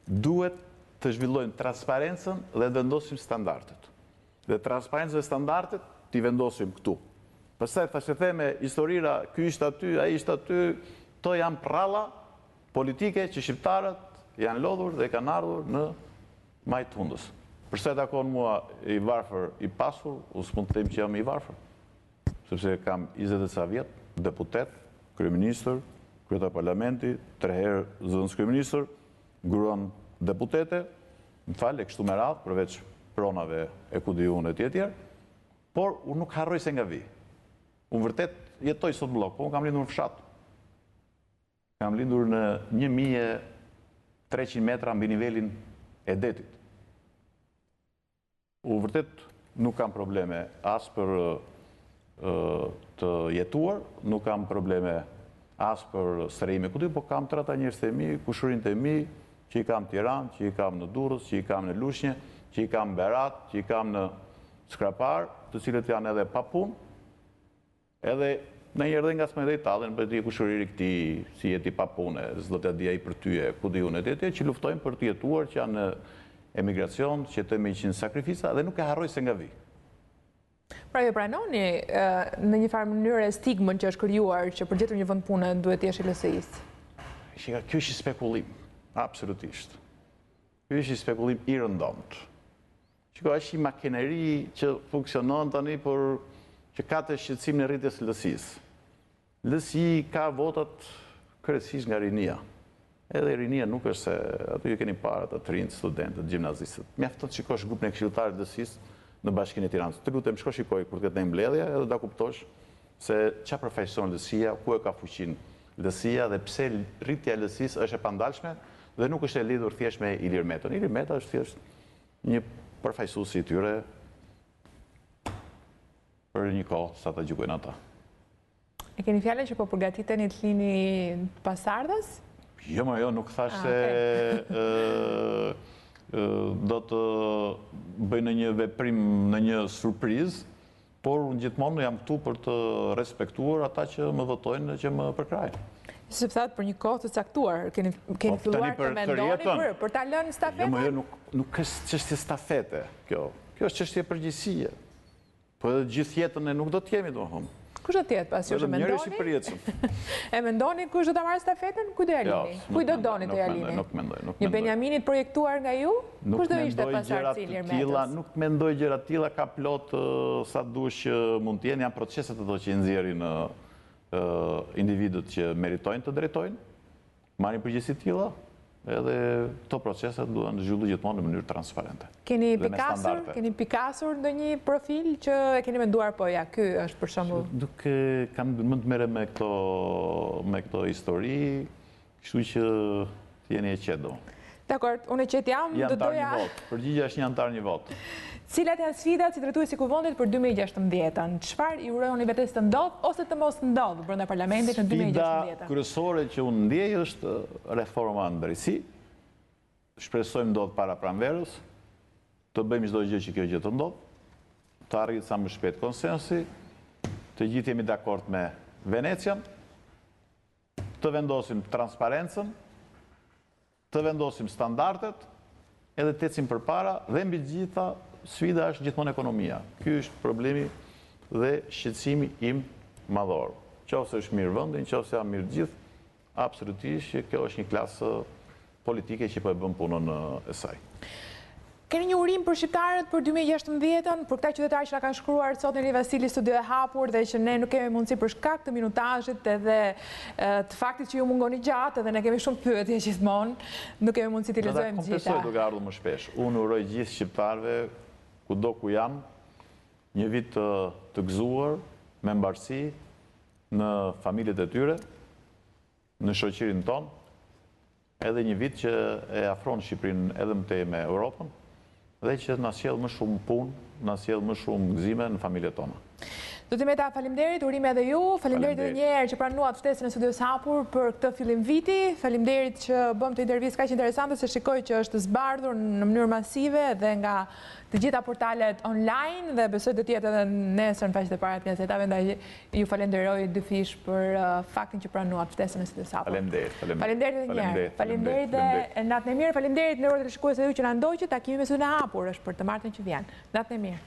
duhet të zhvillojmë transparencën dhe të vendosim standardet. Dhe transparencën dhe standardet t'i vendosim këtu. Përse thashë theme historira, ky ishte aty, ai ishte aty, to janë pralla politike që shqiptarët janë lodhur dhe kanë ardhur në majtë hundës. Përse takon mua i varfër i pasur, unë s'mund të them që jam i varfër. Sepse kam 20 e ca vjet, deputet, kryeministër, kryetar parlamenti, 3 herë zëvendës kryeministër, ngruan deputete, më falë, kështu me radhë, përveç pronave e ku di unë e tjetër, por unë nuk harroj se nga vi. Unë vërtet jetoj sot blok, po unë kam lindur në fshat. Kam lindur në 1300 metra mbi nivelin e detit. Unë vërtet nuk kam probleme as për të jetuar, nuk kam probleme as për strehime këtu, po kam trata njerëz të mi, kushërinjtë e mi, që i kam Tiranë, që i kam në Durrës, që i kam në Lushnjë, që i kam në Berat, që i kam në Skrapar, të cilët janë edhe pa punë, edhe në njerë dhe nga s'me dhe i talën, për t'i kushëriri këti, si jeti pa punë, s'do t'ja dhja i për tyje, ku di unë e tjetër, që luftojnë për të jetuar, që janë në emigracion, që jetojnë me 100 sakrifisa, dhe nuk e harroj se nga vi. Pra ju pranoni në një farë mënyrë stigmën që është krijuar që për gjetur një vend pune duhet të jesh i LSI-s? Kjo është spekulim, absolutisht. Kjo është spekulim i rëndomt. Shiko, është një makineri që funksionon tani, por që ka të shqetësim në rritjes LSI-s. LSI ka votat kryesisht nga rinia. Edhe rinia nuk është se aty ju keni parë të rinjt, studentët, gjimnazistët. Mjafton të shikosh grupin e këshilltarëve të LSI-s në Bashkinë e Tiranës. Të lutem, shko shikoj kur këtë një mbledhja edhe da kuptosh se qa përfaqëson LSI-ja, ku e ka fuqin LSI-ja dhe pse rritja e LSI-s është e pandalshme dhe nuk është e lidhur thjesht me Ilir Metën. Ilir Meta është thjesht një përfaqësues i tyre për një kohë sa ta gjykojnë ata. E keni fjalën që po përgatiteni të lini pasardhës? Jo, nuk thash se do të bëjnë një veprim në një surprizë, por unë gjithmonë jam këtu për të respektuar ata që më votojnë që më përkrajnë. Se thatë për një kohë të caktuar, keni filluar të mendoni për ta lënë stafetën? Jo, nuk është çështje stafete kjo. Kjo është çështje përgjegjësie. Po edhe gjithë jetën e nuk do të jemi, domethënë. Kush do të jetë pasi ju mendoni? E mendoni kush do ta marrë stafetën? Ku do ja lini? Ku do doni të ja lini? Nuk mendoj. Një Benjaminit projektuar nga ju? Kush do ishte pasardhësi Ilir Metës? Nuk mendoj gjëra të tilla, ka plot sa dush që mund të jenë, janë proceset ato që i nxjerrin individët që meritojnë të drejtojnë, marrin përgjegjësi të tilla, edhe këto proceset duhen zhvilluar gjithmonë në mënyrë transparente. Keni pikasur ndonjë profil që e keni menduar, po ja, ky është për shembull? Nuk kam mend të merrem me këto histori, kështu që jeni e qetë. Dakor, unë e qetë jam, do doja... Një antar një vot, përgjigja është një antar një vot. Cilat janë sfidat si drejtuesi i Kuvendit për 2016-ën? Çfarë i urojoni vetes të ndodh ose të mos ndodh brenda parlamentit në 2016-ën? Sfida kryesore që unë ndjej është reforma në drejtësi. Shpresojmë ndodh para pranverës, të bëjmë çdo gjë që kjo gjë të ndodh, të arrijë sa më shpejt konsensi, të gjithë jemi dakord me Venecian, të vendosim transparencën, të vendosim standardet, edhe të ecim përpara dhe mbi gjitha sfida është gjithmonë ekonomia. Ky është problemi dhe shqetësimi im madhor. Qofse është mirë vendi, qofse janë mirë gjithë, absolutisht që kjo është një klasë politike që po e bën punën e saj. Keni një urim për shqiptarët për 2016-ën, për këta qytetarë që na kanë shkruar sot në Vasili studio e hapur dhe që ne nuk kemi mundësi për shkak të minutazhit edhe të faktit që ju mungoni gjatë edhe ne kemi shumë pyetje gjithmonë, nuk kemi mundësi të lexojmë gjitha. Kompensoj duke ardhur më shpesh. Unë uroj gjithë shqiptarëve kudo ku janë një vit të gëzuar me mbarësi në familjet e tyre, në shoqërinë tonë, edhe një vit që e afron Shqipërinë edhe më tej me Europën, dhe që na sjell më shumë punë, na sjell më shumë gëzime në familjet tona. Do të meta faleminderit, urime edhe ju, faleminderit edhe një herë që pranuat ftesën e Studios Hapur për këtë fillim viti, faleminderit që bëm të intervistë kaq interesante, se shikoj që është zbardhur në mënyrë masive dhe nga të gjitha portalet online dhe besoj të tjetë edhe nesër në faqet e para të gazetave, ndaj ju falenderoj dyfish për faktin që pranuat ftesën e Studios Hapur. Faleminderit edhe një herë. Faleminderit dhe natën e mirë, faleminderit ndërkohë të shikuesve ju që na ndoqët, takimi me Studion Hapur është për të martën që vjen. Natën e mirë.